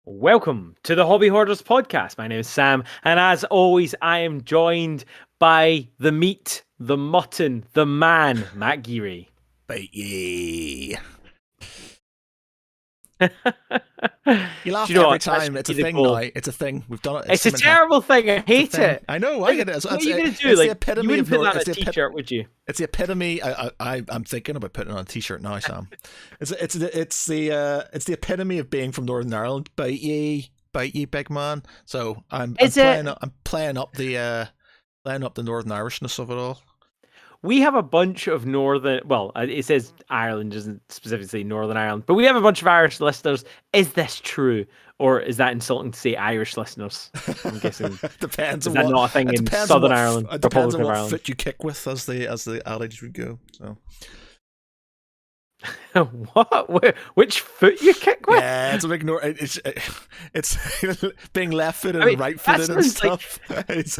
Welcome to the Hobby Hoarders podcast. My name is Sam, and as always, I am joined by the meat, the mutton, the man, Matt Geary. Bite ye. You You laugh every time. It's a thing now. It's a thing. We've done it. It's a terrible thing. I hate it. I know. I get it. What are you going to do? Like, the epitome you wouldn't of put that on a t-shirt, would you? It's the epitome. I'm thinking about putting it on a t-shirt now, Sam. It's the epitome of being from Northern Ireland. Bite ye, big man. So I'm playing up the Northern Irishness of it all. We have a bunch of it says Ireland, doesn't specifically say Northern Ireland, but we have a bunch of Irish listeners. Is this true? Or is that insulting to say Irish listeners? I'm guessing. Depends. Is that not a thing in Southern Ireland? It depends on what foot you kick with, as the adage would go. So. What? Which foot you kick with? Yeah, it's a big it's being left-footed and right-footed and stuff. Like... It's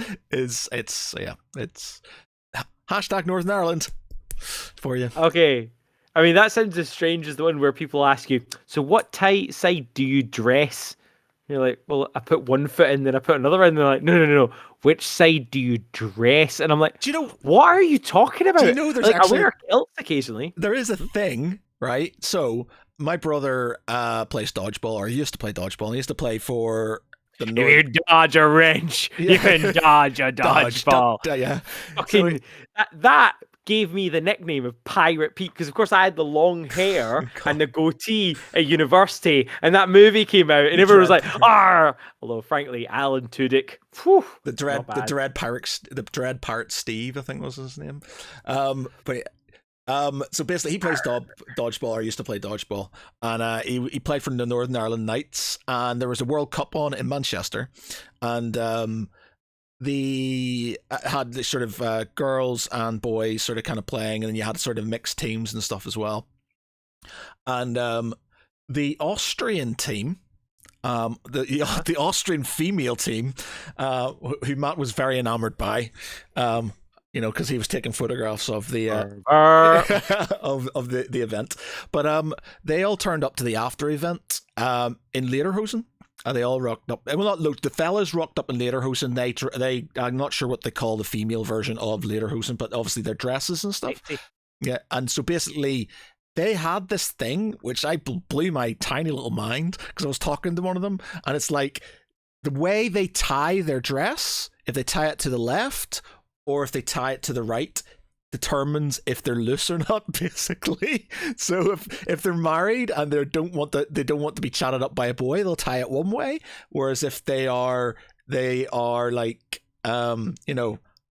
hashtag Northern Ireland for you. Okay. I mean, that sounds as strange as the one where people ask you, so what side do you dress? You're like, well, I put one foot in, then I put another in. And they're like, no. Which side do you dress? And I'm like, do you know what are you talking about? Do you know there's like, actually... I wear kilts occasionally. There is a thing, right? So my brother plays dodgeball, or he used to play dodgeball. And he used to play for... If you dodge a wrench, you can dodge a dodgeball. Yeah. Fucking, that gave me the nickname of Pirate Pete, because of course I had the long hair and the goatee at university, and that movie came out, and everyone was like, "Arr!" Although, frankly, Alan Tudyk, the dread pirate Steve, I think was his name. So basically, he plays dodgeball, or used to play dodgeball, and he played for the Northern Ireland Knights, and there was a World Cup on in Manchester, and had this sort of girls and boys sort of kind of playing, and then you had sort of mixed teams and stuff as well. And the Austrian team, the Austrian female team, who Matt was very enamored by, because he was taking photographs of the of the event. But they all turned up to the after event in lederhosen. And they all rocked up. Well, the fellas rocked up in lederhosen. They I'm not sure what they call the female version of lederhosen, but obviously their dresses and stuff. Yeah, and so basically they had this thing which I blew my tiny little mind, because I was talking to one of them, and it's like the way they tie their dress, if they tie it to the left or if they tie it to the right, determines if they're loose or not, basically. So if they're married and they don't want to be chatted up by a boy, they'll tie it one way, whereas if they are like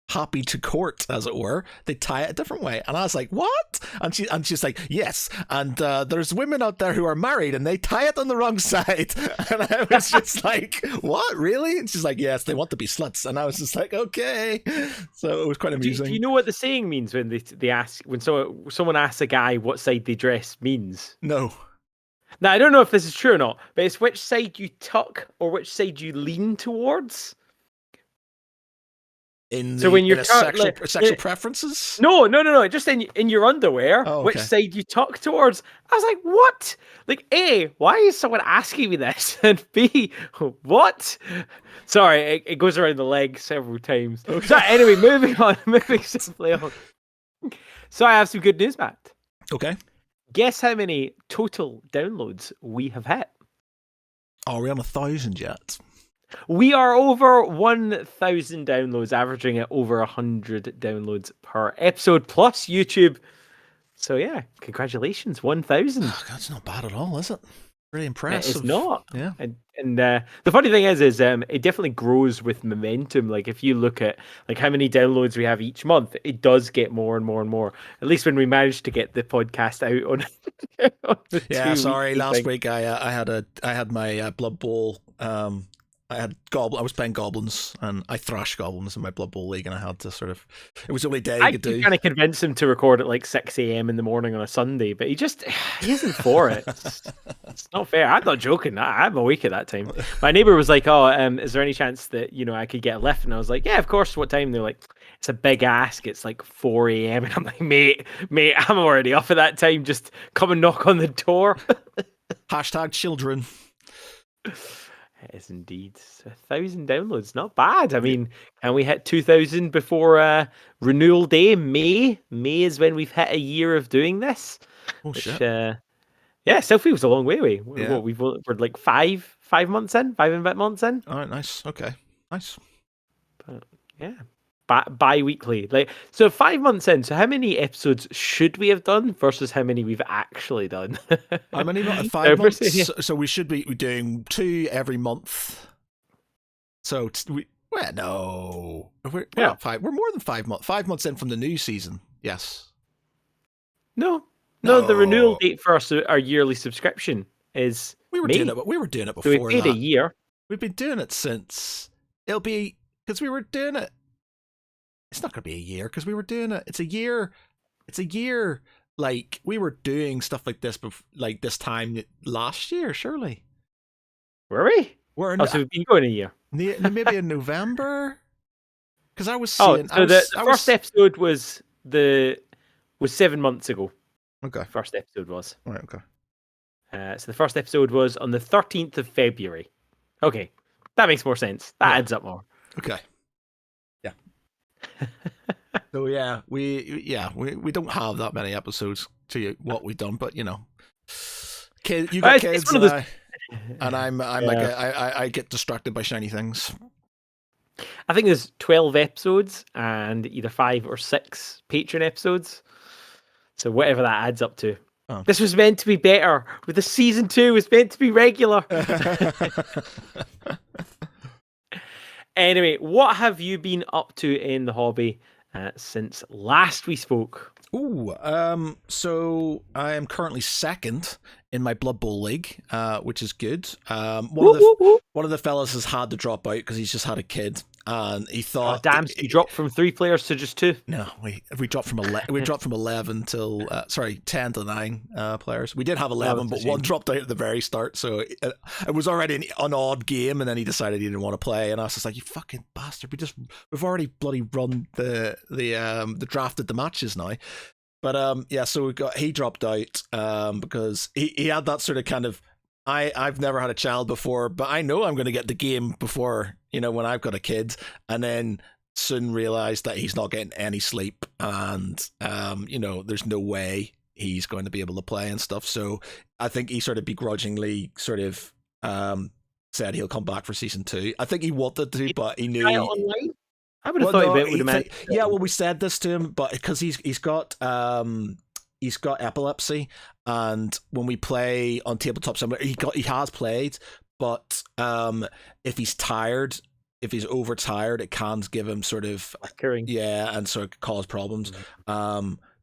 happy to court, as it were, they tie it a different way. And I was like, what? And she's like, yes, and there's women out there who are married and they tie it on the wrong side. And I was just like, what, really? And she's like, yes, they want to be sluts. And I was just like, okay. So it was quite amusing. Do you know what the saying means when they ask, when someone asks a guy what side they dress means? No. Now, I don't know if this is true or not, but it's which side you tuck or which side you lean towards. When you're sexual preferences? No. Just in your underwear, which side you tuck towards. I was like, what? Like, A, why is someone asking me this? And B, what? Sorry, it goes around the leg several times. Okay. So anyway, moving simply on. So I have some good news, Matt. Okay. Guess how many total downloads we have hit? Are we on 1,000 yet? We are over 1,000 downloads, averaging at over 100 downloads per episode, plus YouTube. So yeah, congratulations, 1,000. Oh, that's not bad at all, is it? Really impressive. It's not. Yeah. And the funny thing is it definitely grows with momentum. Like, if you look at like how many downloads we have each month, it does get more and more and more. At least when we managed to get the podcast out on. Yeah, sorry. Last week I had my Blood Bowl. I was playing goblins, and I thrashed goblins in my Blood Bowl league, and I had to it was the only day I could do. I kind of convinced him to record at like 6 a.m. in the morning on a Sunday, but he isn't for it. It's not fair. I'm not joking. I'm awake at that time. My neighbor was like, "Oh, is there any chance that I could get a lift?" And I was like, "Yeah, of course. What time?" They're like, "It's a big ask. It's like 4 a.m." And I'm like, mate, I'm already off at that time. Just come and knock on the door. Hashtag children. It is indeed 1,000 downloads. Not bad. I mean, can we hit 2,000 before renewal day? May. May is when we've hit a year of doing this. Oh Which, shit! yeah, still feels a long way away. Yeah. We're like five months in, 5 and a bit months in. All right, nice. Okay, nice. But yeah, bi-weekly. Like, so 5 months in. So how many episodes should we have done versus how many we've actually done? How many months? No, 5 months. So we should be doing 2 every month. So no, we're Yeah. not 5. We're more than 5 months. 5 months in from the new season. Yes. No, No. the renewal date for our yearly subscription is We were May. doing it. We were doing it So we before paid that. a year. We've been doing it since. It'll be because we were doing it. It's not going to be a year because we were doing it. It's a year. It's a year. Like we were doing stuff like this, like this time last year. Surely. Were we? We're in, So we've been going a year. maybe in November. Because I was Oh, seeing. so the first episode was 7 months ago. Okay. First episode was. Right. Okay. So the first episode was on the 13th of February. Okay, that makes more sense. That adds up more. Okay. Yeah. So yeah, we don't have that many episodes to what we've done, but you know, you got kids, and I'm like I get distracted by shiny things. I think there's 12 episodes and either 5 or 6 Patreon episodes. So whatever that adds up to. Oh. This was meant to be better. With the season 2, it was meant to be regular. Anyway, what have you been up to in the hobby since last we spoke? So I am currently second in my Blood Bowl league, which is good. One of the fellas has had to drop out because he's just had a kid, and he thought, "Oh, damn! You dropped from 3 players to just 2." No, we dropped from 11 till 10 to 9 players. We did have 11, but one dropped out at the very start, so it was already an odd game, and then he decided he didn't want to play, and I was just like, "You fucking bastard! We've already bloody run the drafted the matches now." But so he dropped out because he had that sort of kind of I've never had a child before, but I know I'm going to get the game before, when I've got a kid, and then soon realized that he's not getting any sleep, and there's no way he's going to be able to play and stuff. So I think he sort of begrudgingly sort of said he'll come back for season 2. I think he wanted to, but he knew. I would have thought he would have. Yeah, well, we said this to him, but because he's got epilepsy, and when we play on tabletop simulator, he has played, but if he's tired, if he's overtired, it can give him sort of and sort of cause problems.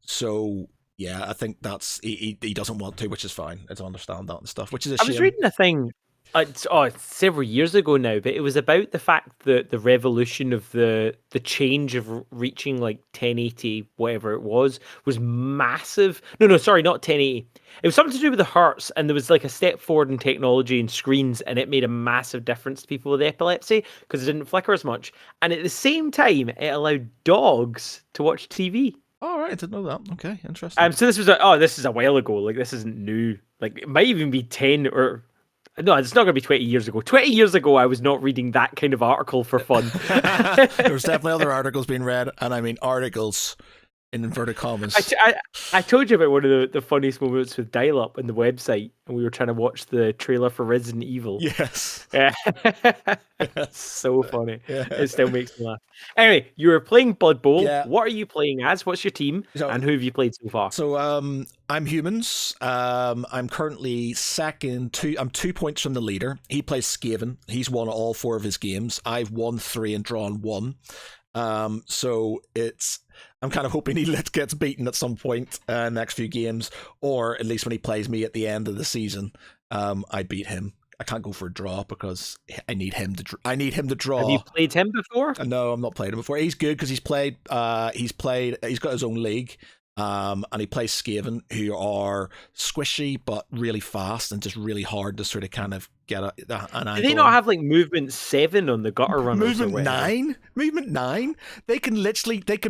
So yeah, I think that's he doesn't want to, which is fine. I don't understand that and stuff, which is a shame. I was reading a thing. It's several years ago now, but it was about the fact that the revolution of the change of reaching like 1080, whatever it was massive. No, sorry, not 1080. It was something to do with the hertz, and there was like a step forward in technology and screens, and it made a massive difference to people with epilepsy because it didn't flicker as much. And at the same time, it allowed dogs to watch TV. All right, I didn't know that. Okay, interesting. So this is a while ago. Like, this isn't new. Like, it might even be 10 or. No, it's not going to be 20 years ago. 20 years ago, I was not reading that kind of article for fun. There's definitely other articles being read, and I mean articles in inverted commas. I told you about one of the funniest moments with dial-up on the website, and we were trying to watch the trailer for Resident Evil. Yes. Yes. So funny. Yes. It still makes me laugh. Anyway, you were playing Blood Bowl. Yeah. What are you playing as? What's your team? And who have you played so far? So I'm humans. I'm currently second. I'm 2 points from the leader. He plays Skaven. He's won all 4 of his games. I've won 3 and drawn 1. So I'm kind of hoping he gets beaten at some point in the next few games, or at least when he plays me at the end of the season, I beat him. I can't go for a draw because I need him to draw. Have you played him before? No, I'm not played him before. He's good because he's got his own league. And he plays Skaven, who are squishy but really fast and just really hard to sort of kind of get an angle. Do they not have like movement 7 on the gutter runners? Movement 9? Movement 9? They can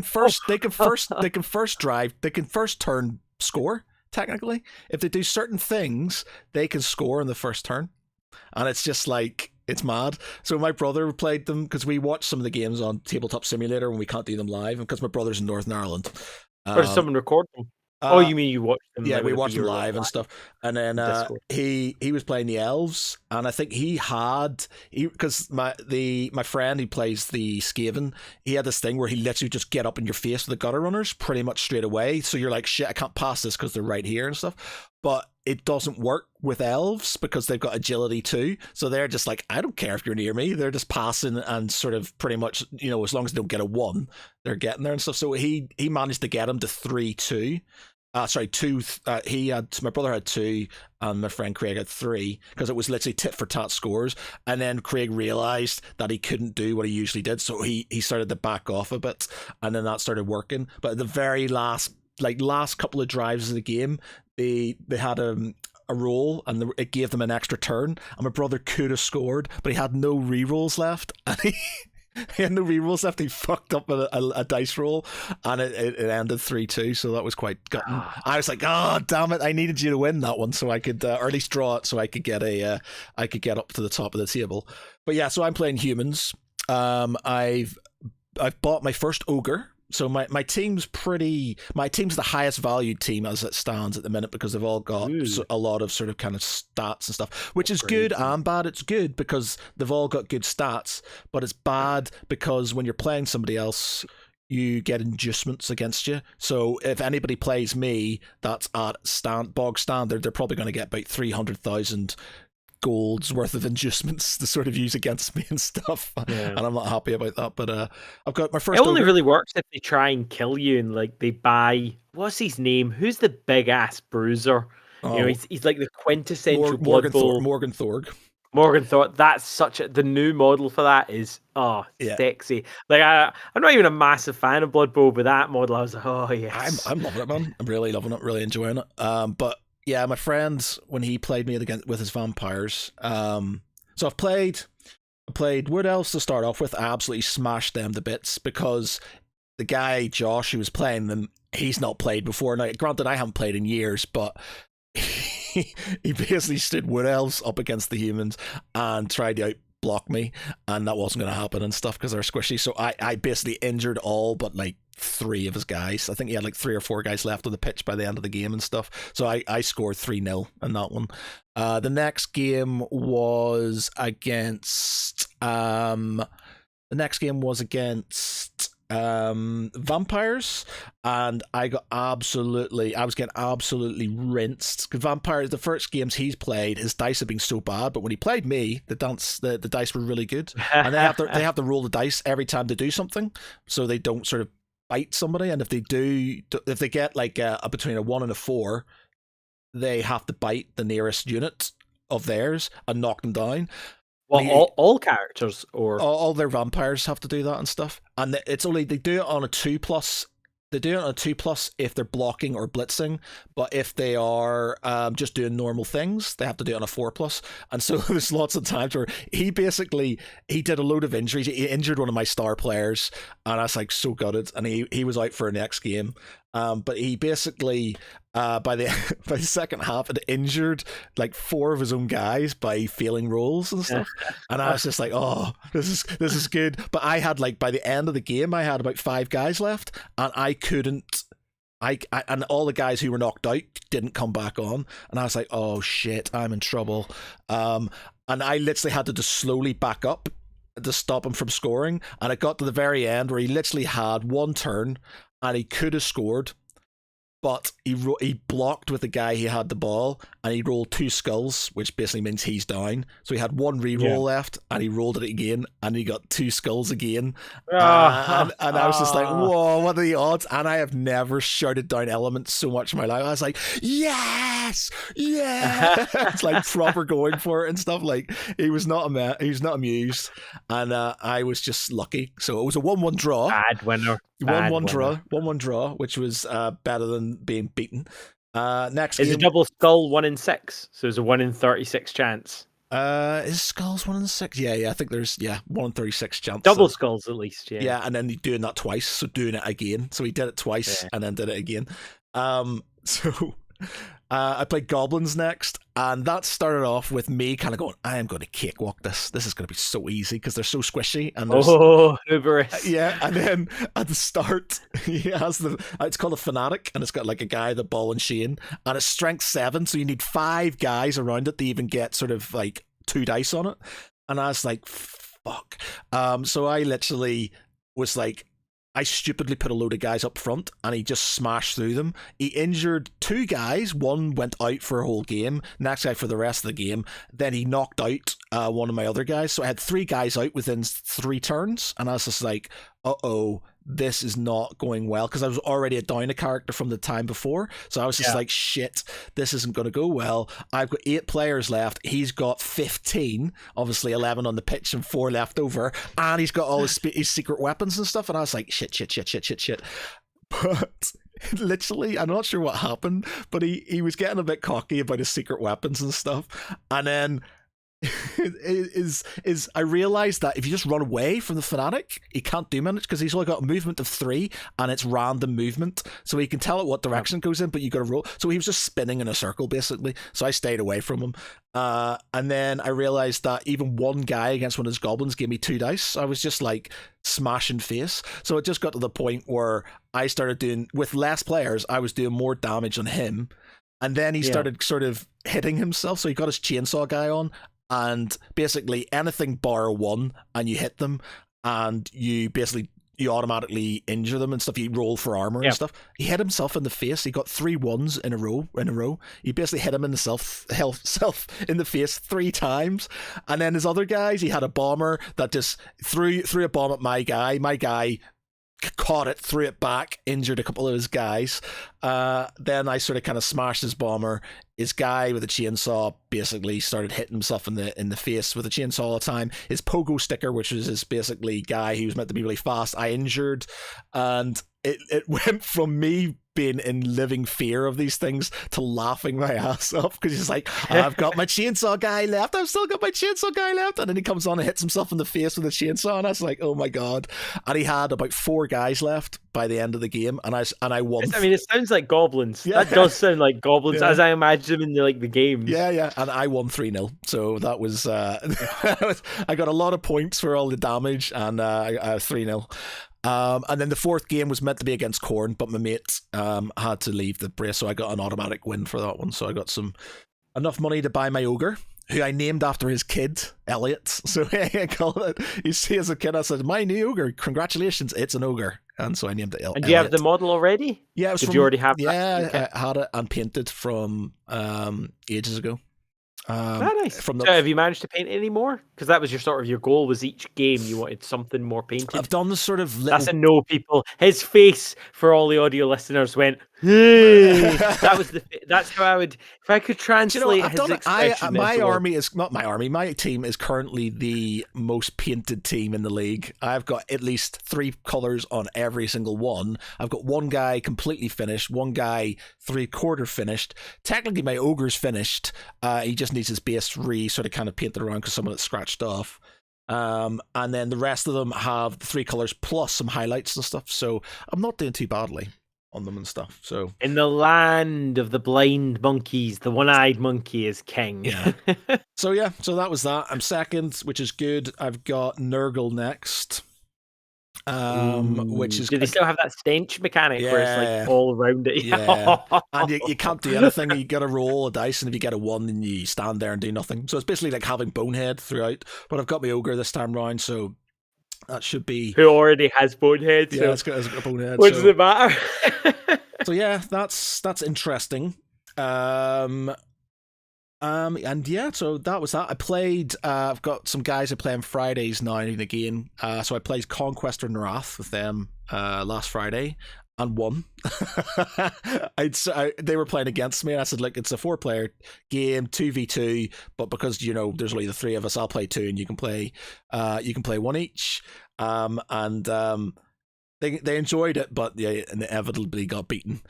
first drive, they can first turn score, technically. If they do certain things, they can score in the first turn. and it's just like it's mad. So my brother played them because we watched some of the games on Tabletop Simulator when we can't do them live, and because my brother's in Northern Ireland. Or does someone record them? Oh, Uh, you mean you watched them? yeah, Like we with watched them your live and stuff, and then Discord. he was playing the elves, and I think he because my friend who plays the Skaven, he had this thing where he lets you just get up in your face with the gutter runners pretty much straight away. So you're like, shit, I can't pass this because they're right here and stuff. But it doesn't work with elves because they've got agility too. So they're just like, I don't care if you're near me. They're just passing and sort of pretty much, as long as they don't get a 1, they're getting there and stuff. So he managed to get him to 3-2. Sorry, 2. My brother had 2, and my friend Craig had 3, because it was literally tit for tat scores. And then Craig realized that he couldn't do what he usually did, so he started to back off a bit, and then that started working. But at the very last couple of drives of the game, they had a roll, and it gave them an extra turn, and my brother could have scored, but he had no re-rolls left, and he had no re-rolls left. He fucked up a dice roll, and it ended 3-2, so that was quite gutting. I was like, oh damn it, I needed you to win that one so I could or at least draw it so I could get up to the top of the table. But yeah, so I'm playing humans. I've bought my first ogre. So my team's the highest valued team as it stands at the minute, because they've all got a lot of sort of kind of stats and stuff, which is good and bad. It's good because they've all got good stats, but it's bad because when you're playing somebody else, you get inducements against you. So if anybody plays me that's at bog standard, they're probably going to get about 300,000 gold's worth of inducements to sort of use against me and stuff, and I'm not happy about that. But I've got my first. It only really works if they try and kill you, and like they buy, what's his name? Who's the big ass bruiser? He's like the quintessential Blood Bowl. Morgan Thorg. Morgan thought that's the new model for that is sexy. Like I'm not even a massive fan of Blood Bowl, but that model I was like, oh yes, I'm loving it, man. I'm really loving it, really enjoying it. But yeah, my friend, when he played me with his vampires, so I've played Wood Elves to start off with. I absolutely smashed them to bits because the guy Josh who was playing them, he's not played before. Now, granted, I haven't played in years, but he basically stood Wood Elves up against the humans and tried to outblock me, and that wasn't going to happen and stuff because they're squishy. So I basically injured all but like 3 of his guys. I think he had like 3 or 4 guys left on the pitch by the end of the game and stuff. So I scored 3-0 in that one. The next game was against vampires, and I was getting absolutely rinsed because vampires, the first games he's played, his dice have been so bad, but when he played me, the dice were really good, and they have to roll the dice every time they do something, so they don't sort of bite somebody, and if they get like between a 1 and a 4, they have to bite the nearest unit of theirs and knock them down. Well, all characters or all their vampires have to do that and stuff, and it's only they do it on a 2+. They do it on a 2+ if they're blocking or blitzing, but if they are just doing normal things, they have to do it on a 4+. And so there's lots of times where he did a load of injuries. He injured one of my star players, and I was like so gutted. And he was out for a next game. But he basically by the second half had injured like 4 of his own guys by failing rolls and stuff. And I was just like, oh, this is good. But I had like by the end of the game, I had about 5 guys left, and I couldn't. And all the guys who were knocked out didn't come back on, and I was like, oh shit, I'm in trouble. And I literally had to just slowly back up to stop him from scoring. And it got to the very end where he literally had 1 turn and he could have scored, but he blocked with the guy he had the ball, and he rolled 2 skulls, which basically means he's down. So he had 1 re-roll left, and he rolled it again, and he got 2 skulls again. And I was just like, whoa, what are the odds? And I have never shouted down elements so much in my life. I was like, yes, yeah. It's like proper going for it and stuff. Like he was not amused, and I was just lucky. So it was a 1-1 draw. Bad winner. 1-1 draw, which was better than being beaten. Next is game, a double skull 1 in 6, so there's a 1 in 36 chance. Is skulls 1 in 6? Yeah. I think there's 1 in 36 chance. Double skulls at least. Yeah, and then doing that twice, so doing it again. So he did it twice and then did it again. So I played goblins next, and that started off with me kind of going, I am going to cakewalk this. This is going to be so easy because they're so squishy. And there's, hubris. yeah, and then at the start, he has it's called a fanatic, and it's got like a guy, the ball and chain, and it's strength 7, so you need 5 guys around it to even get sort of like 2 dice on it. And I was like, fuck. So I literally was like, I stupidly put a load of guys up front, and he just smashed through them. He injured 2 guys. One went out for a whole game. Next guy for the rest of the game. Then he knocked out one of my other guys. So I had 3 guys out within 3 turns, and I was just like, uh-oh, this is not going well, because I was already down a character from the time before. So I was just like, shit, this isn't going to go well. I've got 8 players left. He's got 15, obviously 11 on the pitch and 4 left over, and he's got all his secret weapons and stuff. And I was like, shit. But literally, I'm not sure what happened, but he was getting a bit cocky about his secret weapons and stuff. And then I realized that if you just run away from the fanatic, he can't do much, because he's only got a movement of 3, and it's random movement, so he can tell it what direction it goes in, but you got to roll. So he was just spinning in a circle basically. So I stayed away from him, and then I realized that even one guy against one of his goblins gave me 2 dice. I was just like smashing face. So it just got to the point where I started doing, with less players, I was doing more damage on him. And then he started sort of hitting himself. So he got his chainsaw guy on, and basically anything bar 1 and you hit them, and you automatically injure them and stuff. You roll for armor and stuff. He hit himself in the face. He got 3 1s in a row. He basically hit him in the self in the face 3 times. And then his other guys, he had a bomber that just threw a bomb at my guy. My guy caught it, threw it back, injured a couple of his guys. Then I sort of kind of smashed his bomber. His guy with a chainsaw basically started hitting himself in the face with a chainsaw all the time. His pogo sticker, which was his basically guy who was meant to be really fast, I injured. And it went from me being in living fear of these things to laughing my ass off, because he's like, I've got my chainsaw guy left, I've still got my chainsaw guy left, and then he comes on and hits himself in the face with a chainsaw, and I was like, oh my god. And he had about 4 guys left by the end of the game, and I won. I mean, it sounds like goblins. That does sound like goblins, as I imagine them in the games. Yeah, and I won 3-0. So that was I got a lot of points for all the damage, and I 3-0. And then the 4th game was meant to be against Khorne, but my mate had to leave the brace, so I got an automatic win for that one. So I got enough money to buy my ogre, who I named after his kid, Elliot. So I call it, you see, as a kid, I said, my new ogre, congratulations, it's an ogre. And so I named it Elliot. And do you have the model already? Yeah, you already have that? Yeah, okay. I had it unpainted from ages ago. Nice. So have you managed to paint any more? Because that was your goal, was each game you wanted something more painted. I've done this sort of That's a no, people. His face, for all the audio listeners, went, hey. That's how I would, if I could translate his expression. My team is currently the most painted team in the league. I've got at least 3 colours on every single one. I've got one guy completely finished, one guy 3/4 finished. Technically my ogre's finished. He just needs his base sort of kind of painted around because some of it's scratched off. And then the rest of them have the 3 colours plus some highlights and stuff. So I'm not doing too badly on them and stuff. So in the land of the blind monkeys, the one-eyed monkey is king. Yeah. So that was that. I'm second, which is good. I've got Nurgle next. Which is, do they still have that stench mechanic where it's like all around it? Yeah. And you can't do anything. You got to roll a dice, and if you get a 1, then you stand there and do nothing. So it's basically like having Bonehead throughout. But I've got my ogre this time round, so that should be, who already has Bonehead. Yeah, it's got a Bonehead. What does it matter? So yeah, that's interesting. And yeah, so that was that. I played, I've got some guys I play on Fridays now and again. So I played Conquest and Wrath with them last Friday and won. They were playing against me, and I said, look, it's a 4-player game, 2v2, but because, there's only the 3 of us, I'll play 2 and you can play 1 each. They enjoyed it, but they inevitably got beaten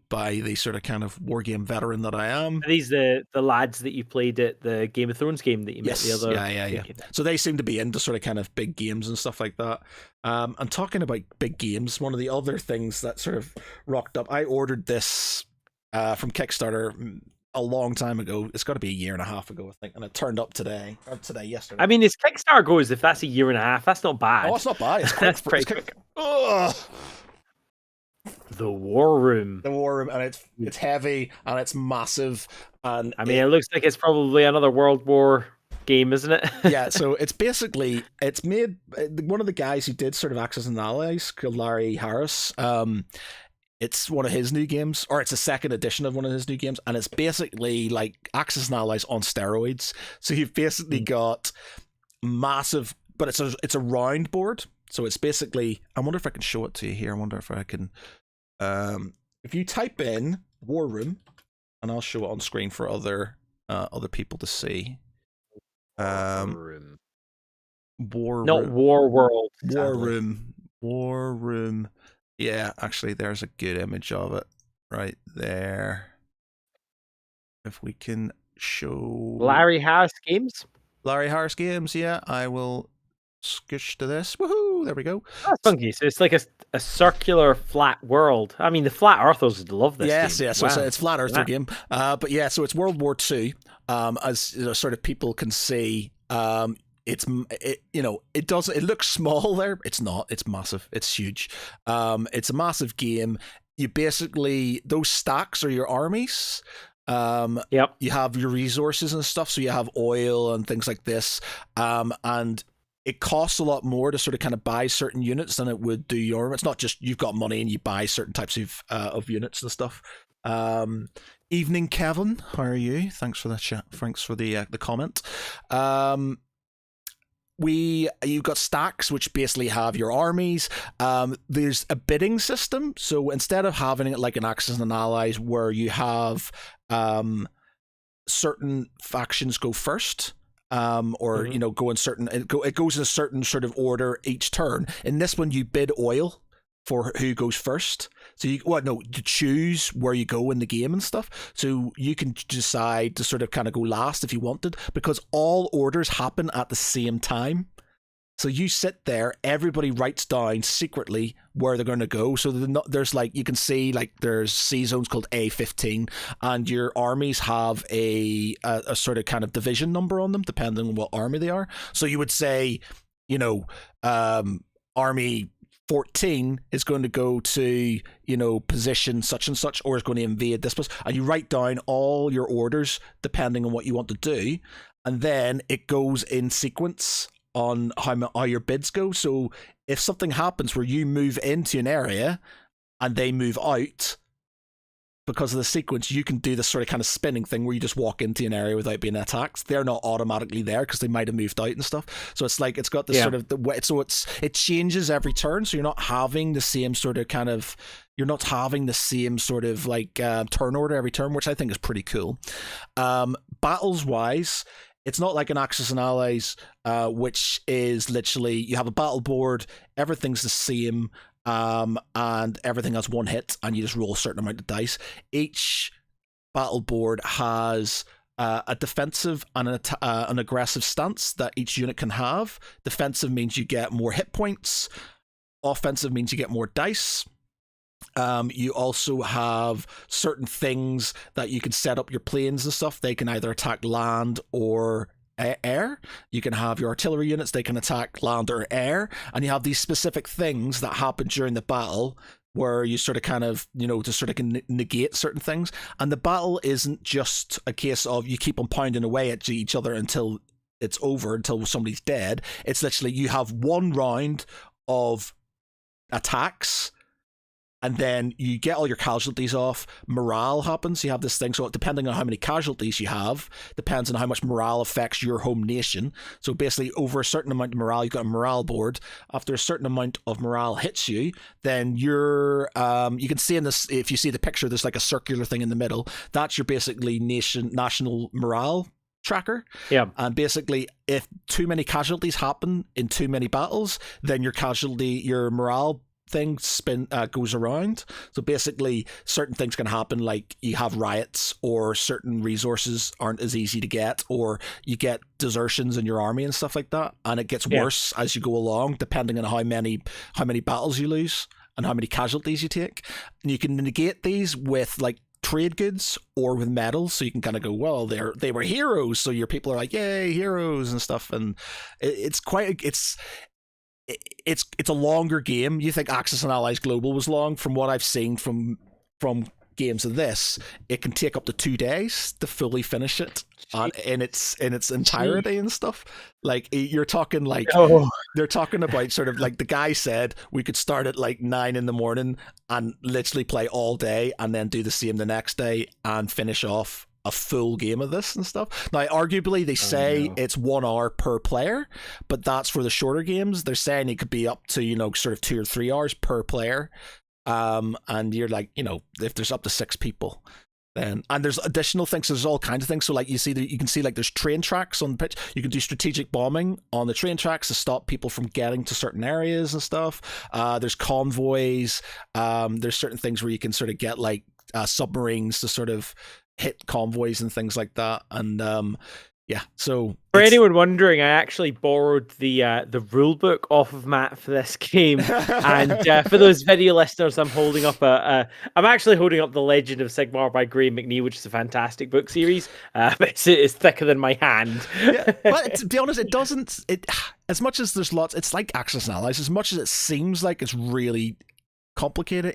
by the sort of kind of wargame veteran that I am. Are these the lads that you played at the Game of Thrones game that you met the other? Yeah. So they seem to be into sort of kind of big games and stuff like that. And talking about big games, one of the other things that sort of rocked up, I ordered this from Kickstarter a long time ago. It's got to be a year and a half ago, I think, and it turned up yesterday. I mean, as Kickstarter goes, if that's a year and a half, that's not bad. Oh, it's not bad. It's quick. That's pretty quick. Ugh. The War Room. The War Room, and it's heavy and it's massive. And I mean, it looks like it's probably another World War game, isn't it? Yeah, so it's made, one of the guys who did sort of Axis and Allies, called Larry Harris. It's one of his new games, or it's a second edition of one of his new games, and it's basically like Axis and Allies on steroids. So you've basically got massive, but it's a round board. So it's basically, I wonder if I can show it to you here. I wonder if I can, if you type in War Room, and I'll show it on screen for other people to see. Room. War Not Room. War World. War Room. Yeah, actually, there's a good image of it right there. If we can show Larry Harris Games. Yeah, I will scoosh to this. Woohoo! There we go. That's funky. So it's like a circular flat world. I mean, the flat earthers would love this. Yes, game. yes. So wow. it's flat earther game. But yeah, so it's World War II. As you know, sort of people can see. It looks small there. It's not. It's massive. It's huge. It's a massive game. You basically, those stacks are your armies. Yep. You have your resources and stuff. So you have oil and things like this. And it costs a lot more to sort of kind of buy certain units than it would do your army. It's not just you've got money and you buy certain types of units and stuff. Evening, Kevin. How are you? Thanks for the chat. Thanks for the comment. You've got stacks which basically have your armies. There's a bidding system, so instead of having it like an Axis and Allies where you have certain factions go first, or go in certain, it goes in a certain sort of order each turn. In this one, you bid oil for who goes first. So you choose where you go in the game and stuff. So you can decide to sort of kind of go last if you wanted, because all orders happen at the same time. So you sit there, everybody writes down secretly where they're going to go. So there's like, you can see like there's C zones called A15, and your armies have a sort of kind of division number on them, depending on what army they are. So you would say, army 14 is going to go to, position such and such, or is going to invade this place. And you write down all your orders depending on what you want to do. And then it goes in sequence on how your bids go. So if something happens where you move into an area and they move out, because of the sequence, you can do this sort of kind of spinning thing where you just walk into an area without being attacked. They're not automatically there because they might have moved out and stuff. So it's like, it's got this sort of it changes every turn. So you're not having the same sort of like turn order every turn, which I think is pretty cool. Battles wise, it's not like an Axis and Allies, which is literally you have a battle board, everything's the same. And everything has one hit, and you just roll a certain amount of dice. Each battle board has a defensive and an aggressive stance that each unit can have. Defensive means you get more hit points. Offensive means you get more dice. You also have certain things that you can set up your planes and stuff. They can either attack land or air. You can have your artillery units, they can attack land or air, and you have these specific things that happen during the battle where you sort of kind of, to sort of negate certain things. And the battle isn't just a case of you keep on pounding away at each other until it's over, until somebody's dead. It's literally you have one round of attacks, and then you get all your casualties off. Morale happens. You have this thing. So depending on how many casualties you have, depends on how much morale affects your home nation. So basically, over a certain amount of morale, you've got a morale board. After a certain amount of morale hits you, then you're, you can see in this, if you see the picture, there's like a circular thing in the middle. That's your basically national morale tracker. Yeah. And basically, if too many casualties happen in too many battles, then your morale thing goes around. So basically certain things can happen, like you have riots, or certain resources aren't as easy to get, or you get desertions in your army and stuff like that, and it gets worse as you go along, depending on how many battles you lose and how many casualties you take. And you can negate these with like trade goods or with medals, so you can kind of go, well, they were heroes, so your people are like, yay, heroes and stuff. And it's quite it's a longer game. You think Axis and Allies Global was long? From what I've seen from games of this, it can take up to 2 days to fully finish it in its entirety and stuff. Like, you're talking like they're talking about sort of like, the guy said we could start at like 9 in the morning and literally play all day and then do the same the next day and finish off a full game of this and stuff. Now, arguably, they say it's 1 hour per player, but that's for the shorter games. They're saying it could be up to, sort of 2 or 3 hours per player. And you're like, if there's up to 6 people, then, and there's additional things. There's all kinds of things. So like, you can see like there's train tracks on the pitch. You can do strategic bombing on the train tracks to stop people from getting to certain areas and stuff. There's convoys. There's certain things where you can sort of get like submarines to sort of hit convoys and things like that. And yeah, so for anyone wondering, I actually borrowed the rule book off of Matt for this game, and for those video listeners, I'm actually holding up The Legend of Sigmar by Graham McNeil, which is a fantastic book series, but it's thicker than my hand. Yeah, but to be honest, it as much as there's lots, it's like Axis and Allies. As much as it seems like it's really complicated,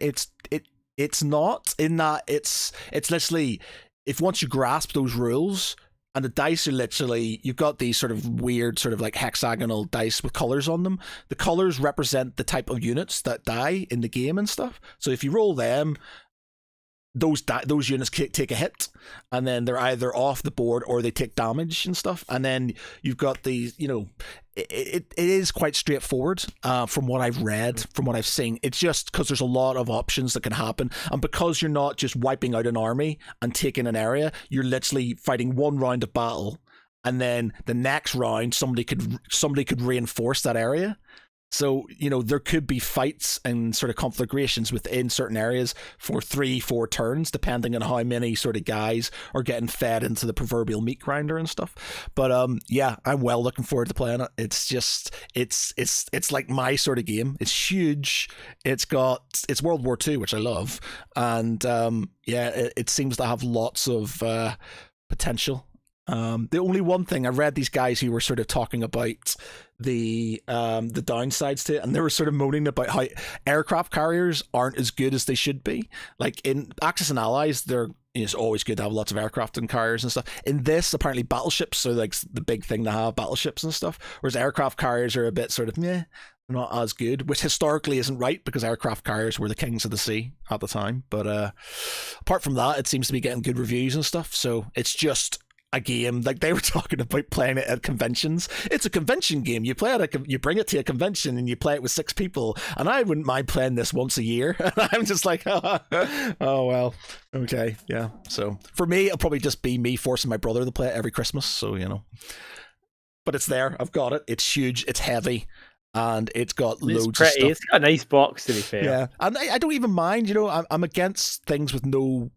it's not, in that it's literally, if once you grasp those rules. And the dice are literally, you've got these sort of weird, sort of like hexagonal dice with colors on them. The colors represent the type of units that die in the game and stuff. So if you roll them, those units take a hit, and then they're either off the board or they take damage and stuff. And then you've got these, it is quite straightforward from what I've read, from what I've seen. It's just because there's a lot of options that can happen, and because you're not just wiping out an army and taking an area, you're literally fighting one round of battle, and then the next round somebody could reinforce that area. So, there could be fights and sort of conflagrations within certain areas for 3-4 turns, depending on how many sort of guys are getting fed into the proverbial meat grinder and stuff. But yeah, I'm well looking forward to playing it. It's just, it's like my sort of game. It's huge. It's World War II, which I love. And yeah, it seems to have lots of potential. The only one thing, I read these guys who were sort of talking about the downsides to it, and they were sort of moaning about how aircraft carriers aren't as good as they should be. Like in Axis and Allies, it's always good to have lots of aircraft and carriers and stuff. In this, apparently battleships are like the big thing to have, battleships and stuff, whereas aircraft carriers are a bit sort of not as good, which historically isn't right, because aircraft carriers were the kings of the sea at the time. But apart from that, it seems to be getting good reviews and stuff, so it's just a game. Like, they were talking about playing it at conventions. It's a convention game. You play it, you bring it to a convention and you play it with 6 people, and I wouldn't mind playing this once a year. And I'm just like, oh well, okay, yeah. So for me, it'll probably just be me forcing my brother to play it every Christmas, so but it's there. I've got it. It's huge, it's heavy, and it's got loads of stuff. It's got a nice box, to be fair. Yeah, and I don't even mind. I'm against things with no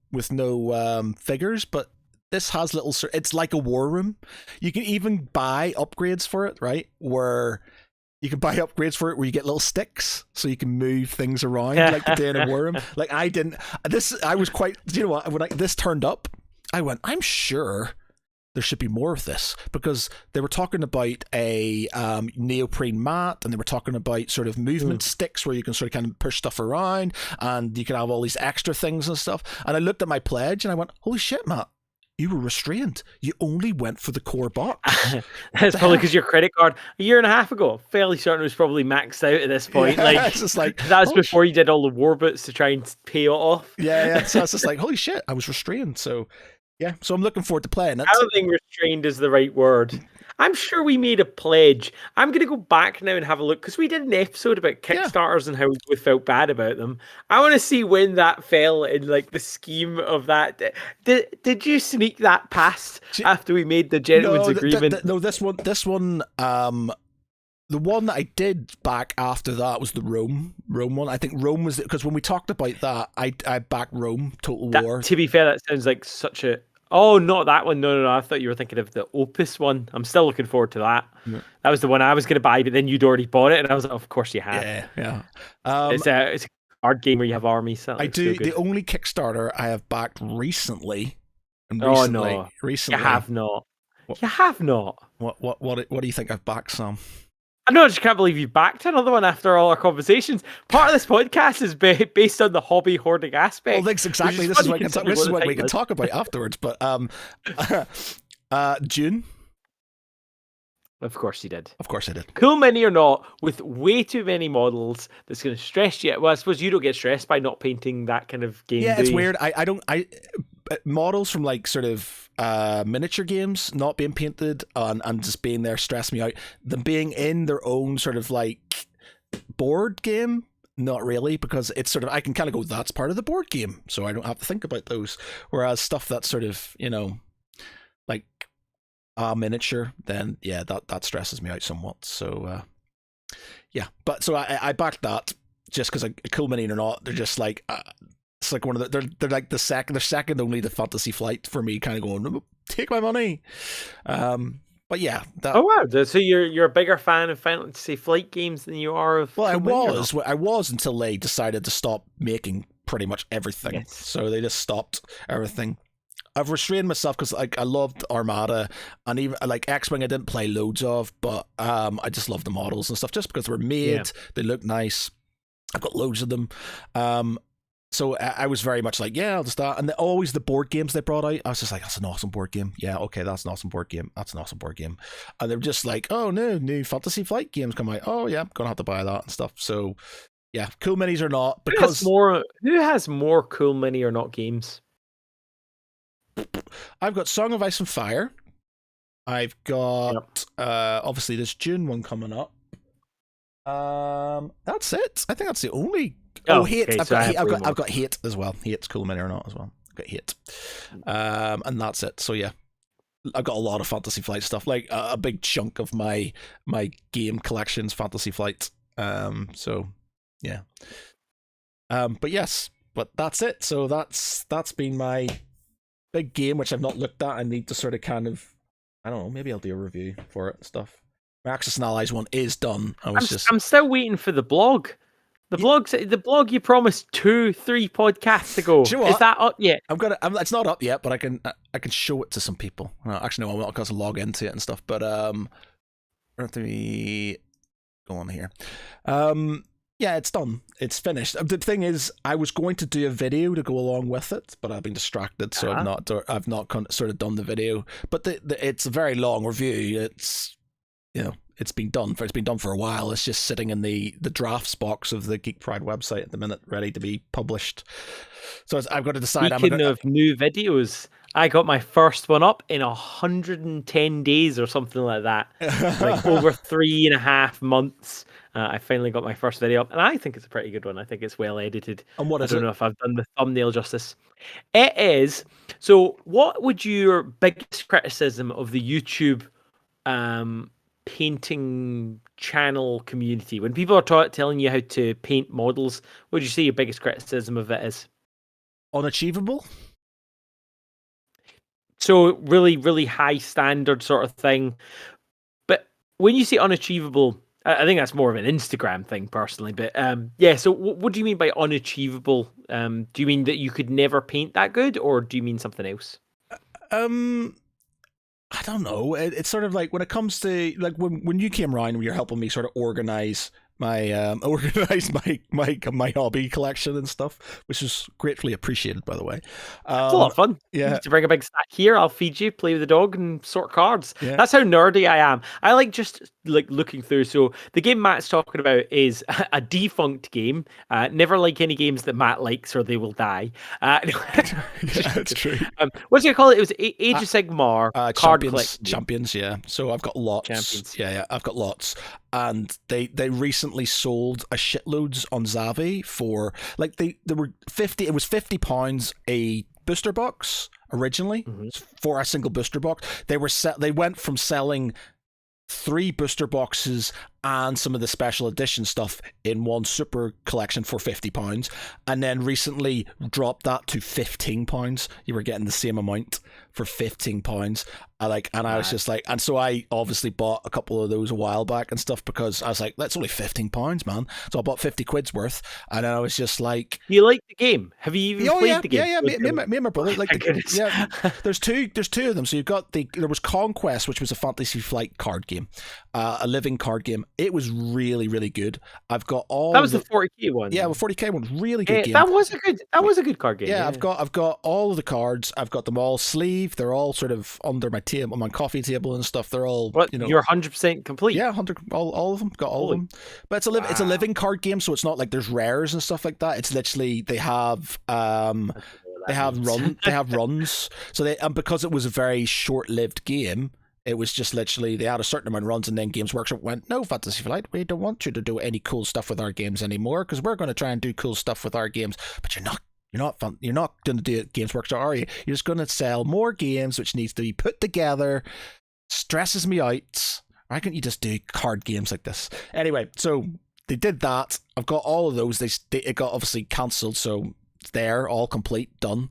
figures, but this has little. It's like a war room. You can even buy upgrades for it, right? Where you can buy upgrades for it where you get little sticks, so you can move things around like you do in a war room. Like, I didn't. I was quite. Do you know what? When this turned up, I went, I'm sure there should be more of this, because they were talking about a neoprene mat, and they were talking about sort of movement sticks where you can sort of kind of push stuff around, and you can have all these extra things and stuff. And I looked at my pledge and I went, holy shit, Matt, you were restrained. You only went for the core box. That's probably because your credit card a year and a half ago, fairly certain, was probably maxed out at this point. Yeah, like, it's just like, that was before you did all the war boots to try and pay it off. Yeah. So it's just like, holy shit, I was restrained. So yeah, so I'm looking forward to playing it. I don't think restrained is the right word. I'm sure we made a pledge. I'm going to go back now and have a look, because we did an episode about Kickstarters and how we felt bad about them. I want to see when that fell in like the scheme of that. Did you sneak that past after we made the gentleman's agreement? No, this one, the one that I did back after that was the Rome one. I think Rome was, because when we talked about that, I backed Rome Total War. To be fair, that sounds like such a... Oh, not that one. No. I thought you were thinking of the Opus one. I'm still looking forward to that. Yeah. That was the one I was going to buy, but then you'd already bought it, and I was like, of course you have. Yeah. It's a Card game where you have armies. I do. The only Kickstarter I have backed recently, and Oh recently, no, recently, you have not. What? You have not. What do you think I've backed, Sam? I just can't believe you backed another one after all our conversations. Part of this podcast is based on the hobby hoarding aspect. Well, thanks, exactly. This is what we can talk about afterwards. But June. Of course you did. Of course I did. Cool Mini or not, with way too many models, that's going to stress you. Well, I suppose you don't get stressed by not painting that kind of game. Yeah, it's weird. I don't models from like sort of miniature games not being painted and just being there stress me out. Them being in their own sort of like board game, not really, because it's sort of, I can kind of go, that's part of the board game, so I don't have to think about those. Whereas stuff that's sort of, like miniature, then yeah, that stresses me out somewhat. So yeah, but so I backed that just because Cool Mini or not, they're just like it's like one of the they're like they're second only to Fantasy Flight for me, kind of going, take my money. But yeah, oh wow, so you're a bigger fan of Fantasy Flight games than you are of. Well, I was until they decided to stop making pretty much everything. Yes. So they just stopped everything. I've restrained myself because like I loved Armada, and even like X-Wing I didn't play loads of, but I just love the models and stuff just because they were made, they look nice. I've got loads of them. So I was very much like, yeah, I'll just start. And always the board games they brought out, I was just like, that's an awesome board game. Yeah, okay, that's an awesome board game. That's an awesome board game. And they're just like, oh no, new Fantasy Flight games come out. Oh yeah, I'm gonna have to buy that and stuff. So yeah, Cool Minis or not, because who has more Cool Mini or not games? I've got Song of Ice and Fire. I've got obviously this June one coming up. That's it. I think that's the only. Hate. Okay, I've got Hate as well. Hate's Cool Mini or not as well. I've got Hate. And that's it. So yeah, I've got a lot of Fantasy Flight stuff. Like a big chunk of my game collection's Fantasy Flight. So yeah. But yes, but that's it. So that's been my big game, which I've not looked at. I need to sort of kind of, I don't know, maybe I'll do a review for it and stuff. My Axis and Allies one is done. I'm still waiting for the blog. The blog you promised 2-3 podcasts ago. Do you know what? Is that up yet? It's not up yet, but I can show it to some people. Actually, no, I'm not going to log into it and stuff. But let me go on here. Yeah, it's done. It's finished. The thing is, I was going to do a video to go along with it, but I've been distracted, so I've not sort of done the video. But it's a very long review. It's it's been done for a while. It's just sitting in the drafts box of the Geek Pride website at the minute, ready to be published. So I've got to decide. Speaking of new videos, I got my first one up in 110 days or something like that. Like over 3.5 months. I finally got my first video up, and I think it's a pretty good one. I think it's well edited. And what is it? I don't know if I've done the thumbnail justice. It is. So what would your biggest criticism of the YouTube painting channel community, when people are telling you how to paint models, what would you say your biggest criticism of it is? Unachievable? So really, really high standard sort of thing. But when you say unachievable, I think that's more of an Instagram thing personally. But yeah, so what do you mean by unachievable? Do you mean that you could never paint that good, or do you mean something else? I don't know. It's sort of like when it comes to like when you came around and you're helping me sort of organize my my hobby collection and stuff, which is gratefully appreciated, by the way. It's a lot of fun. Yeah, you need to bring a big stack here. I'll feed you, play with the dog, and sort cards. Yeah. That's how nerdy I am. I like just like looking through. So the game Matt's talking about is a defunct game. Never like any games that Matt likes, or they will die. Yeah, that's true. What's it called? It was Age of Sigmar card Champions. Yeah. So I've got lots. Champions. Yeah, I've got lots. And they recently sold a shitloads on Zavi for like they were 50. It was £50 a booster box originally for a single booster box. They went from selling 3 booster boxes and some of the special edition stuff in one super collection for £50, and then recently dropped that to £15. You were getting the same amount for £15, I was just like, and so I obviously bought a couple of those a while back and stuff because I was like, that's only £15, man. So I bought 50 quid's worth, and then I was just like, you like the game? Have you even played the game? Yeah. Me and my brother like yeah. There's two of them. So you've got there was Conquest, which was a Fantasy Flight card game, a living card game. It was really, really good. I've got all that was the 40k one. Yeah, the 40k one, really good game. That was a good card game. Yeah, I've got all of the cards. I've got them all sleeved. They're all sort of under my table, on my coffee table and stuff. They're all, you're 100% complete. Yeah, 100, all of them, got all of them. But it's a living card game, so it's not like there's rares and stuff like that. It's literally they have runs. So and because it was a very short-lived game, it was just literally they had a certain amount of runs, and then Games Workshop went, no, Fantasy Flight, we don't want you to do any cool stuff with our games anymore because we're going to try and do cool stuff with our games, but you're not. You're not going to do it Games Workshop, are you? You're just going to sell more games, which needs to be put together. Stresses me out. Why can't you just do card games like this? Anyway, so they did that. I've got all of those. It got obviously cancelled, so it's there, all complete, done.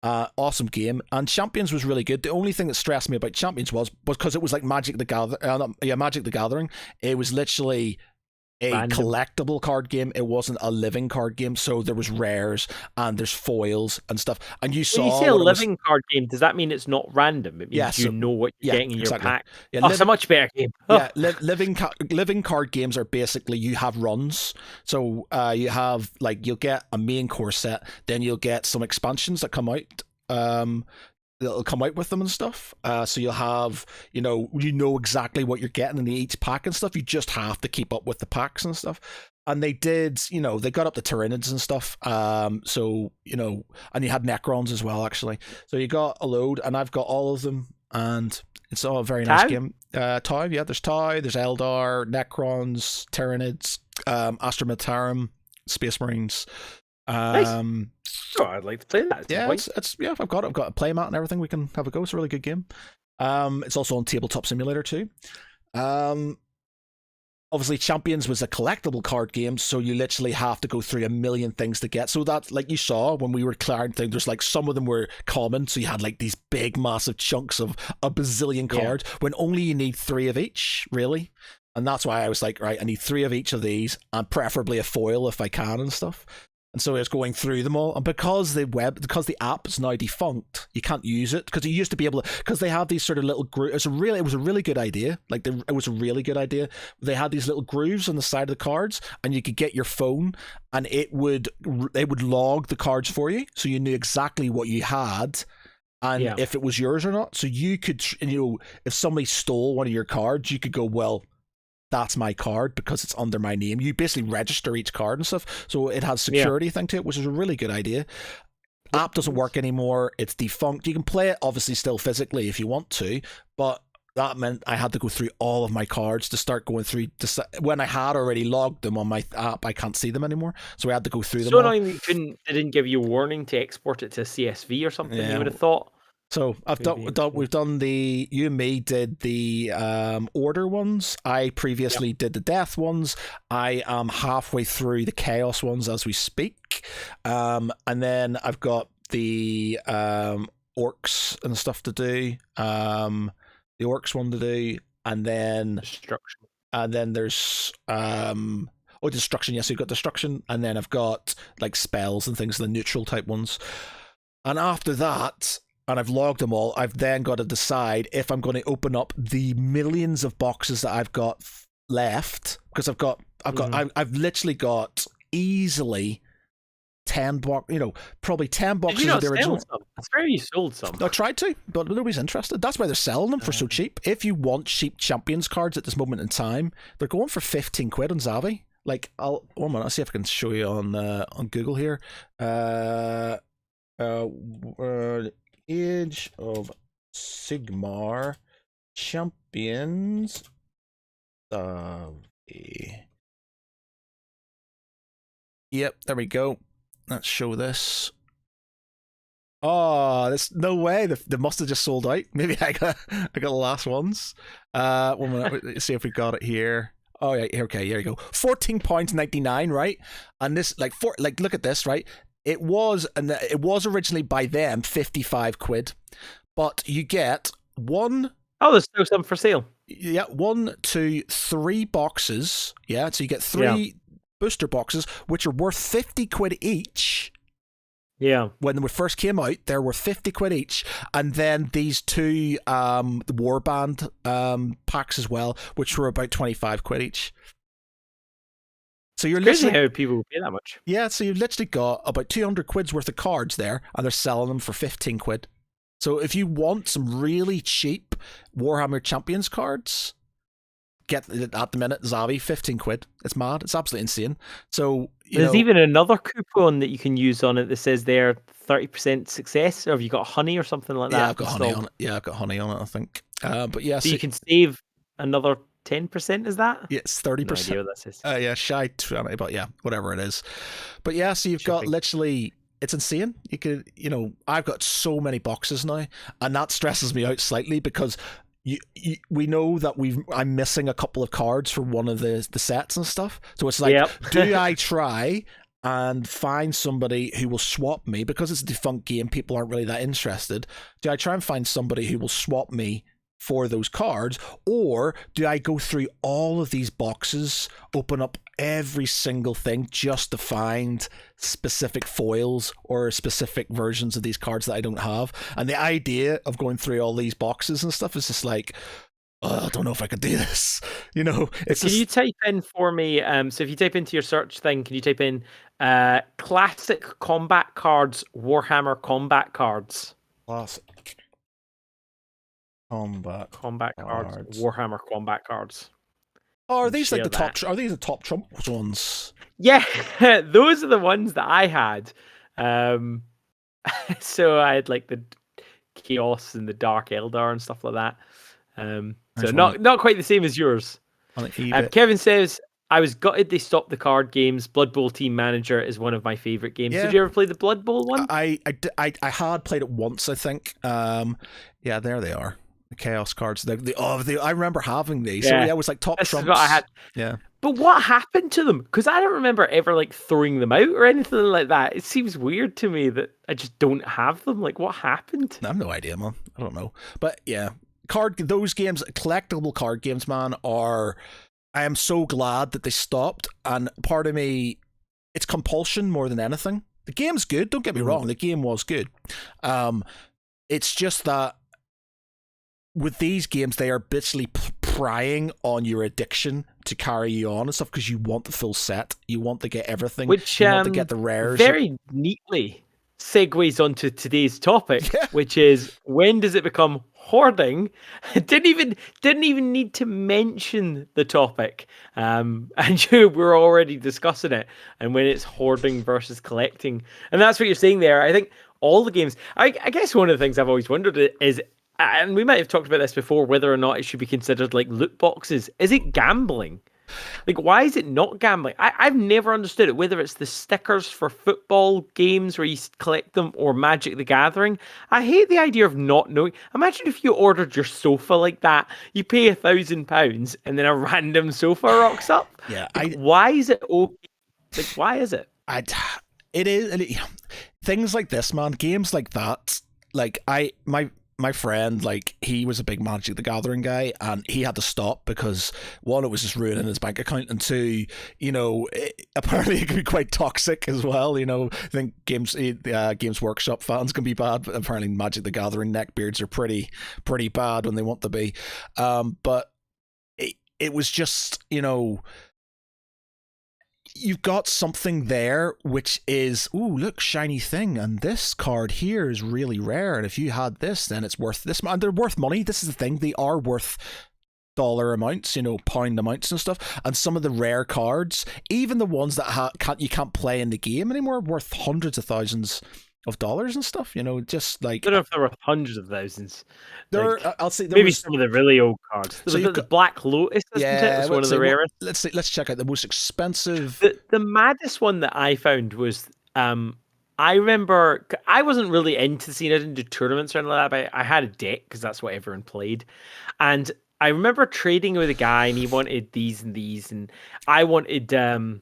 Awesome game. And Champions was really good. The only thing that stressed me about Champions was because it was like Magic the Gathering. It was literally a collectible card game. It wasn't a living card game, so there was rares and there's foils and stuff. And you saw. When you say a living card game, does that mean it's not random? It means you know what you're getting in your pack. Yeah, it's a much better game. Yeah, living card games are basically you have runs. So you have you'll get a main core set, then you'll get some expansions that come out. That'll come out with them and stuff. So you'll have, you know exactly what you're getting in each pack and stuff. You just have to keep up with the packs and stuff. And they did, they got up to Tyranids and stuff. So, and you had Necrons as well, actually. So you got a load, and I've got all of them, and it's all a very nice game. Tau, yeah, there's Tau, there's Eldar, Necrons, Tyranids, Astra Militarum, Space Marines. Nice. I'd like to play that. Yeah, I've got a play mat and everything. We can have a go. It's a really good game. It's also on Tabletop Simulator too. Obviously, Champions was a collectible card game, so you literally have to go through a million things to get. So that, like you saw when we were clearing things, there's some of them were common, so you had these big, massive chunks of a bazillion cards when only you need 3 of each, really. And that's why I was like, right, I need 3 of each of these, and preferably a foil if I can and stuff. And so I was going through them all, and because the app is now defunct, you can't use it because you used to be able to. Because they have these sort of little grooves. It was a really good idea. It was a really good idea. They had these little grooves on the side of the cards, and you could get your phone, and it would log the cards for you, so you knew exactly what you had, and if it was yours or not. So you could, if somebody stole one of your cards, you could go, well, that's my card because it's under my name. You basically register each card and stuff, so it has security thing to it, which is a really good idea. App doesn't work anymore. It's defunct. You can play it obviously still physically if you want to, but that meant I had to go through all of my cards to start going through. When I had already logged them on my app, I can't see them anymore, so I had to go through them. So annoying they didn't give you a warning to export it to CSV or something. You would have thought. So we've done you and me did the order ones. I previously did the death ones. I am halfway through the chaos ones as we speak. And then I've got the orcs and stuff to do. The orcs one to do, and then destruction. And then there's destruction. Yes, you've got destruction, and then I've got spells and things, the neutral type ones. And after that, and I've logged them all, I've then got to decide if I'm going to open up the millions of boxes that I've got left, because I've literally got easily 10 probably 10 boxes of the original. That's fair, you sold some. I tried to, but nobody's interested. That's why they're selling them for so cheap. If you want cheap Champions cards at this moment in time, they're going for 15 quid on Zavi. One minute, I'll see if I can show you on Google here. Age of Sigmar Champions Zavi. Yep, there we go. Let's show this. Oh, there's no way. They must have just sold out. Maybe I got the last ones. 1 minute. Let's see if we got it here. Oh yeah, okay, here you go. £14.99, right? And this, look at this, right? It was originally by them 55 quid, but you get one. Oh, there's still some for sale. Yeah, 1, 2, 3 boxes. Yeah, so you get 3 Yeah. booster boxes, which are worth 50 quid each. Yeah. When they first came out, they were 50 quid each. And then these 2 Warband packs as well, which were about 25 quid each. So you're Crazy literally, how people pay that much. yeah, so you've literally got about 200 quid's worth of cards there, and they're selling them for 15 quid. So if you want some really cheap Warhammer Champions cards, get at the minute, Zavi, 15 quid. It's mad. It's absolutely insane. So there's even another coupon that you can use on it that says they're 30% success, or have you got honey or something like that? Yeah, I've got honey on it. Yeah, I've got honey on it, I think. But yeah, so you can save another 10%, is that? Yeah, it's 30%. No idea what this is. Yeah, shy 20, but yeah, whatever it is. But yeah, so you've got literally, it's insane. You could, I've got so many boxes now, and that stresses me out slightly because we know that I'm missing a couple of cards for one of the sets and stuff. So it's like, do I try and find somebody who will swap me, because it's a defunct game, people aren't really that interested. Do I try and find somebody who will swap me for those cards, or do I go through all of these boxes, open up every single thing just to find specific foils or specific versions of these cards that I don't have? And the idea of going through all these boxes and stuff is just like, I don't know if I could do this. Can you type in for me? So if you type into your search thing, can you type in classic combat cards, Warhammer combat cards? Classic combat cards, Warhammer combat cards. Oh, are these like the top? Are these the top Trump ones? Yeah, those are the ones that I had. So I had like the Chaos and the Dark Eldar and stuff like that. So not quite the same as yours. Kevin says, I was gutted they stopped the card games. Blood Bowl Team Manager is one of my favorite games. Yeah. Did you ever play the Blood Bowl one? I had played it once, I think. Yeah, there they are. The Chaos cards. I remember having these. Yeah. So yeah, it was like top trumps. What I had. Yeah. But what happened to them? Because I don't remember ever like throwing them out or anything like that. It seems weird to me that I just don't have them. Like, what happened? I have no idea, man. I don't know. But yeah, those games, collectible card games, man, I am so glad that they stopped. And part of me, it's compulsion more than anything. The game's good. Don't get me wrong. The game was good. It's just that with these games, they are bitchly prying on your addiction to carry you on and stuff, because you want the full set. You want to get everything. Which, you want to get the rares. Very neatly segues onto today's topic, which is, when does it become hoarding? Didn't even need to mention the topic, and we're already discussing it. And when it's hoarding versus collecting, and that's what you're saying there. I think all the games. I guess one of the things I've always wondered is, and we might have talked about this before, whether or not it should be considered like loot boxes. Is it gambling? Like, why is it not gambling? I've never understood it, whether it's the stickers for football games where you collect them or Magic the Gathering. I hate the idea of not knowing. Imagine if you ordered your sofa like that. You pay £1,000 and then a random sofa rocks up. Yeah. Why is it okay? Like, why is it? It is. Things like this, man. Games like that. Like, my friend, like, he was a big Magic the Gathering guy, and he had to stop because, one, it was just ruining his bank account, and two, apparently it can be quite toxic as well. I think Games Workshop fans can be bad, but apparently Magic the Gathering neckbeards are pretty bad when they want to be. But it was just, you've got something there which is, ooh, look, shiny thing, and this card here is really rare, and if you had this, then it's worth this, and they're worth money. This is the thing, they are worth dollar amounts, pound amounts and stuff. And some of the rare cards, even the ones that you can't play in the game anymore, are worth hundreds of thousands of dollars and stuff, just like, I don't know if there were hundreds of thousands. I'll say maybe some of the really old cards. So the Black Lotus, isn't it? Was one of the rarest. Let's check out the most expensive. The maddest one that I found was, I remember I wasn't really into seeing it into tournaments or anything like that, but I had a deck because that's what everyone played, and I remember trading with a guy, and he wanted these, and I wanted a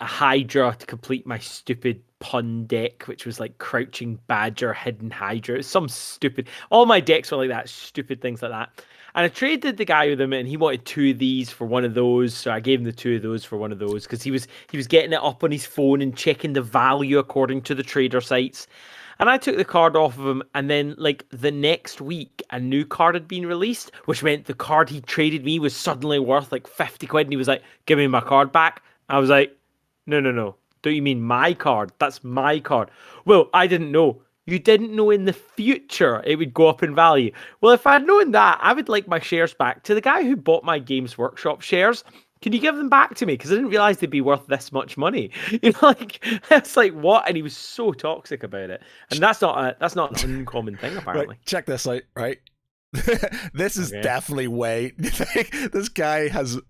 Hydra to complete my stupid pun deck, which was like Crouching Badger, Hidden Hydra. It was some stupid. All my decks were like that, stupid things like that. And I traded the guy with him, and he wanted two of these for one of those. So I gave him the two of those for one of those because he was getting it up on his phone and checking the value according to the trader sites. And I took the card off of him, and then like the next week, a new card had been released, which meant the card he traded me was suddenly worth like 50 quid. And he was like, "Give me my card back." I was like, "No, no, no. Don't you mean my card? That's my card." "Well, I didn't know." "You didn't know in the future it would go up in value." Well, if I'd known that, I would like my shares back. To the guy who bought my Games Workshop shares, can you give them back to me? Because I didn't realize they'd be worth this much money. Like it's like what? And he was so toxic about it. And that's not an uncommon thing apparently. Right, check this out. Right, this is definitely way. This guy has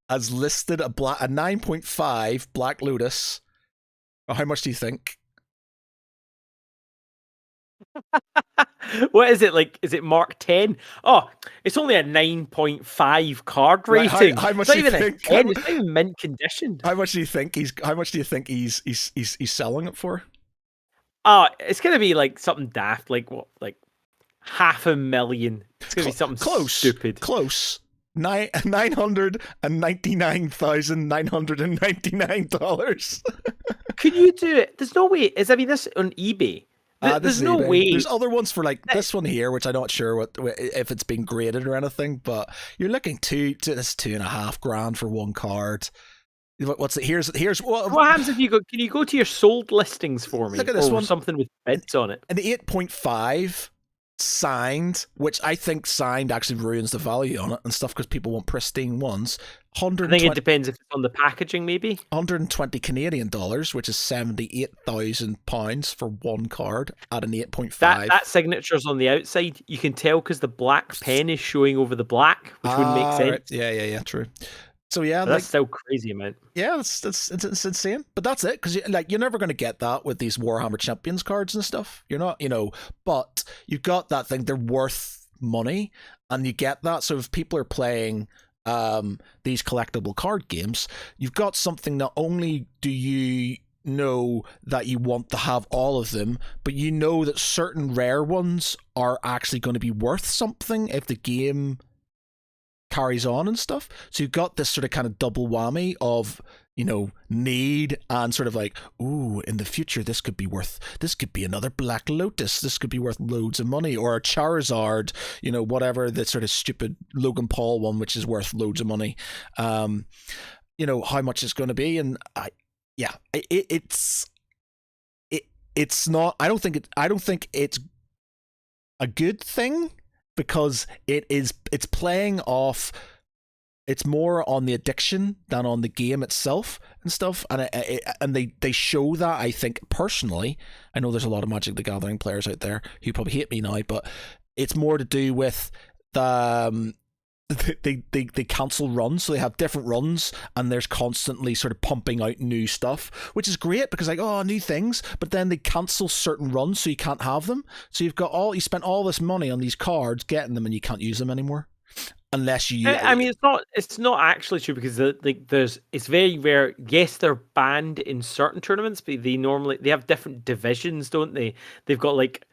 listed a 9.5 Black Lotus. Oh, how much do you think? What is it like? Is it Mark 10? Oh, it's only a 9.5 card rating. Right, how much it's do not you even think? A 10. It's not even mint conditioned. How much do you think he's selling it for? Oh, it's gonna be like something daft, like what, like 500,000. It's gonna be something stupid. Close. $999,999. Could you do it? There's no way. I mean, this on eBay. There's no way. There's other ones for like this one here, which I'm not sure if it's been graded or anything, but you're looking this $2,500 for one card. What's it? Here's what happens if you go? Can you go to your sold listings for me? Look at this one. Something with bids on it. An 8.5 signed, which I think signed actually ruins the value on it and stuff because people want pristine ones. I think it depends if it's on the packaging, maybe. 120 Canadian dollars, which is £78,000 for one card at an 8.5. That signature's on the outside. You can tell because the black pen is showing over the black, which wouldn't make sense. Right. Yeah, true. So yeah, that's still crazy, amount. Yeah, it's insane. But that's it, because you're never going to get that with these Warhammer Champions cards and stuff. You're not, but you've got that thing. They're worth money, and you get that. So if people are playing these collectible card games, you've got something. Not only do you know that you want to have all of them, but you know that certain rare ones are actually going to be worth something if the game carries on and stuff. So you've got this sort of kind of double whammy of need and sort of like, ooh, in the future this could be another Black Lotus, this could be worth loads of money, or a Charizard, whatever, the sort of stupid Logan Paul one which is worth loads of money. How much it's going to be, and it's not, I don't think it's a good thing, because it's playing off, it's more on the addiction than on the game itself and stuff, and they show that. I think personally, I know there's a lot of Magic the Gathering players out there who probably hate me now, but it's more to do with the they cancel runs, so they have different runs, and there's constantly sort of pumping out new stuff, which is great because new things, but then they cancel certain runs so you can't have them. So you spent all this money on these cards getting them, and you can't use them anymore unless you. I mean, it's not actually true, because it's very rare. Yes, they're banned in certain tournaments, but they have different divisions, don't they? They've got like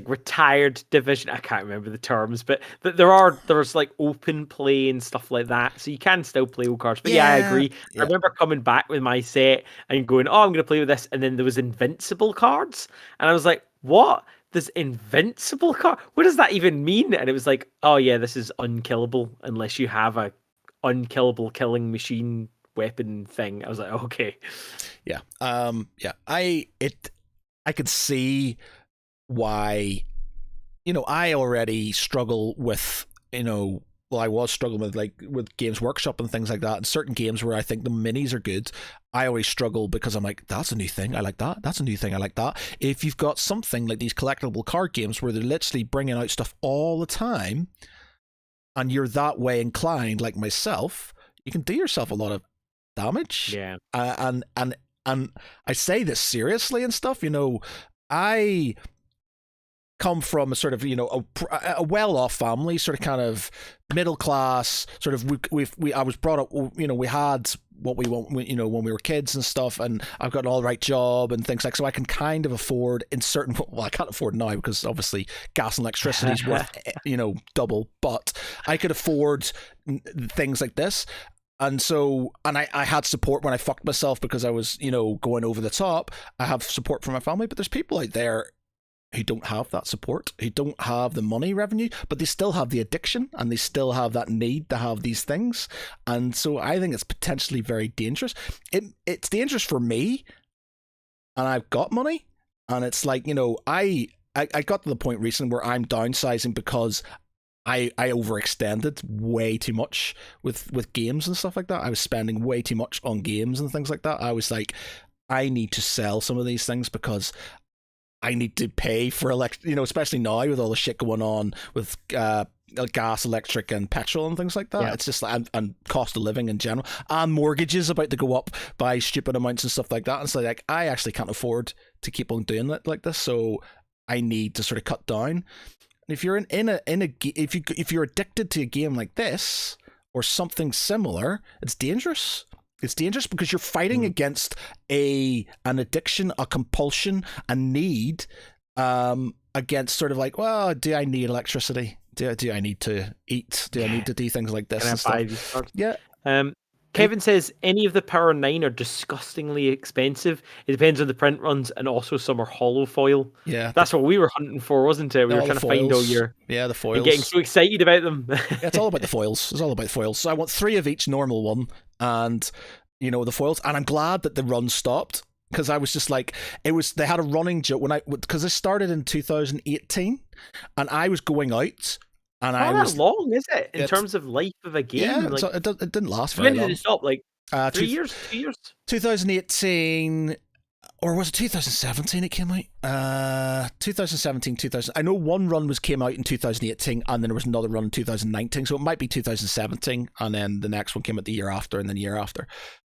retired division. I can't remember the terms, but there's like open play and stuff like that, so you can still play old cards. But yeah, I agree. Yeah. I remember coming back with my set and going, "Oh, I'm going to play with this," and then there was invincible cards, and I was like, "What? There's invincible card? What does that even mean?" And it was like, "Oh yeah, this is unkillable unless you have a unkillable killing machine weapon thing." I was like, "Okay." Yeah. I could see why, I already struggle with, I was struggling with Games Workshop and things like that, and certain games where I think the minis are good, I always struggle because I'm like, that's a new thing, I like that, that's a new thing, I like that. If you've got something like these collectible card games where they're literally bringing out stuff all the time, and you're that way inclined, like myself, you can do yourself a lot of damage. Yeah. And I say this seriously and stuff, I come from a sort of, a well-off family, sort of kind of middle class, sort of, I was brought up, we had what we want, when we were kids and stuff, and I've got an all right job and things like, so I can kind of afford in certain, well, I can't afford now because obviously gas and electricity is worth, double, but I could afford things like this. And so, I had support when I fucked myself because I was, going over the top. I have support from my family, but there's people out there who don't have that support, who don't have the money revenue, but they still have the addiction and they still have that need to have these things. And so I think it's potentially very dangerous. It's dangerous for me, and I've got money, and it's like, I got to the point recently where I'm downsizing because I overextended way too much with games and stuff like that. I was spending way too much on games and things like that. I was like, I need to sell some of these things because I need to pay for especially now with all the shit going on with gas, electric, and petrol and things like that. Yeah. It's just and cost of living in general, and mortgages about to go up by stupid amounts and stuff like that. And so like I actually can't afford to keep on doing it like this, so I need to sort of cut down. And if you're if you're addicted to a game like this or something similar, it's dangerous. It's dangerous because you're fighting against an addiction, a compulsion, a need, against sort of like, well, do I need electricity? Do I need to eat? Do I need to do things like this? Can and I buy stuff? these Yeah. Kevin says any of the Power 9 are disgustingly expensive. It depends on the print runs, and also some are hollow foil. Yeah, that's what we were hunting for, wasn't it? We were trying to find all your the foils. And getting so excited about them. Yeah, it's all about the foils. It's all about the foils. So I want 3 of each normal one, and the foils. And I'm glad that the run stopped because I was just like, they had a running joke because it started in 2018, and I was going out. And not that long, is it? In terms of life of a game? Yeah, like, it didn't last very long. When did it stop? Like 3 years? 2 years? 2018, or was it 2017 it came out? 2017, 2000. I know one run came out in 2018, and then there was another run in 2019, so it might be 2017, and then the next one came out the year after, and then the year after.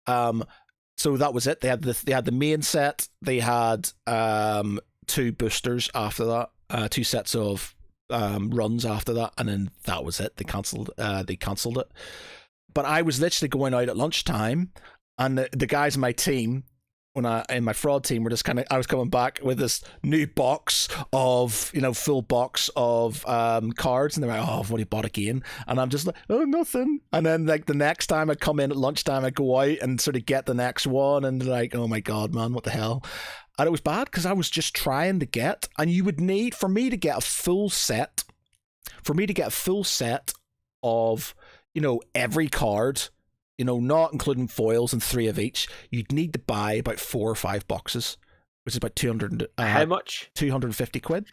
So that was it. They had the main set. They had 2 boosters after that, 2 sets of runs after that, and then that was it. They cancelled it. But I was literally going out at lunchtime, and the guys in my team, in my fraud team, were just I was coming back with this new box of full box of cards, and they're like, oh, I've already bought again, and I'm just like, oh, nothing. And then like the next time I come in at lunchtime, I go out and sort of get the next one, and like, oh my god, man, what the hell. And it was bad because I was just trying to get, and you would need, for me to get a full set of, every card, not including foils and 3 of each, you'd need to buy about 4 or 5 boxes, which is about 200. How much? 250 quid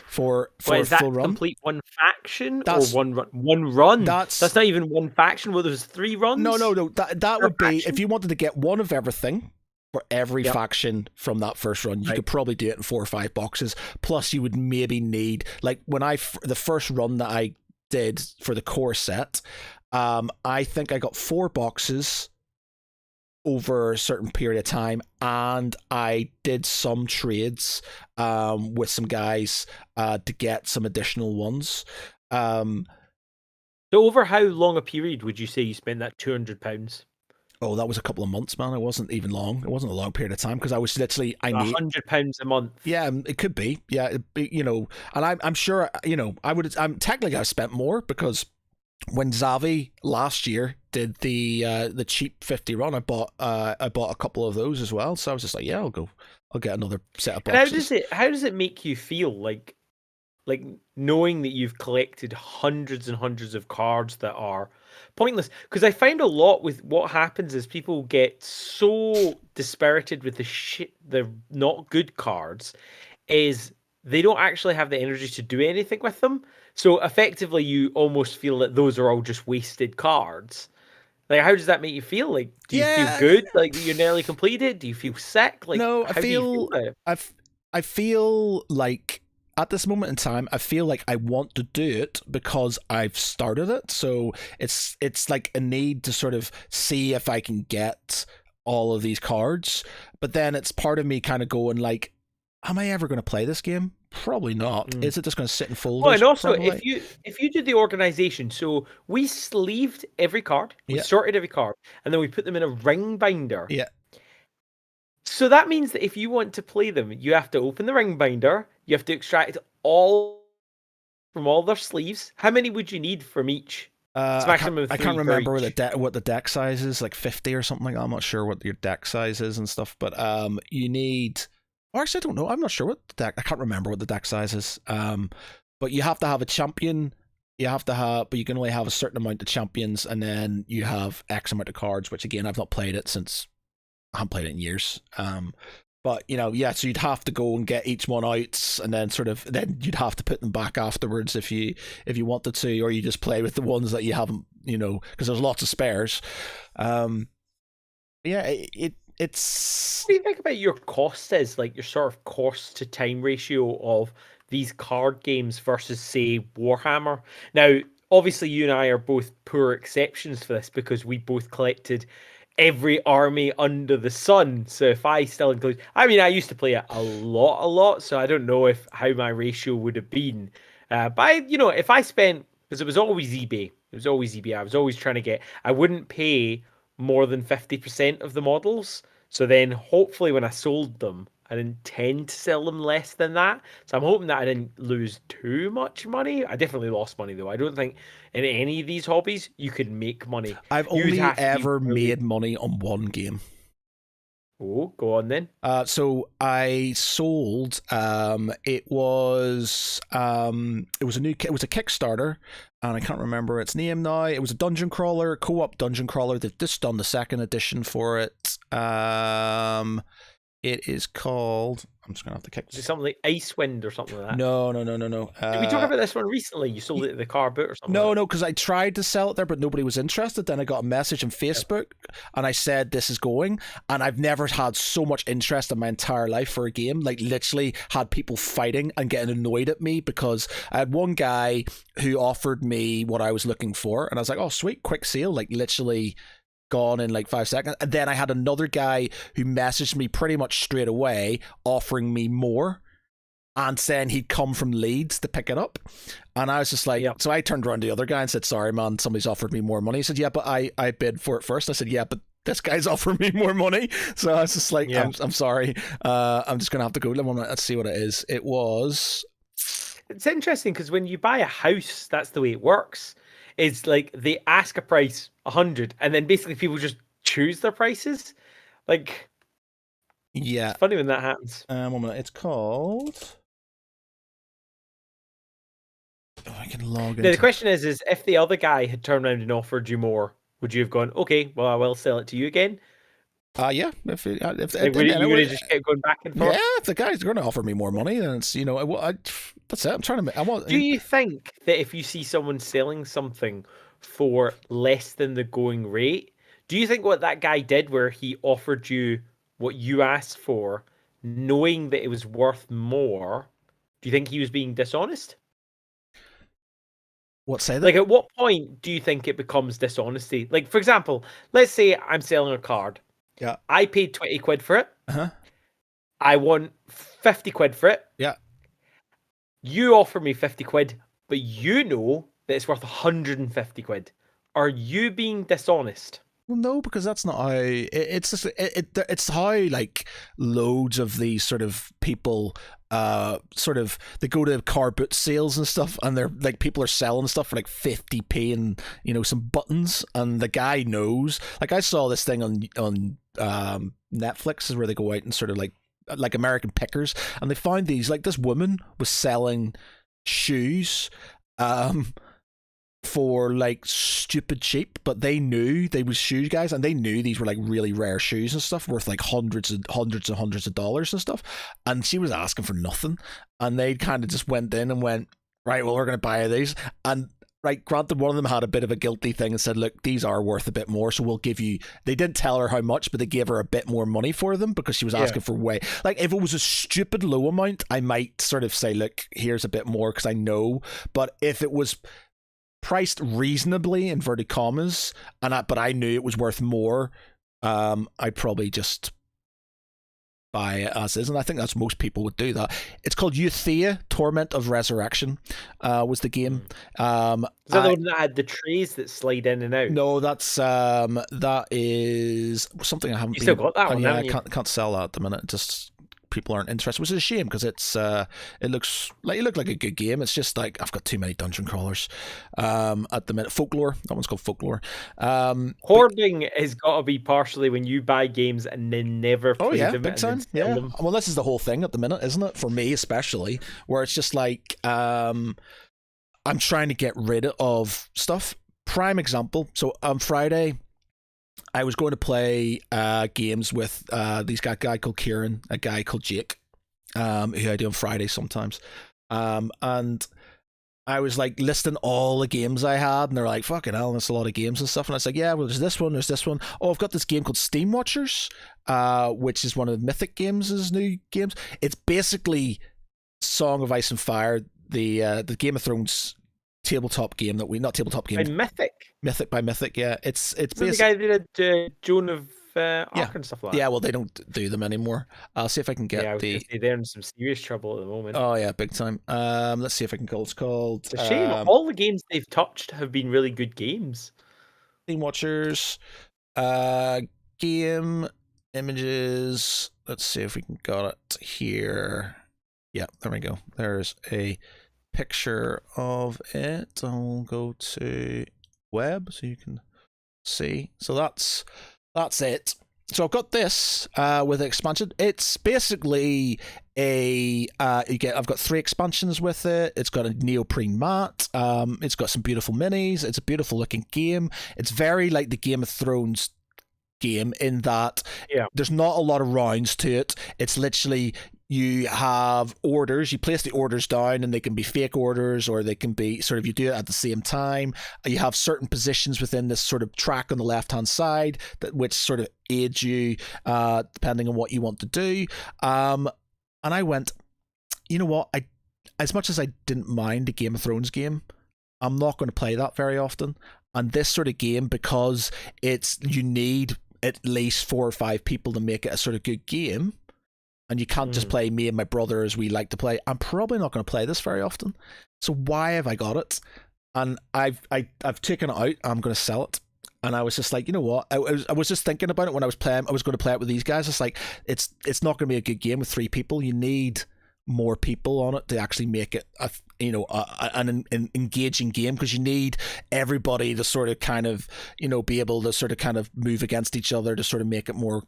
for a full run. Complete one faction or one run? One run. That's not even one faction. Well, there's 3 runs. No. That would be if you wanted to get one of everything. For every faction from that first run, you could probably do it in 4 or 5 boxes. Plus, you would maybe need, like the first run that I did for the core set, I think I got 4 boxes over a certain period of time, and I did some trades with some guys to get some additional ones. So over how long a period would you say you spent that £200? Oh, that was a couple of months, man. It wasn't even long. It wasn't a long period of time because I was literally £100 a month. Yeah, it could be. Yeah, and I'm sure I would. Technically I spent more because when Xavi last year did the cheap 50 run, I bought a couple of those as well. So I was just like, yeah, I'll get another set of boxes. And how does it make you feel like knowing that you've collected hundreds and hundreds of cards that are pointless? Because I find a lot with what happens is people get so dispirited with the not good cards, is they don't actually have the energy to do anything with them. So effectively, you almost feel that those are all just wasted cards. Like, how does that make you feel? Like, do you feel good? Like, you're nearly completed? Do you feel sick? Like, no, I feel like at this moment in time, I feel like I want to do it because I've started it. So it's like a need to sort of see if I can get all of these cards. But then it's part of me kind of going like, am I ever going to play this game? Probably not. Mm. Is it just going to sit in Oh, folders? and also Probably. if you do the organization, so we sleeved every card, we Yeah. sorted every card, and then we put them in a ring binder. Yeah. So that means that if you want to play them, you have to open the ring binder, you have to extract all from all their sleeves. How many would you need from each? It's I can't. maximum of I can't 3 per remember each. what the deck size is, like 50 or something like that. I'm not sure what your deck size is and stuff. But you need. Or actually, I don't know. I'm not sure what the deck. I can't remember what the deck size is. But you have to have a champion. You have to have, but you can only have a certain amount of champions, and then you have X amount of cards. Which again, I've not played it since I haven't played it in years. But yeah, so you'd have to go and get each one out, and then then you'd have to put them back afterwards if you wanted to, or you just play with the ones that you haven't, because there's lots of spares. Yeah, it's. What do you think about your cost is, like your sort of cost to time ratio of these card games versus, say, Warhammer? Now, obviously, you and I are both poor exceptions for this because we both collected every army under the sun. So if I still include, I mean, I used to play it a lot. So I don't know how my ratio would have been. But if I spent, because it was always eBay, I was always trying to get. I wouldn't pay more than 50% of the models. So then hopefully when I sold them, I didn't tend to sell them less than that. So I'm hoping that I didn't lose too much money. I definitely lost money though. I don't think in any of these hobbies you could make money. I've You'd only have to be ever really... made money on one game. Oh, go on then. So I sold. It was it was a Kickstarter, and I can't remember its name now. It was a dungeon crawler, co-op dungeon crawler. They've just done the second edition for it. It is called. I'm just gonna have to kick. Is it something like Icewind or something like that? No. Did we talk about this one recently? You sold it at the car boot or something? No, because I tried to sell it there, but nobody was interested. Then I got a message on Facebook, and I said this is going, and I've never had so much interest in my entire life for a game. Like literally had people fighting and getting annoyed at me because I had one guy who offered me what I was looking for, and I was like, oh sweet, quick sale, like literally gone in like 5 seconds. And then I had another guy who messaged me pretty much straight away offering me more and saying he'd come from Leeds to pick it up. And I was just like, So I turned around to the other guy and said, sorry man, somebody's offered me more money. He said, yeah, but I bid for it first. I said, yeah, but this guy's offering me more money. So I was just like, I'm sorry, I'm just gonna have to go to him. Let's see what it is. It was... It's interesting because when you buy a house, that's the way it works. It's like they ask a price 100, and then basically people just choose their prices. Like, yeah, it's funny when that happens. 1 minute. It's called. Oh, I can log in. Now, the question is if the other guy had turned around and offered you more, would you have gone, okay, well, I will sell it to you again? Yeah. If would have just kept going back and forth? Yeah, if the guy's going to offer me more money, then it's that's it. I'm trying to. Do you think that if you see someone selling something for less than the going rate, do you think what that guy did, where he offered you what you asked for, knowing that it was worth more? Do you think he was being dishonest? Say that? Like, at what point do you think it becomes dishonesty? Like, for example, let's say I'm selling a card. Yeah. I paid 20 quid for it. Uh-huh. I want 50 quid for it. Yeah. You offer me 50 quid, but you know that it's worth 150 quid. Are you being dishonest? Well, no, because that's not how it's just it's how like loads of these sort of people they go to car boot sales and stuff, and they're like, people are selling stuff for like 50p and some buttons, and the guy knows. Like, I saw this thing on Netflix is where they go out and sort of like American Pickers, and they found these, like, this woman was selling shoes for like stupid cheap, but they knew they was shoe guys, and they knew these were like really rare shoes and stuff worth like hundreds of dollars and stuff, and she was asking for nothing, and they kind of just went in and went, right, well, we're going to buy these. And right, granted, one of them had a bit of a guilty thing and said, look, these are worth a bit more, so we'll give you... They didn't tell her how much, but they gave her a bit more money for them because she was asking for way... Like, if it was a stupid low amount, I might sort of say, look, here's a bit more because I know. But if it was priced reasonably, inverted commas, but I knew it was worth more, I'd probably just buy it as is, and I think that's most people would do that. It's called Euthea, Torment of Resurrection, was the game. Is that the one that had the trays that slide in and out? No, that is something I haven't. You still got that one, yeah, haven't I can't sell that at the minute. Just people aren't interested, which is a shame because it looked like a good game. It's just like I've got too many dungeon crawlers at the minute. Folklore, that one's called Folklore. Hoarding has got to be partially when you buy games and then never play them. Big time. Yeah. Well, this is the whole thing at the minute, isn't it? For me, especially, where it's just like I'm trying to get rid of stuff. Prime example. So on Friday, I was going to play games with these guy called Kieran, a guy called Jake, who I do on Friday sometimes. And I was like listing all the games I had, and they're like, fucking hell, that's a lot of games and stuff. And I was like, yeah, well, there's this one. Oh, I've got this game called Steam Watchers, which is one of the Mythic Games' new games. It's basically Song of Ice and Fire, the Game of Thrones tabletop game By Mythic by Mythic, yeah. It's basically the guy that did Joan of Arc and stuff like that. Yeah, well, they don't do them anymore. I'll see if I can get they're in some serious trouble at the moment. Oh yeah, big time. Let's see if I can call. It's called. It's a shame. All the games they've touched have been really good games. Steam Watchers, game images. Let's see if we can got it here. Yeah, there we go. There's a picture of it. I'll go to web so you can see. So that's it. So I've got this with expansion. It's basically I've got 3 expansions with it. It's got a neoprene mat. It's got some beautiful minis. It's a beautiful looking game. It's very like the Game of Thrones game in that there's not a lot of rounds to it. It's literally you have orders, you place the orders down, and they can be fake orders or they can be sort of, you do it at the same time. You have certain positions within this sort of track on the left hand side which sort of aids you depending on what you want to do. And I went, you know what, as much as I didn't mind the Game of Thrones game, I'm not going to play that very often. And this sort of game, because you need at least 4 or 5 people to make it a sort of good game, and you can't just play me and my brother as we like to play, I'm probably not going to play this very often. So why have I got it? And I've taken it out. I'm going to sell it. And I was just like, you know what? I was just thinking about it when I was playing. I was going to play it with these guys. It's like it's not going to be a good game with 3 people. You need more people on it to actually make it an engaging game, because you need everybody to sort of kind of be able to sort of kind of move against each other to sort of make it more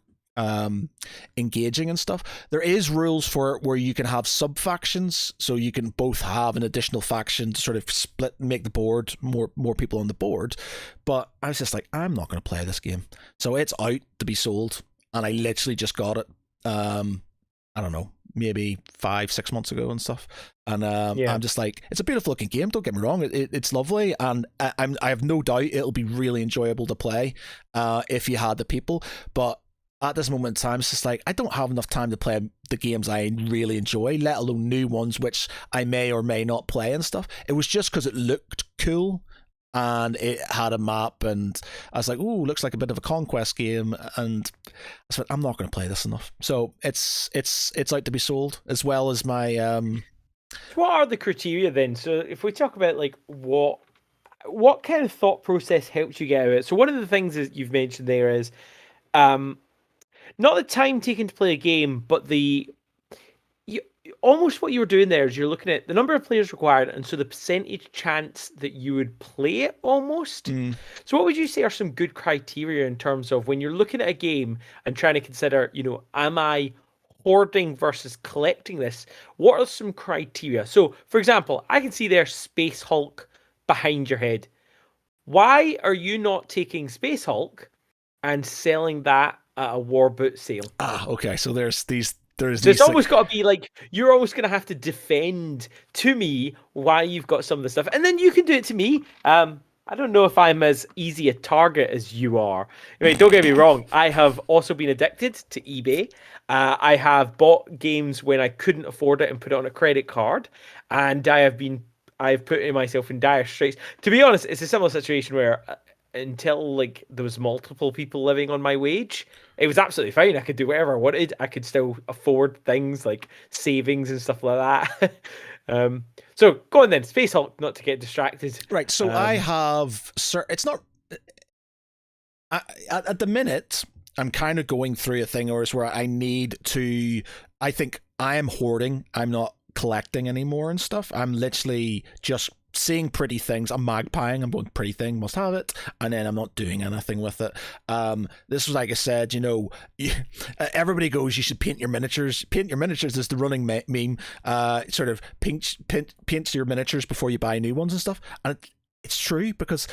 engaging and stuff. There is rules for it where you can have sub factions, so you can both have an additional faction to sort of split, make the board more people on the board. But I was just like, I'm not going to play this game, so it's out to be sold, and I literally just got it. I don't know, maybe 5-6 months ago and stuff. And I'm just like, it's a beautiful looking game, don't get me wrong, it's lovely, and I have no doubt it'll be really enjoyable to play if you had the people. But at this moment in time, it's just like, I don't have enough time to play the games I really enjoy, let alone new ones which I may or may not play and stuff. It was just because it looked cool and it had a map, and I was like, ooh, looks like a bit of a conquest game, and I said, I'm not going to play this enough. So it's out to be sold, as well as my What are the criteria then? So if we talk about like what kind of thought process helps you get out of it? So one of the things that you've mentioned there is not the time taken to play a game, but almost what you were doing there is you're looking at the number of players required, and so the percentage chance that you would play it almost. So what would you say are some good criteria in terms of when you're looking at a game and trying to consider, am I hoarding versus collecting this? What are some criteria? So, for example, I can see there Space Hulk behind your head. Why are you not taking Space Hulk and selling that at a war boot sale? Okay. So there's these. So it's almost got to be like, you're always going to have to defend to me why you've got some of the stuff. And then you can do it to me. I don't know if I'm as easy a target as you are. I mean, don't get me wrong. I have also been addicted to eBay. I have bought games when I couldn't afford it and put it on a credit card. And I've put myself in dire straits. To be honest, it's a similar situation where until like there was multiple people living on my wage, it was absolutely fine. I could do whatever I wanted. I could still afford things like savings and stuff like that. So go on then, Space Hulk, not to get distracted. Right. So I have. It's not. At the minute, I'm kind of going through a thing where I need to. I think I am hoarding. I'm not collecting anymore and stuff. I'm literally just seeing pretty things. I'm magpieing. I'm going, pretty thing, must have it, and then I'm not doing anything with it. This was, like I said, everybody goes, you should paint your miniatures. Paint your miniatures is the running meme. Sort of paint your miniatures before you buy new ones and stuff, and it's true, because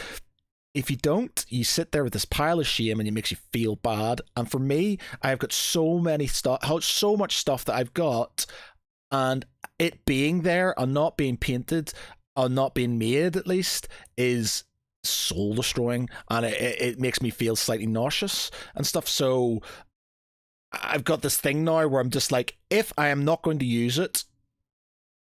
if you don't, you sit there with this pile of shame and it makes you feel bad. And for me, I've got so much stuff that I've got, and it being there and not being painted or not being made, at least, is soul destroying, and it makes me feel slightly nauseous and stuff. So I've got this thing now where I'm just like, if I am not going to use it,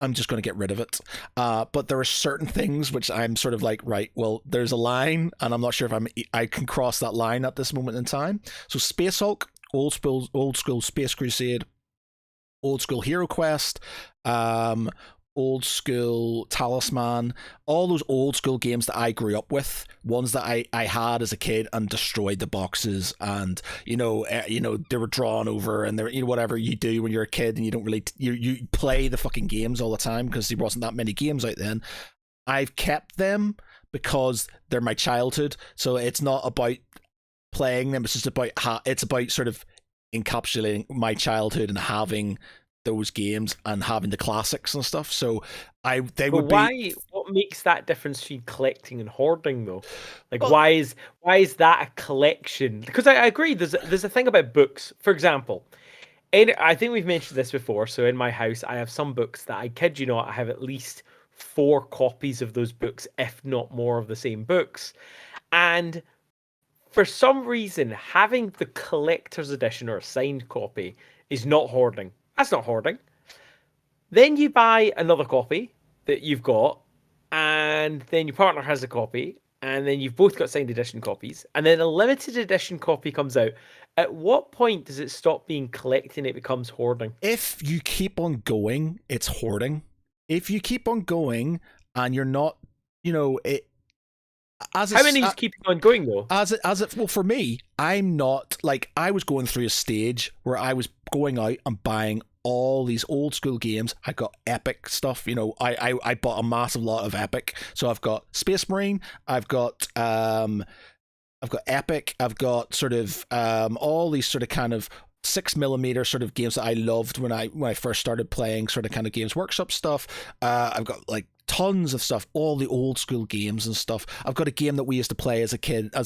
I'm just going to get rid of it. But there are certain things which I'm sort of like, right, well, there's a line, and I'm not sure if I can cross that line at this moment in time. So Space Hulk, old school Space Crusade, old school Hero Quest, old school Talisman, all those old school games that I grew up with, ones that I had as a kid and destroyed the boxes, and they were drawn over, and they're, whatever you do when you're a kid and you don't really you play the fucking games all the time because there wasn't that many games out then. I've kept them because they're my childhood, so it's not about playing them, it's just about it's about sort of encapsulating my childhood and having those games and having the classics and stuff. So why? What makes that difference between collecting and hoarding, though? Like, why is that a collection? Because I agree. There's a thing about books, for example. And I think we've mentioned this before. So in my house, I have some books that, I kid you not, I have at least 4 copies of those books, if not more, of the same books. And for some reason, having the collector's edition or a signed copy is not hoarding. That's not hoarding. Then you buy another copy that you've got, and then your partner has a copy, and then you've both got signed edition copies, and then a limited edition copy comes out. At what point does it stop being collecting? It becomes hoarding. If you keep on going, it's hoarding. If you keep on going and you're not, how many is keeping on going though? Well, for me, I'm not, like, I was going through a stage where I was going out and buying all these old school games. I got Epic stuff, I bought a massive lot of Epic. So I've got Space Marine, I've got Epic, I've got sort of all these sort of kind of 6mm sort of games that I loved when I first started playing sort of kind of Games Workshop stuff. I've got like tons of stuff, all the old school games and stuff. I've got a game that we used to play as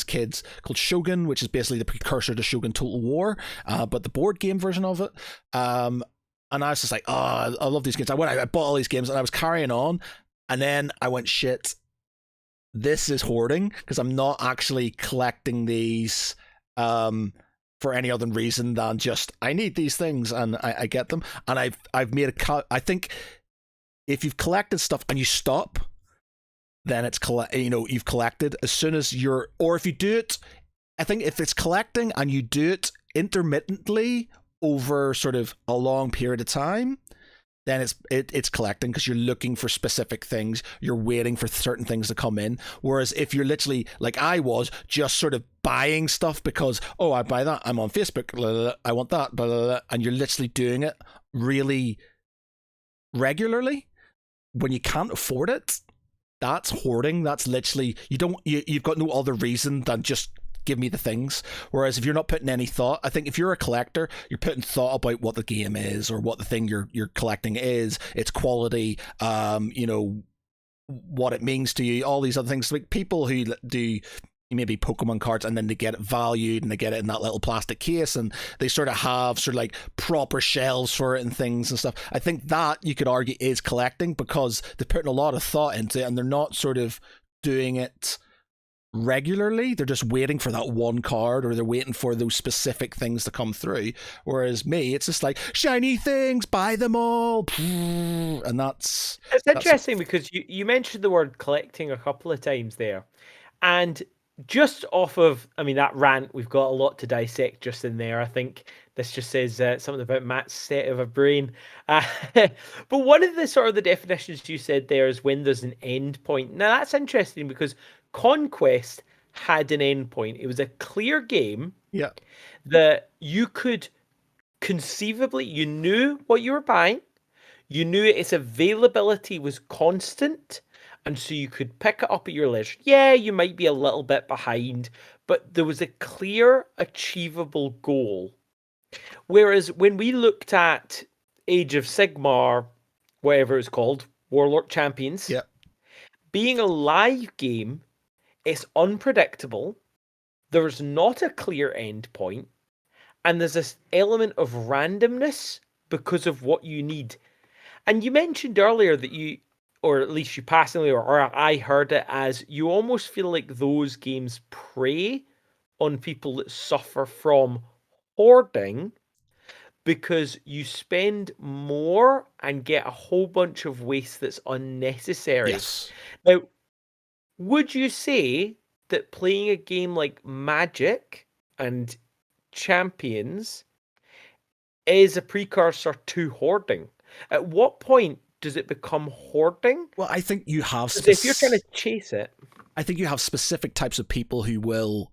kids called Shogun, which is basically the precursor to Shogun Total War, but the board game version of it. And I was just like, oh, I love these games. I bought all these games and I was carrying on, and then I went, shit, this is hoarding, because I'm not actually collecting these for any other reason than just, I need these things and I get them. And I've made I think if you've collected stuff and you stop, then it's you've collected. As soon as or if you do it, I think if it's collecting and you do it intermittently over sort of a long period of time, then it's collecting, because you're looking for specific things, you're waiting for certain things to come in. Whereas if you're literally, like I was, just sort of buying stuff because, oh, I buy that, I'm on Facebook, blah, blah, blah, I want that, blah, blah, blah, and you're literally doing it really regularly when you can't afford it, that's hoarding. That's literally, you've got no other reason than just give me the things. Whereas if you're not putting any thought, I think if you're a collector, you're putting thought about what the game is or what the thing you're collecting is, its quality, what it means to you, all these other things. Like people who do maybe Pokemon cards and then they get it valued and they get it in that little plastic case and they sort of have sort of like proper shelves for it and things and stuff. I think that you could argue is collecting, because they're putting a lot of thought into it and they're not sort of doing it regularly. They're just waiting for that one card, or they're waiting for those specific things to come through. Whereas me, it's just like shiny things, buy them all, and that's interesting because you mentioned the word collecting a couple of times there, and just off of, I mean, that rant, we've got a lot to dissect just in there. I think this just says something about Matt's set of a brain. Uh, but one of the sort of the definitions you said there is when there's an end point. Now that's interesting because Conquest had an end point. It was a clear game Yeah. that you could conceivably, you knew what you were buying. You knew its availability was constant, and so you could pick it up at your leisure. Yeah, you might be a little bit behind, but there was a clear, achievable goal. Whereas when we looked at Age of Sigmar, whatever it's called, Warlord Champions, Yeah. being a live game, it's unpredictable. There's not a clear end point, and there's this element of randomness because of what you need. And you mentioned earlier that you, or at least you passingly, or I heard it as you almost feel like those games prey on people that suffer from hoarding because you spend more and get a whole bunch of waste that's unnecessary. Yes. Now, would you say that playing a game like Magic and Champions is a precursor to hoarding? At what point does it become hoarding? Well, I think you have Because if you're trying to chase it, I think you have specific types of people who will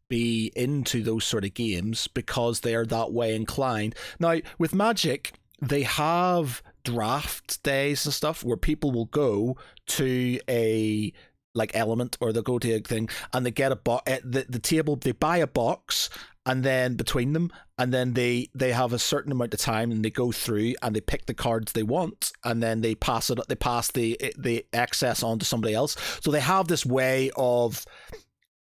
be into those sort of games because they're that way inclined. Now, with Magic, they have draft days and stuff where people will go to a like element or they'll go to a thing and they get the table, they buy a box and then between them and then they have a certain amount of time and they go through and they pick the cards they want and then they pass the excess on to somebody else. So they have this way of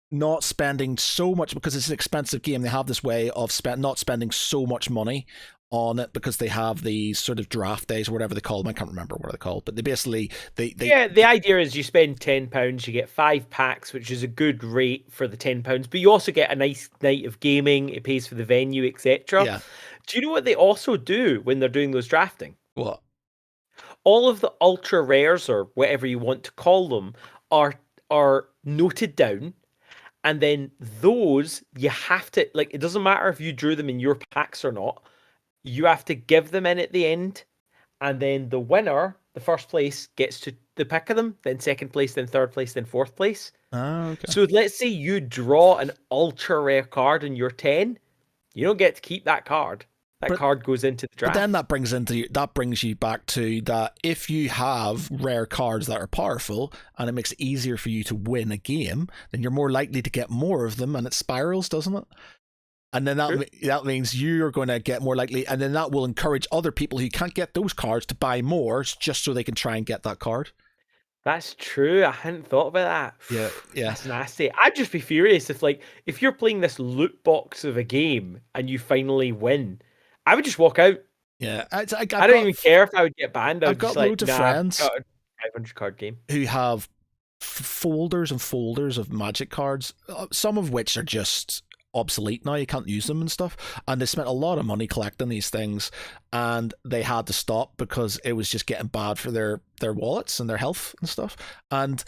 not spending so much because it's an expensive game. They have this way of not spending so much money on it because they have these sort of draft days or whatever they call them. I can't remember what they're called, but they basically yeah, the idea is you spend £10, you get 5 packs, which is a good rate for the £10, but you also get a nice night of gaming. It pays for the venue, etc. Yeah. Do you know what they also do when they're doing those drafting? What? All of the ultra rares or whatever you want to call them are noted down. And then those, you have to, like, it doesn't matter if you drew them in your packs or not, you have to give them in at the end. And then the winner, the first place, gets to the pick of them, then second place, then third place, then fourth place. Oh, okay. So let's say you draw an ultra rare card in your 10, you don't get to keep that card. That card goes into the draft. But then that brings you back to that if you have rare cards that are powerful and it makes it easier for you to win a game, then you're more likely to get more of them and it spirals, doesn't it? And then that means you're going to get more likely, and then that will encourage other people who can't get those cards to buy more just so they can try and get that card. That's true. I hadn't thought about that. Yeah. That's nasty. I'd just be furious if you're playing this loot box of a game and you finally win. I would just walk out. Yeah, I don't even care if I would get banned. I've got loads of friends got a 500 card game who have folders and folders of Magic cards, some of which are just obsolete now. You can't use them and stuff. And they spent a lot of money collecting these things, and they had to stop because it was just getting bad for their wallets and their health and stuff. And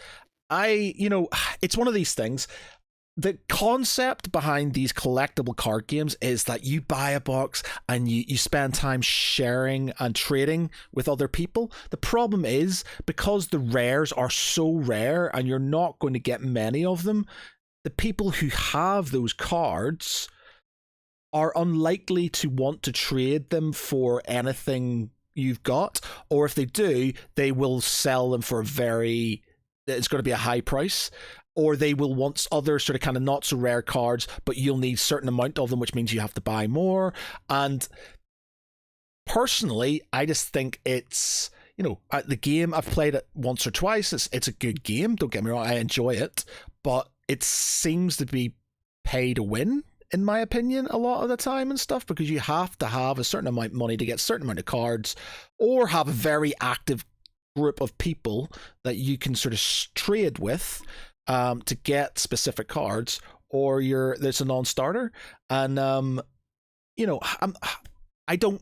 it's one of these things. The concept behind these collectible card games is that you buy a box and you spend time sharing and trading with other people. The problem is because the rares are so rare and you're not going to get many of them, the people who have those cards are unlikely to want to trade them for anything you've got, or if they do, they will sell them for it's going to be a high price. Or they will want other sort of kind of not so rare cards, but you'll need a certain amount of them, which means you have to buy more. And personally, I just think it's, the game, I've played it once or twice. It's a good game. Don't get me wrong. I enjoy it, but it seems to be pay to win, in my opinion, a lot of the time and stuff, because you have to have a certain amount of money to get a certain amount of cards, or have a very active group of people that you can sort of trade with to get specific cards, or there's a non-starter. And I don't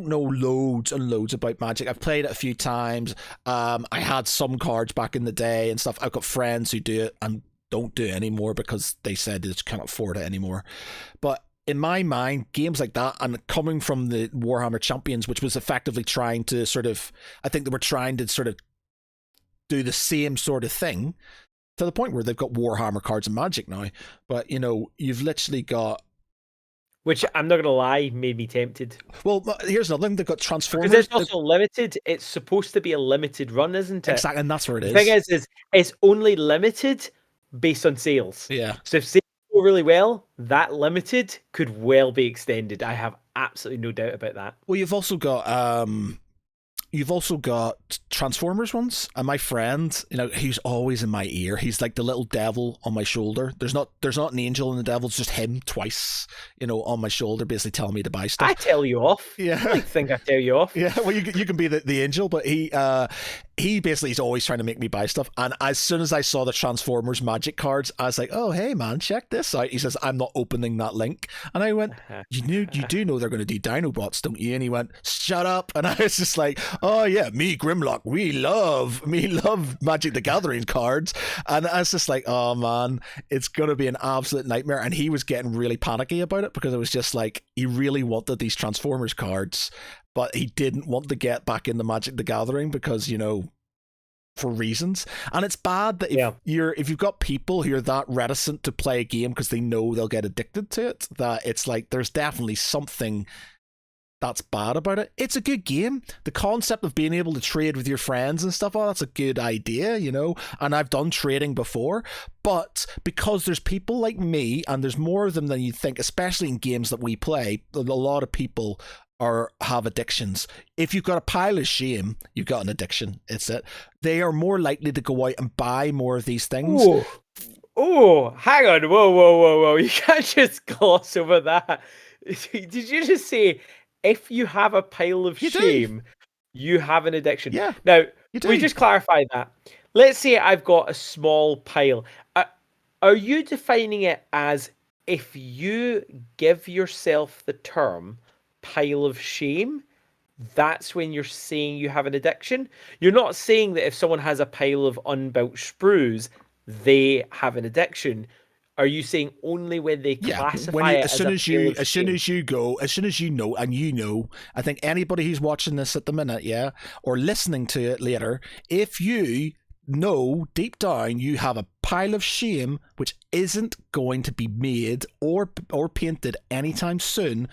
know loads and loads about Magic. I've played it a few times. I had some cards back in the day and stuff. I've got friends who do it, and don't do it anymore because they said they just can't afford it anymore. But in my mind, games like that, and coming from the Warhammer Champions, which was effectively trying to sort of, I think they were trying to sort of do the same sort of thing to the point where they've got Warhammer cards and Magic now. But, you know, you've literally got... Which, I'm not going to lie, made me tempted. Well, here's another thing. They've got Transformers. Because it's also limited. It's supposed to be a limited run, isn't it? Exactly, and that's where it is. The thing is it's only limited based on sales. Yeah. So if sales go really well, that limited could well be extended. I have absolutely no doubt about that. Well, you've also got Transformers ones, and my friend, you know, he's always in my ear. He's like the little devil on my shoulder. There's not an angel in the devil. It's just him twice, you know, on my shoulder, basically telling me to buy stuff. I tell you off. Yeah, I think I tell you off. Yeah, well, you can be the angel, but he basically is always trying to make me buy stuff. And as soon as I saw the Transformers Magic cards, I was like, oh, hey man, check this out. He says, I'm not opening that link. And I went, you do know they're going to do Dinobots, don't you? And he went, shut up. And I was just like, oh yeah, me Grimlock, we love Magic the Gathering cards. And I was just like, oh man, it's going to be an absolute nightmare. And he was getting really panicky about it because it was just like, he really wanted these Transformers cards, but he didn't want to get back into Magic the Gathering because, you know, for reasons. And it's bad that if you've got people who are that reticent to play a game because they know they'll get addicted to it, that it's like there's definitely something that's bad about it. It's a good game. The concept of being able to trade with your friends and stuff, that's a good idea, you know, and I've done trading before, but because there's people like me, and there's more of them than you think, especially in games that we play, a lot of people have addictions. If you've got a pile of shame, you've got an addiction. It's it. They are more likely to go out and buy more of these things. Oh, hang on. Whoa. You can't just gloss over that. Did you just say, if you have a pile of shame, you have an addiction? Yeah. Now, we just clarify that. Let's say I've got a small pile. Are you defining it as if you give yourself the term pile of shame, that's when you're saying you have an addiction? You're not saying that if someone has a pile of unbuilt sprues, they have an addiction. Are you saying only when they classify it as soon as you know, and you know, I think anybody who's watching this at the minute, or listening to it later, if you know deep down you have a pile of shame which isn't going to be made or painted anytime soon,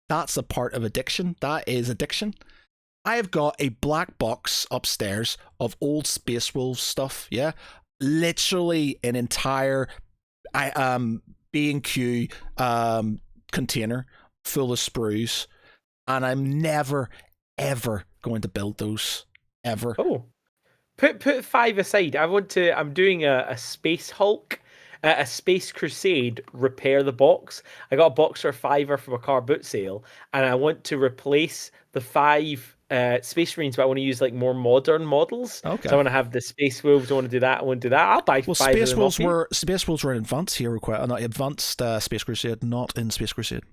that's a part of addiction. That is addiction. I have got a black box upstairs of old Space Wolves stuff, literally an entire B&Q container full of sprues, and I'm never ever going to build those ever. Put 5 aside. I'm doing a Space Hulk, a Space Crusade repair the box. I got a box for $5 from a car boot sale, and I want to replace the 5 Space Marines, but I want to use like more modern models. Okay. So I want to have the Space Wolves. I want to do that. I'll buy 5 Space of them. Space Wolves were in Advanced Hero Quest, not Advanced Space Crusade, not in Space Crusade.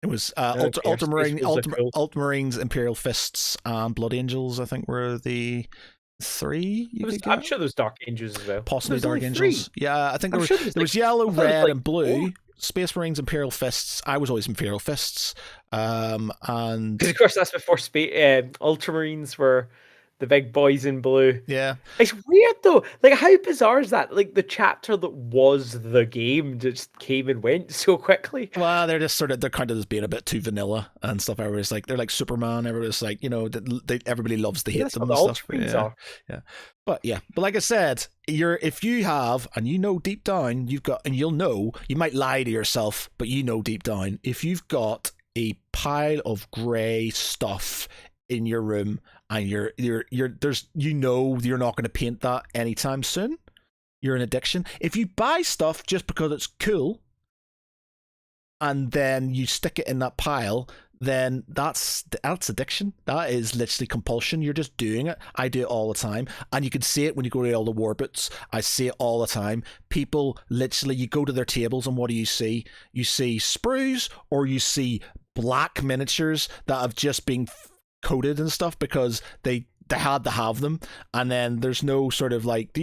It was Ultramarines, Imperial Fists, and Blood Angels, I think, were the 3 you could get. I'm sure there's Dark Angels as well. Possibly Dark Angels. 3. Yeah, I think there was yellow, red, and blue. 4. Space Marines, Imperial Fists. I was always Imperial Fists. And of course, that's before Ultramarines were the big boys in blue. Yeah. It's weird though. Like, how bizarre is that? Like, the chapter that was the game just came and went so quickly. Well, they're kind of just being a bit too vanilla and stuff. Everybody's like, they're like Superman. Everybody's like, you know, everybody loves to hate them and stuff. Yeah. But like I said, if you have, and you know deep down, you've got, and you'll know, you might lie to yourself, but you know deep down, if you've got a pile of grey stuff in your room, and you're not going to paint that anytime soon, you're an addiction. If you buy stuff just because it's cool, and then you stick it in that pile, then that's addiction. That is literally compulsion. You're just doing it. I do it all the time, and you can see it when you go to all the war boots. I see it all the time. People literally, you go to their tables, and what do you see? You see sprues, or you see black miniatures that have just been coated and stuff because they they had to have them, and then there's no sort of like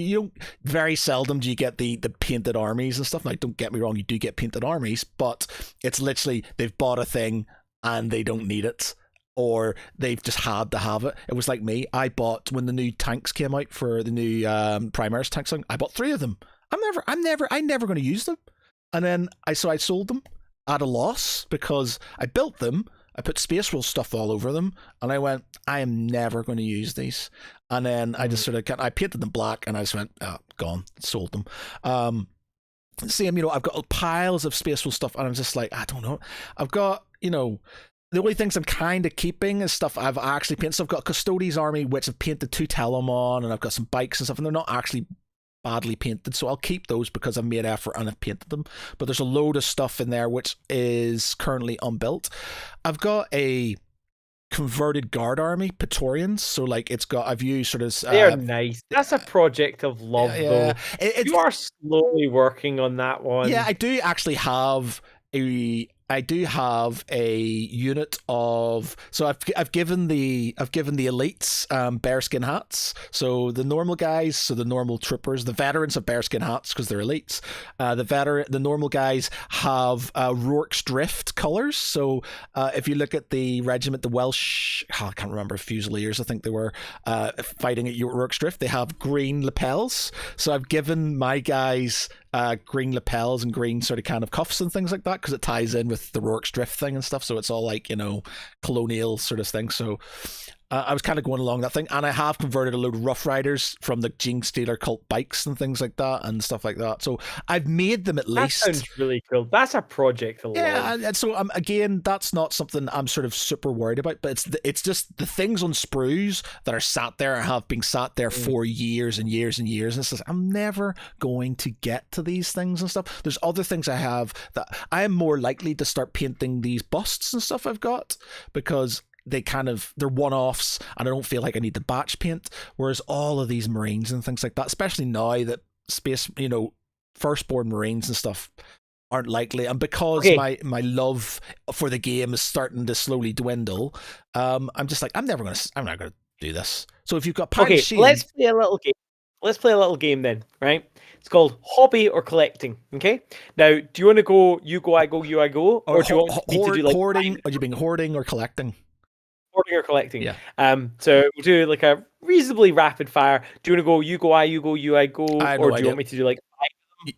very seldom do you get the painted armies and stuff. Like, don't get me wrong, you do get painted armies, but it's literally they've bought a thing and they don't need it, or they've just had to have it. It was like me. I bought, when the new tanks came out for the new Primarchs tanks, I bought 3 of them. I'm never going to use them, and then I sold them at a loss because I built them. I put Space Wolf stuff all over them, and I went, I am never going to use these. And then I just sort of, I painted them black, and I just went, oh, gone, sold them. Same, I've got piles of Space Wolf stuff, and I'm just like, I don't know. I've got, the only things I'm kind of keeping is stuff I've actually painted. So I've got Custodes army, which I've painted 2 Telemon, and I've got some bikes and stuff, and they're not actually badly painted, so I'll keep those because I've made effort and I've painted them. But there's a load of stuff in there which is currently unbuilt. I've got a converted guard army, Praetorians, so like I've used sort of they're nice. That's a project of love, though. You are slowly working on that one. Yeah, I do actually have a unit of, so I've given the elites bearskin hats. So the normal guys, so the normal troopers, the veterans have bearskin hats because they're elites. The normal guys have Rourke's Drift colors. So if you look at the regiment, the Welsh, I can't remember, Fusiliers, I think they were fighting at Rourke's Drift. They have green lapels. So I've given my guys green lapels and green sort of kind of cuffs and things like that because it ties in with the Rourke's Drift thing and stuff. So it's all like, colonial sort of thing. So I was kind of going along that thing, and I have converted a load of Rough Riders from the Gene Stealer cult bikes and things like that and stuff like that. So I've made them at least. That sounds really cool. That's a project a lot. Yeah, and so again, that's not something I'm sort of super worried about, but it's just the things on sprues that are sat there and have been sat there for years and years and years, and it's just, I'm never going to get to these things and stuff. There's other things I have that I am more likely to start painting these busts and stuff I've got because they're one-offs and I don't feel like I need to batch paint, whereas all of these Marines and things like that, especially now that space, firstborn Marines and stuff aren't likely, and because my love for the game is starting to slowly dwindle, I'm just like, I'm not gonna do this. So if you've got let's play a little game. Let's play a little game then, right? It's called hobby or collecting. Okay. Now, do you want to go? You go, I go, you, I go, or do you want me to do like hoarding? Are you being hoarding or collecting? Hoarding or collecting. Yeah. So we'll do like a reasonably rapid fire. Do you want to go? You go, I, you go, you, I go, or do you want me to do like?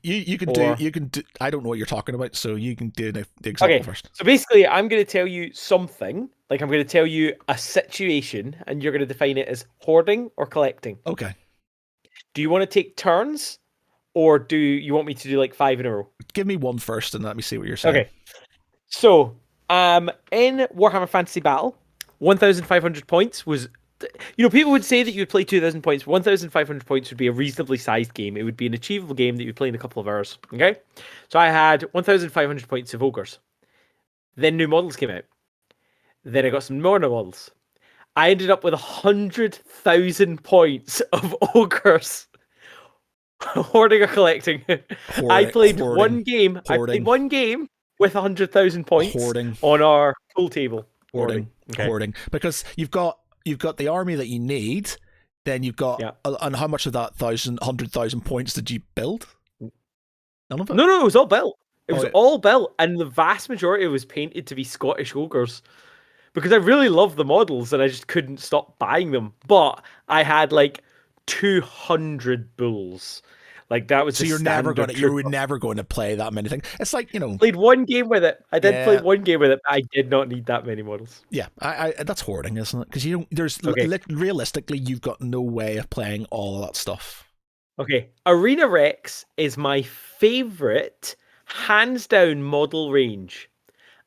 You can do. I don't know what you're talking about, so you can do the example first. So basically, I'm going to tell you something. Like I'm going to tell you a situation, and you're going to define it as hoarding or collecting. Okay. Do you want to take turns, or do you want me to do like 5 in a row? Give me one first, and let me see what you're saying. Okay. So, in Warhammer Fantasy Battle, 1,500 points was, people would say that you would play 2,000 points. 1,500 points would be a reasonably sized game. It would be an achievable game that you'd play in a couple of hours. Okay? So I had 1,500 points of ogres. Then new models came out. Then I got some more models. I ended up with 100,000 points of ogres. Hoarding or collecting? I played one game. I played one game with 100,000 points on our pool table. Hoarding, because you've got the army that you need, then you've got and how much of that 100,000 points did you build? None of it. No, it was all built. It was all built, and the vast majority was painted to be Scottish ogres because I really love the models and I just couldn't stop buying them. But I had like 200 bulls. Like that was so you were never going to play that many things. It's like played one game with it. I did play one game with it. I did not need that many models. Yeah, I that's hoarding, isn't it? Because you don't. There's realistically, you've got no way of playing all of that stuff. Okay, Arena Rex is my favorite, hands down model range.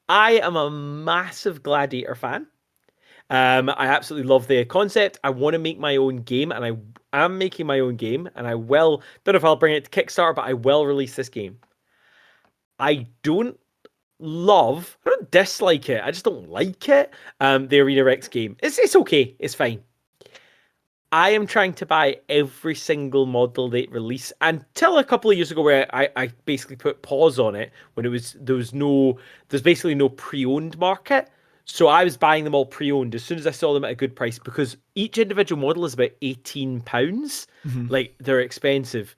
I am a massive Gladiator fan. I absolutely love the concept. I want to make my own game, and I am making my own game, and I will. Don't know if I'll bring it to Kickstarter, but I will release this game. I don't dislike it. I just don't like it. The Arena Rex game. It's okay. It's fine. I am trying to buy every single model they release until a couple of years ago where I basically put pause on it when there's basically no pre-owned market. So I was buying them all pre-owned as soon as I saw them at a good price because each individual model is about £18. Like they're expensive.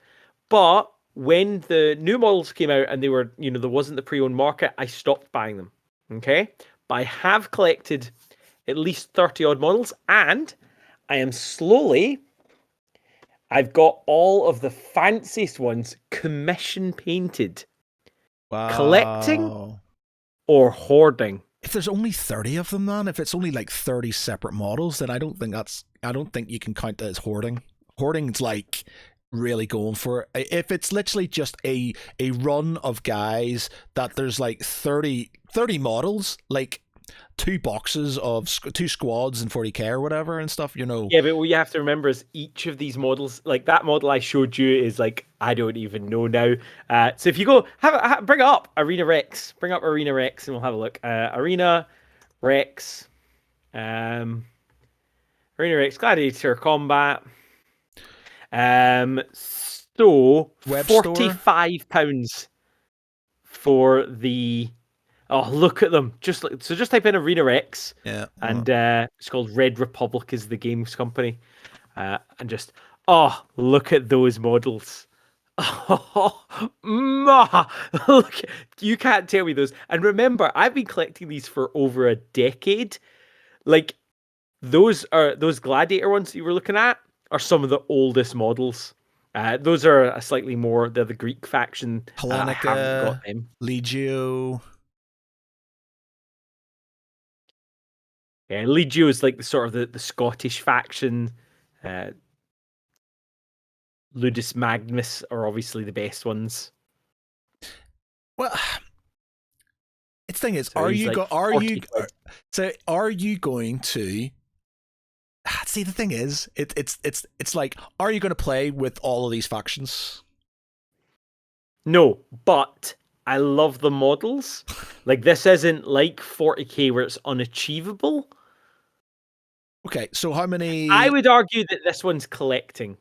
But when the new models came out and they were, there wasn't the pre-owned market, I stopped buying them. Okay. But I have collected at least 30 odd models, and I am I've got all of the fanciest ones commission painted. Wow. Collecting or hoarding? If there's only 30 of them, man, if it's only like 30 separate models, then I don't think you can count that as hoarding. Hoarding's like really going for it. If it's literally just a run of guys that there's like 30 models, like two boxes of two squads and 40k or whatever and stuff, Yeah, but what you have to remember is each of these models, like that model I showed you is like, I don't even know now. So if you go, bring it up, Arena Rex. Bring up Arena Rex and we'll have a look. Arena Rex. Arena Rex Gladiator Combat. So Web £45 for the... Oh, look at them! Just type in Arena Rex, and it's called Red Republic is the games company, and just look at those models. Oh, look, you can't tell me those. And remember, I've been collecting these for over a decade. Like those Gladiator ones that you were looking at are some of the oldest models. Those are a slightly more, they're the Greek faction. Hellenica, I haven't got them. Legio. Yeah, Legio is like the sort of the Scottish faction. Ludus Magnus are obviously the best ones. Well, its thing is, So are you going to? See, the thing is, it's like, are you going to play with all of these factions? No, but I love the models. Like this isn't like 40k where it's unachievable. Okay, so how many? I would argue that this one's collecting.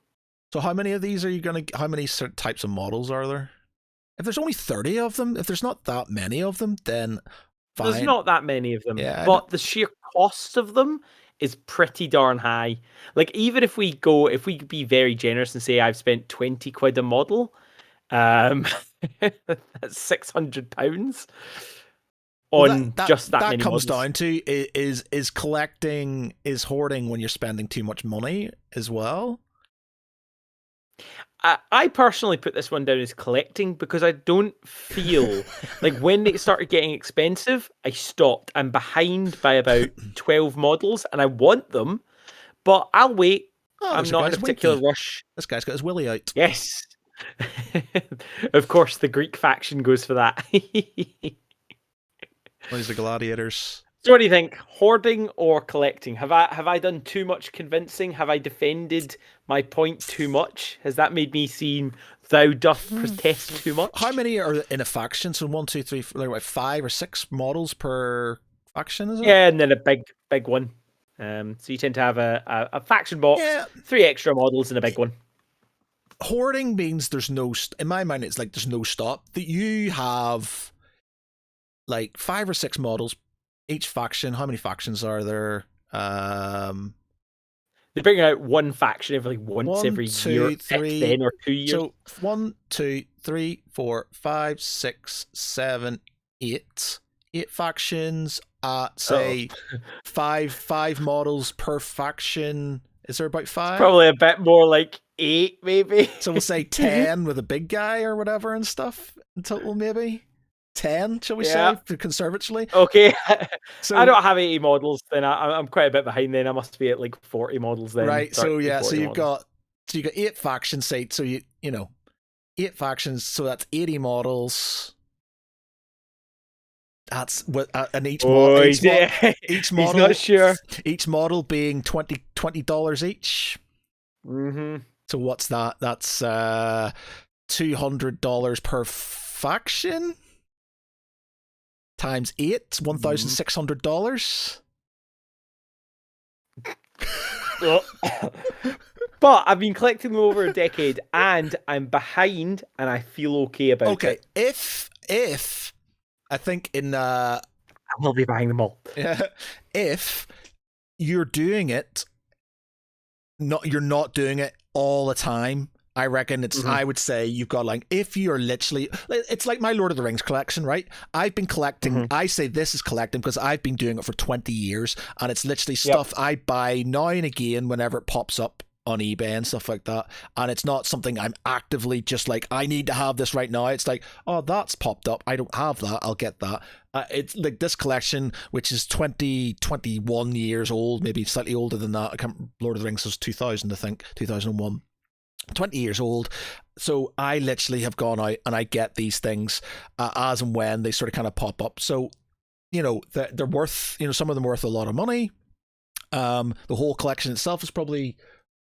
So how many of these are you gonna? How many certain types of models are there? If there's only 30 of them, if there's not that many of them, then fine. There's not that many of them, yeah, but the sheer cost of them is pretty darn high. Like even if we be very generous and say I've spent 20 quid a model, that's £600 on just that many comes models. Down to is collecting, is hoarding when you're spending too much money as well. I personally put this one down as collecting because I don't feel like when it started getting expensive, I stopped. I'm behind by about 12 models and I want them, but I'll wait. I'm not in a particular rush. This guy's got his willy out. Yes. Of course, the Greek faction goes for that. Where's the gladiators? So what do you think? Hoarding or collecting? Have I done too much convincing? Have I defended my point too much? Has that made me seem thou doth protest too much? How many are in a faction? So 1, 2, 3, 4, like 5 or 6 models per faction, is it? Yeah, and then a big one. So you tend to have a faction box, 3 extra models and a big one. Hoarding means there's no, in my mind, it's like there's no stop. That you have like 5 or 6 models each faction. How many factions are there? They bring out one faction every every year, 10 or 2 years. So 1, 2, 3, 4, 5, 6, 7, 8. 8 factions at say 5 models per faction. Is there about 5? It's probably a bit more like 8, maybe. So we'll say 10 with a big guy or whatever and stuff in total, maybe 10, shall we say, conservatively? Okay. So I don't have 80 models, then I'm quite a bit behind. Then I must be at like 40 models then. Right. So yeah. So you've models. got 8 factions. Say so you know 8 factions. So that's 80 models. That's what and each model. Each model. He's not sure. Each model being $20 each. Mm-hmm. So what's that? That's $200 per faction. Times 8, $1,600. But I've been collecting them over a decade, and I'm behind, and I feel okay about it. Okay, if I think in I will be buying them all. If you're doing it, you're not doing it all the time. I reckon it's. I would say you've got like, if you're literally, it's like my Lord of the Rings collection, right? I've been collecting. I say this is collecting because I've been doing it for 20 years, and it's literally stuff I buy now and again whenever it pops up on eBay and stuff like that. And it's not something I'm actively just like, I need to have this right now. It's like, oh, that's popped up, I don't have that, I'll get that. It's like this collection, which is 21 years old, maybe slightly older than that. I can't. Lord of the Rings was 2000, I think, 2001. 20 years old. So I literally have gone out and I get these things as and when they sort of kind of pop up. So, you know, they're worth, you know, some of them worth a lot of money. The whole collection itself is probably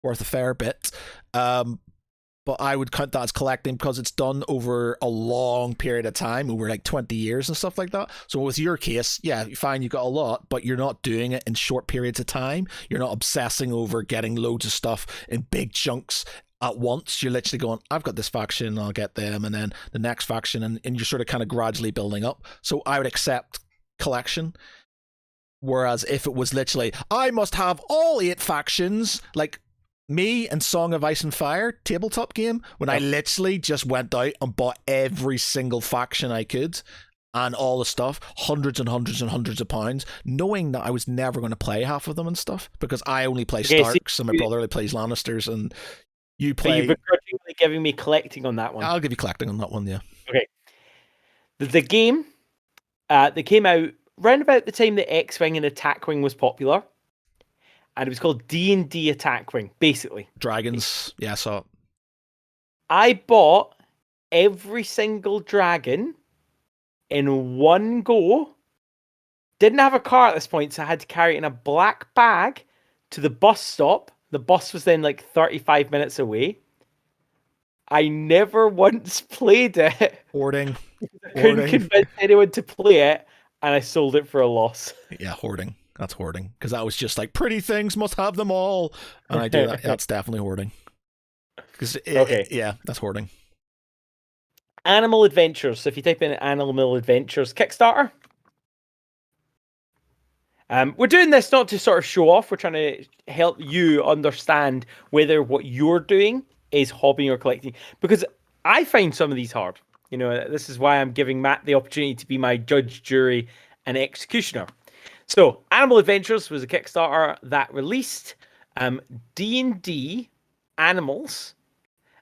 worth a fair bit. But I would count that as collecting because it's done over a long period of time, over like 20 years and stuff like that. So with your case, yeah, fine, you got a lot, but you're not doing it in short periods of time. You're not obsessing over getting loads of stuff in big chunks at once. You're literally going, I've got this faction, I'll get them, and then the next faction, and you're sort of kind of gradually building up. So I would accept collection. Whereas if it was literally, I must have all 8 factions, like me and Song of Ice and Fire tabletop game, when I literally just went out and bought every single faction I could and all the stuff, hundreds and hundreds and hundreds of pounds, knowing that I was never going to play half of them and stuff, because I only play Starks and my brother only plays Lannisters, and you play. So you're begrudgingly giving me collecting on that one. I'll give you collecting on that one, yeah. Okay. The game that came out round about the time that X-Wing and Attack Wing was popular, and it was called D&D Attack Wing, basically. Dragons, yeah, I saw it. I bought every single dragon in one go. Didn't have a car at this point, so I had to carry it in a black bag to the bus stop. The bus was then like 35 minutes away. I never once played it. Hoarding. I couldn't convince anyone to play it, and I sold it for a loss. Yeah, hoarding. That's hoarding. Because that was just like, pretty things must have them all. And I do that. That's definitely hoarding. Yeah, that's hoarding. Animal Adventures. So if you type in Animal Adventures Kickstarter, we're doing this not to sort of show off. We're trying to help you understand whether what you're doing is hobbying or collecting. Because I find some of these hard. You know, this is why I'm giving Matt the opportunity to be my judge, jury, and executioner. So, Animal Adventures was a Kickstarter that released D&D animals,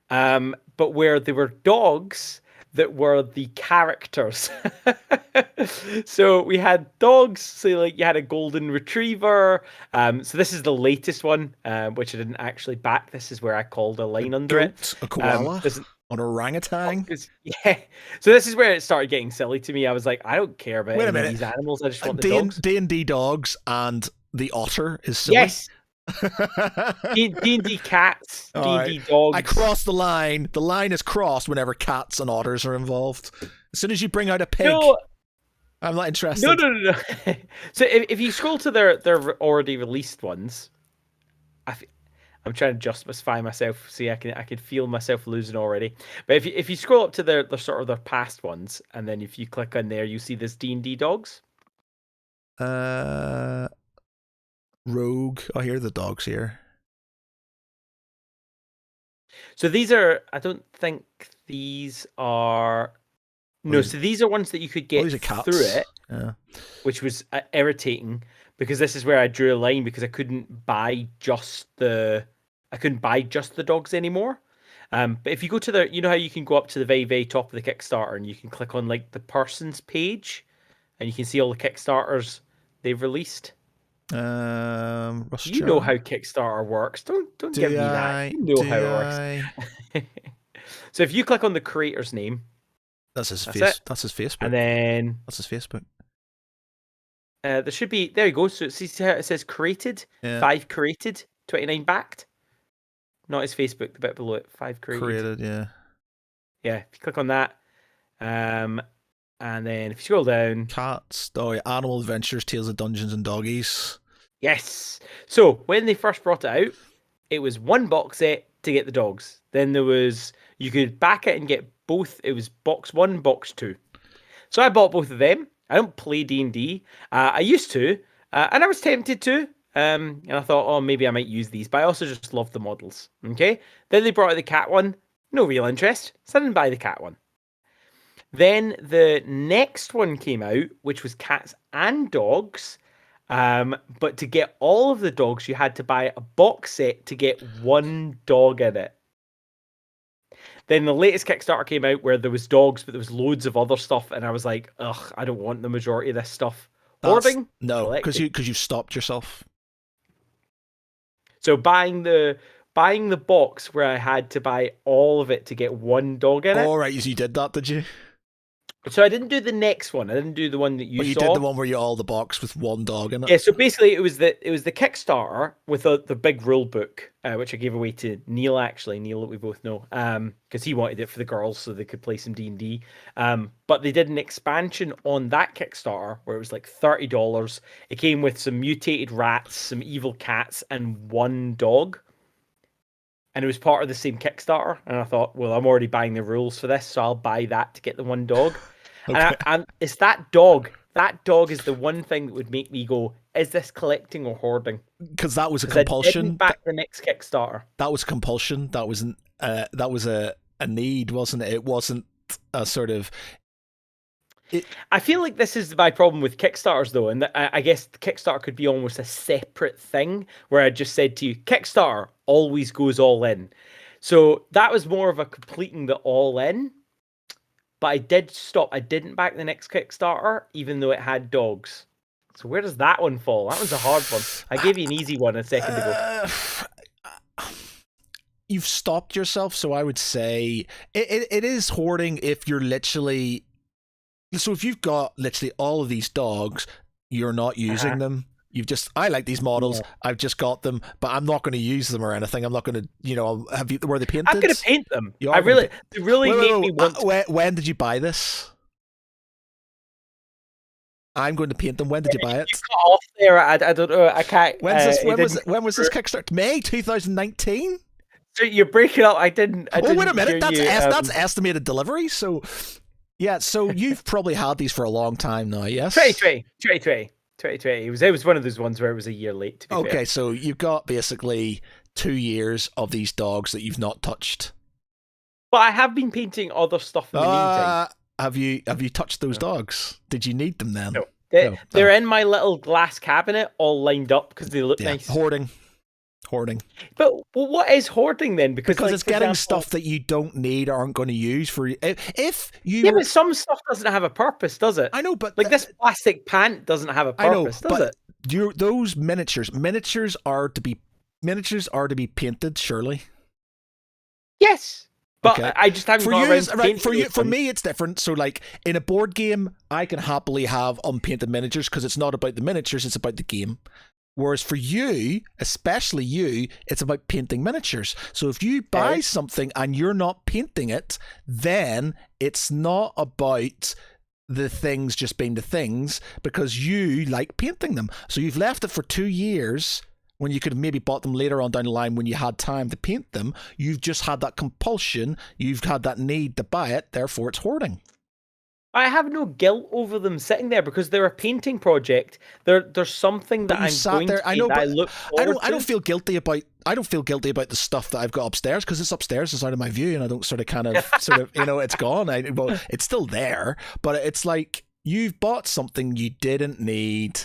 but where they were dogs that were the characters. So we had dogs. So like you had a golden retriever. So this is the latest one, which I didn't actually back. This is where I called a line under it. A koala, an orangutan. Yeah. So this is where it started getting silly to me. I was like, I don't care about any of these animals. I just want the dogs. D&D dogs and the otter is silly. Yes. D&D cats, D&D dogs. I crossed the line. The line is crossed whenever cats and otters are involved. As soon as you bring out a pig, I'm not interested. No. So if you scroll to their already released ones, I'm trying to justify myself. See, I can feel myself losing already. But if you scroll up to their sort of their past ones, and then if you click on there, you see this D&D dogs. Rogue. Oh, here are the dogs here. So these are, I don't think these are. No, so these are ones that you could get through it, which was irritating because this is where I drew a line because I couldn't buy just the dogs anymore. But if you go to you know how you can go up to the very, very top of the Kickstarter and you can click on like the person's page, and you can see all the Kickstarters they've released. You know how Kickstarter works. Don't give me that. You know how it works. So if you click on the creator's name, that's his Facebook. And then that's his Facebook. There should be, there you go. So it says created, 5 created, 29 backed. Not his Facebook, the bit below it. 5 created. Yeah. If you click on that, and then if you scroll down, cats, Animal Adventures, Tales of Dungeons and Doggies. Yes. So when they first brought it out, it was one box set to get the dogs. Then there was, you could back it and get both. It was box 1, box 2. So I bought both of them. I don't play D&D. I used to, and I was tempted to. And I thought, oh, maybe I might use these, but I also just love the models. Okay. Then they brought out the cat one. No real interest. So I didn't buy the cat one. Then the next one came out, which was cats and dogs. But to get all of the dogs, you had to buy a box set to get one dog in it. Then the latest Kickstarter came out where there was dogs, but there was loads of other stuff, and I was like, ugh, I don't want the majority of this stuff. Hoarding? No, because you've stopped yourself. So buying the box where I had to buy all of it to get one dog in it. All right, you did that, did you? So I didn't do the next one. I didn't do the one that you saw. But you did the one where you all the box with one dog in it. Yeah. So basically, it was the Kickstarter with the big rule book, which I gave away to Neil. Actually, Neil, that we both know, because he wanted it for the girls so they could play some D&D. But they did an expansion on that Kickstarter where it was like $30. It came with some mutated rats, some evil cats, and one dog. And it was part of the same Kickstarter. And I thought, well, I'm already buying the rules for this, so I'll buy that to get the one dog. Okay. And it's that dog. That dog is the one thing that would make me go, is this collecting or hoarding? Because that was a compulsion. I didn't back the next Kickstarter. That was compulsion. That was a need, wasn't it? It wasn't a sort of... I feel like this is my problem with Kickstarters, though, and I guess Kickstarter could be almost a separate thing where I just said to you, Kickstarter always goes all in. So that was more of a completing the all in, but I did stop. I didn't back the next Kickstarter, even though it had dogs. So where does that one fall? That one's a hard one. I gave you an easy one a second ago. You've stopped yourself, so I would say it is hoarding if you're literally... So if you've got literally all of these dogs, you're not using them. You've just, I like these models. Yeah. I've just got them, but I'm not going to use them or anything. I'm not going to, were they painted? I'm going to paint them. They really make me want. When did you buy this? I'm going to paint them. When did you buy it? You cut off there. I don't know. I can't. When was this Kickstarter? May 2019. So you're breaking up. I didn't. Oh, wait a minute. That's estimated delivery. So. Yeah, so you've probably had these for a long time now, yes? 2020. It was one of those ones where it was a year late, to be fair. So you've got basically 2 years of these dogs that you've not touched. But I have been painting other stuff in the meantime. Have you touched those dogs? Did you need them then? No. They're in my little glass cabinet, all lined up because they look nice. Hoarding. But what is hoarding then? Because like, it's getting stuff that you don't need or aren't going to use for you. If you but some stuff doesn't have a purpose, does it? I know, but like this plastic pant doesn't have a purpose, does it? Those miniatures are to be painted, surely. Yes. But okay. I just haven't got around to painting. For me, it's different. So, like in a board game, I can happily have unpainted miniatures because it's not about the miniatures; it's about the game. Whereas for you, especially you, it's about painting miniatures. So if you buy something and you're not painting it, then it's not about the things just being the things because you like painting them. So you've left it for 2 years when you could have maybe bought them later on down the line when you had time to paint them. You've just had that compulsion. You've had that need to buy it. Therefore, it's hoarding. I have no guilt over them sitting there because they're a painting project. There's something that I'm going to paint that I look forward to. I don't feel guilty about the stuff that I've got upstairs because it's upstairs, it's out of my view, and I don't sort of it's gone. It's still there, but it's like you've bought something you didn't need,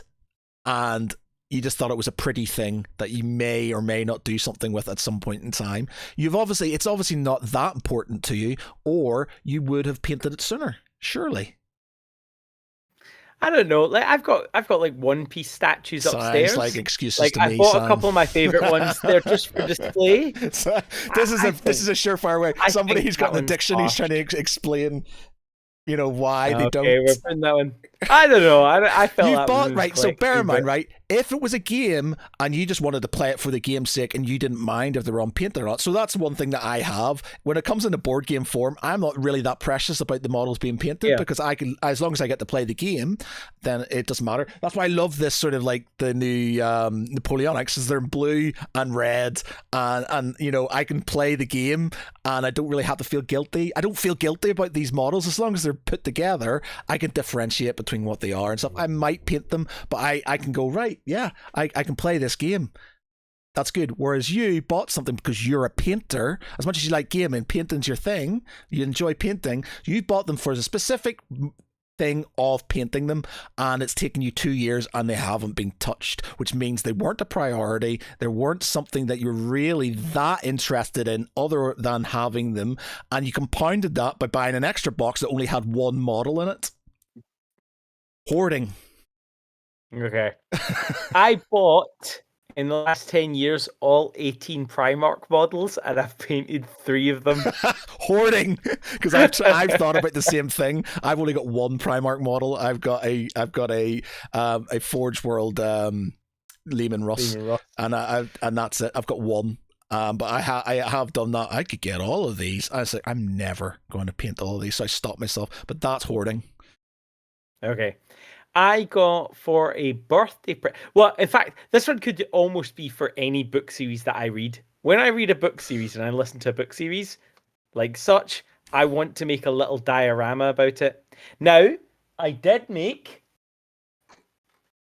and you just thought it was a pretty thing that you may or may not do something with at some point in time. It's obviously not that important to you, or you would have painted it sooner. Surely. I don't know. Like I've got like One Piece statues upstairs. Sounds like excuses to me. I bought a couple of my favorite ones. They're just for display. This is a surefire way. Somebody who's got an addiction. He's trying to explain, why they don't. Okay, we're putting that one. I don't know. I felt you've bought right. So bear in mind, right? if it was a game and you just wanted to play it for the game's sake and you didn't mind if they were unpainted or not, so that's one thing that I have. When it comes in a board game form, I'm not really that precious about the models being painted because I can, as long as I get to play the game, then it doesn't matter. That's why I love this sort of like the new Napoleonics, is they're in blue and red, and you know, I can play the game and I don't really have to feel guilty. I don't feel guilty about these models as long as they're put together. I can differentiate between what they are and stuff. I might paint them, but I can go, right, yeah, I can play this game. That's good. Whereas you bought something because you're a painter. As much as you like gaming, painting's your thing. You enjoy painting. You bought them for the specific thing of painting them, and it's taken you 2 years and they haven't been touched, which means they weren't a priority. They weren't something that you're really that interested in other than having them, and you compounded that by buying an extra box that only had one model in it. Hoarding. Okay. I bought, in the last 10 years, all 18 Primarch models, and I've painted 3 of them. Hoarding, because I've thought about the same thing. I've only got one Primarch model. I've got a Forge World Lehman Russ, and that's it. I've got one. But I have done that. I could get all of these. I was like, I'm never going to paint all of these, so I stopped myself. But that's hoarding. Okay. I got for a birthday well, in fact, this one could almost be for any book series that I read. When I read a book series and I listen to a book series like such, I want to make a little diorama about it. Now, I did make...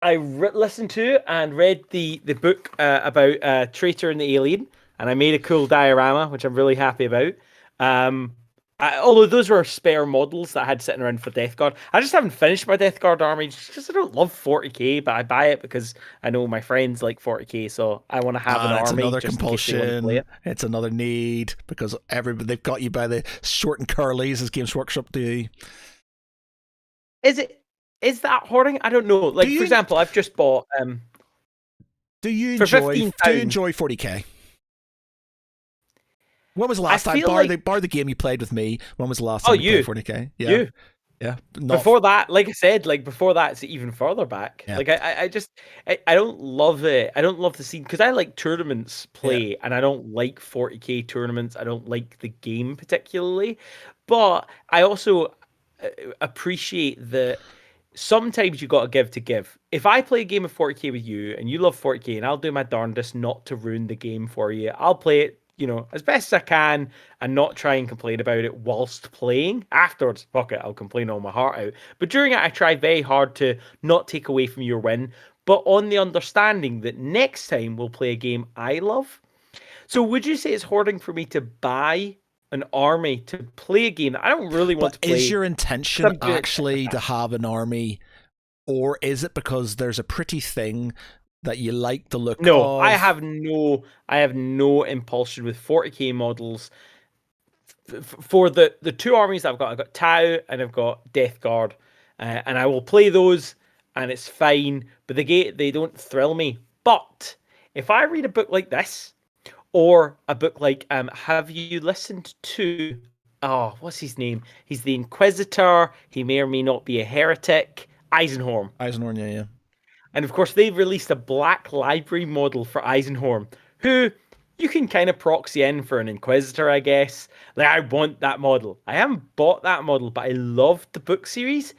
listened to and read the book about Traitor and the Alien, and I made a cool diorama, which I'm really happy about. Although those were spare models that I had sitting around for Death Guard. I just haven't finished my Death Guard army just because I don't love 40k, but I buy it because I know my friends like 40k, so I want to have an army. It's another just compulsion. It's another need because they've got you by the short and curlies, as Games Workshop do. Is that hoarding? I don't know. Like, for example, I've just bought... do you enjoy 40k? When was the last time, bar the game you played with me, when was the last time you played 40k? Yeah. You. Yeah. Before that, like I said, before that, it's even further back. Yeah. Like, I don't love it. I don't love the scene, because I like tournaments play, and I don't like 40k tournaments. I don't like the game particularly. But I also appreciate that sometimes you got to give to give. If I play a game of 40k with you, and you love 40k, and I'll do my darndest not to ruin the game for you, I'll play it, you know, as best as I can and not try and complain about it whilst playing. Afterwards, fuck it, I'll complain all my heart out. But during it, I try very hard to not take away from your win, but on the understanding that next time we'll play a game I love. So would you say it's hoarding for me to buy an army to play a game that I don't really want to play? Is your intention actually to have an army, or is it because there's a pretty thing that you like the look of? No, I have no impulsion with 40k models. For the 2 armies I've got Tau and I've got Death Guard, and I will play those, and it's fine. But they don't thrill me. But if I read a book like this, or a book like have you listened to what's his name? He's the Inquisitor. He may or may not be a heretic. Eisenhorn. Yeah. And of course, they've released a Black Library model for Eisenhorn, who you can kind of proxy in for an Inquisitor, I guess. Like, I want that model. I haven't bought that model, but I loved the book series.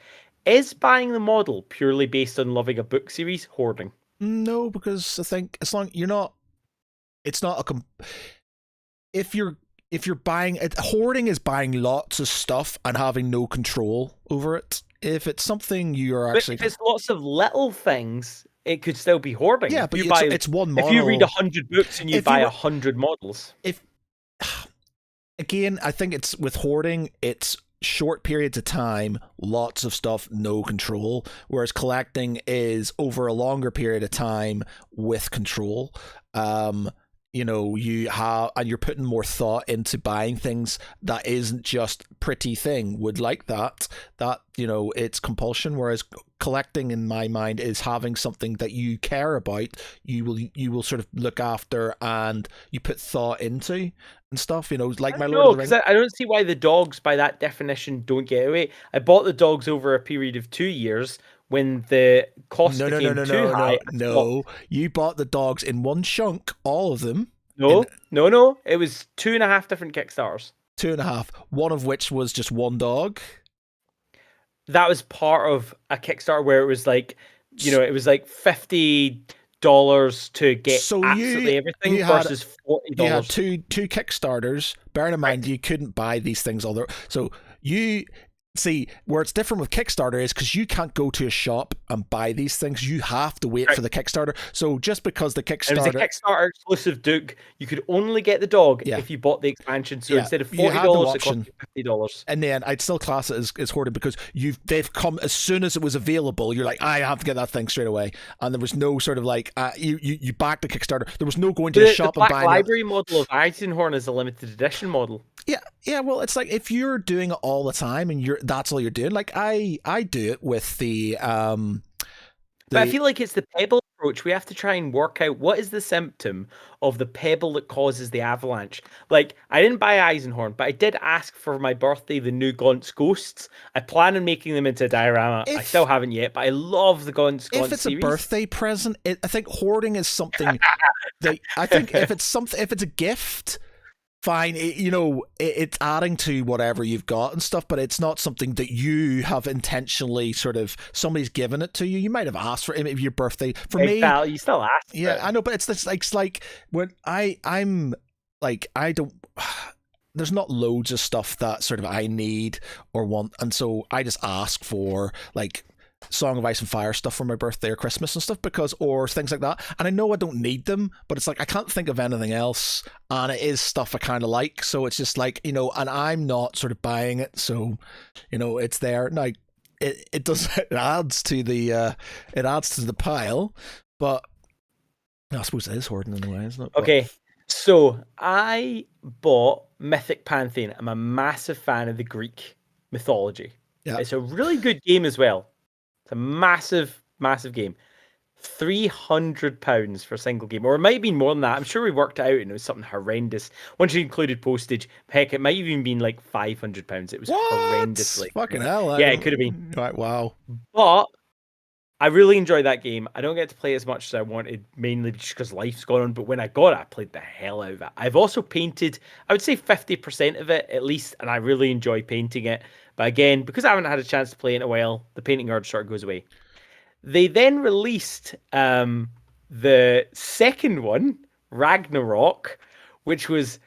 Is buying the model purely based on loving a book series hoarding? No, because I think as long you're not, it's not if you're buying it, hoarding is buying lots of stuff and having no control over it. If it's something you're actually... But if it's lots of little things, it could still be hoarding. Yeah, but it's one model. If you read 100 books and you buy 100 models. Again, I think it's with hoarding, it's short periods of time, lots of stuff, no control. Whereas collecting is over a longer period of time with control. You know, you're putting more thought into buying things that isn't just pretty thing. Would like that, you know, it's compulsion. Whereas collecting, in my mind, is having something that you care about, you will sort of look after and you put thought into and stuff, you know, like my Lord of the Rings. I don't see why the dogs, by that definition, don't get away. I bought the dogs over a period of 2 years when the cost No, no, no, became no, too no, high, no, I stopped. no. You bought the dogs in one chunk, all of them, in No. It was 2.5 different Kickstarters. 2.5. One of which was just one dog. That was part of a Kickstarter where it was like, it was like $50 to get So absolutely everything you had versus $40. you had two Kickstarters. Bearing in mind, Right. you couldn't buy these things all there. So you see where it's different with Kickstarter is because you can't go to a shop and buy these things. You have to wait Right. for the Kickstarter. So just because the And it was a Kickstarter, Kickstarter exclusive Duke. You could only get the dog yeah, if you bought the expansion. So yeah, instead of you had no $40, it cost option. you $50. And then I'd still class it as hoarding because they've come as soon as it was available. You're like, I have to get that thing straight away, and there was no sort of like you backed the Kickstarter. There was no going to a The shop and Black buying it. Library model of Eisenhorn is a limited edition model. Yeah. Well, it's like if you're doing it all the time and that's all you're doing. Like I do it with the But I feel like it's the pebble approach. We have to try and work out what is the symptom of the pebble that causes the avalanche. Like, I didn't buy Eisenhorn, but I did ask for my birthday the new Gaunt's Ghosts. I plan on making them into a diorama. I still haven't yet, but I love the Gaunt's if it's series. a birthday present, I think hoarding is something that I think if it's a gift, fine. It's adding to whatever you've got and stuff, but it's not something that you have intentionally sort of somebody's given it to you. You might have asked for it maybe your birthday. For me, you still asked. yeah, I know, but it's like when I'm like I don't. There's not loads of stuff that sort of I need or want, and so I just ask for like Song of Ice and Fire stuff for my birthday or Christmas and stuff or things like that. And I know I don't need them, but it's like I can't think of anything else, and it is stuff I kind of like. So it's just like and I'm not sort of buying it, so it's there. Now it does it adds to the pile, but I suppose it is hoarding in a way, isn't it? Okay, so I bought Mythic Pantheon. I'm a massive fan of the Greek mythology. Yeah. It's a really good game as well. It's a massive, massive game. £300 for a single game, or it might have been more than that. I'm sure we worked it out, and it was something horrendous. Once you included postage, heck, it might even been like £500. It was horrendously fucking hell. Yeah, it could have been. Right, wow. But I really enjoyed that game. I don't get to play as much as I wanted, mainly just because life's gone on. But when I got it, I played the hell out of it. I've also painted, I would say 50% of it at least, and I really enjoy painting it. But again, because I haven't had a chance to play it in a while, the painting urge sort of goes away. They then released the second one, Ragnarok, which was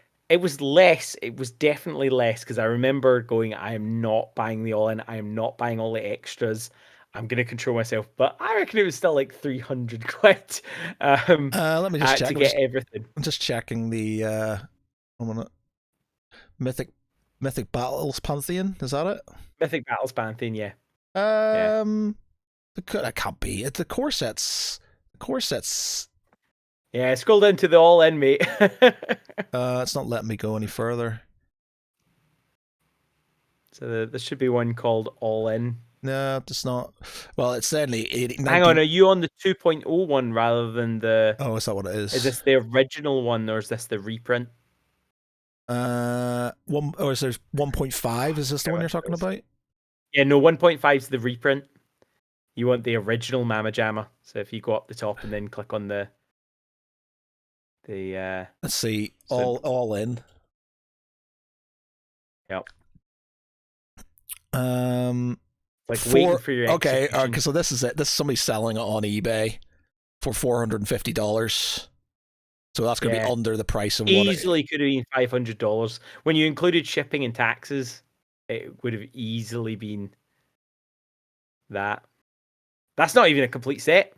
less. It was definitely less because I remember going, I am not buying the all in. I am not buying all the extras. I'm going to control myself. But I reckon it was still like 300 quid. Let me just check. To get everything. I'm just checking the Mythic Battles Pantheon. Is that it? Mythic Battles Pantheon, yeah. That can't be. It's the core sets. Yeah, scroll down to the all in, mate. It's not letting me go any further. So there should be one called All In. No, it's not. Well, it's certainly 80. Hang on, are you on the 2.0 one rather than the? Oh, is that what it is? Is this the original one or is this the reprint? One or is there 1.5? Is this the one you're talking about? Yeah, no, 1.5 is the reprint. You want the original Mama Jamma. So if you go up the top and then click on the let's see, all in. Yep. Waiting for your okay, so this is it. This is somebody selling it on eBay for $450. So that's going to be under the price of easily could have been $500. When you included shipping and taxes, it would have easily been that. That's not even a complete set.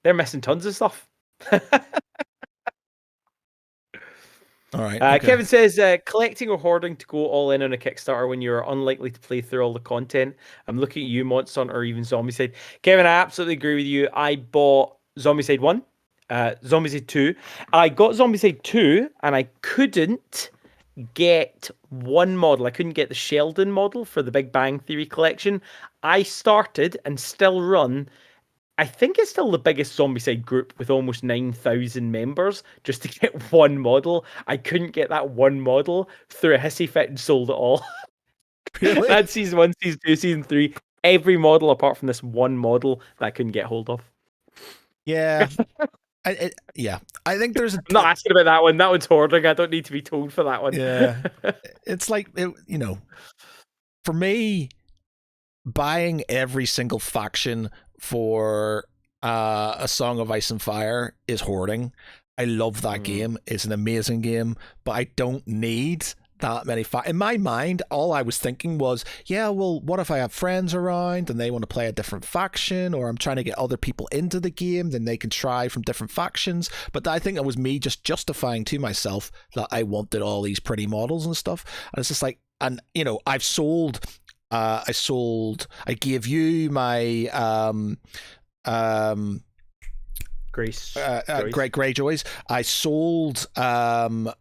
They're missing tons of stuff. All right. Okay. Kevin says, collecting or hoarding to go all in on a Kickstarter when you're unlikely to play through all the content. I'm looking at you, Monster Hunter, or even Zombicide. Kevin, I absolutely agree with you. I bought Zombicide 1, Zombicide 2. I got Zombicide 2, and I couldn't get one model. I couldn't get the Sheldon model for the Big Bang Theory collection. I started and still run, I think it's still the biggest Zombicide group with almost 9,000 members just to get one model. I couldn't get that one model through a hissy fit and sold it all. Really? That's season 1, season 2, season 3. every model apart from this one model that I couldn't get hold of. Yeah. Yeah. I think there's I'm not asking about that one. That one's Hoarding. I don't need to be told for that one. Yeah. It's like, for me, buying every single faction for A Song of Ice and Fire is Hoarding. I love that game. It's an amazing game, but I don't need that many. In my mind, all I was thinking was, yeah, well, what if I have friends around and they want to play a different faction, or I'm trying to get other people into the game, then they can try from different factions. But I think that was me just justifying to myself that I wanted all these pretty models and stuff. And it's just like, and I've sold. I gave you my Grace. Great Greyjoys. I sold my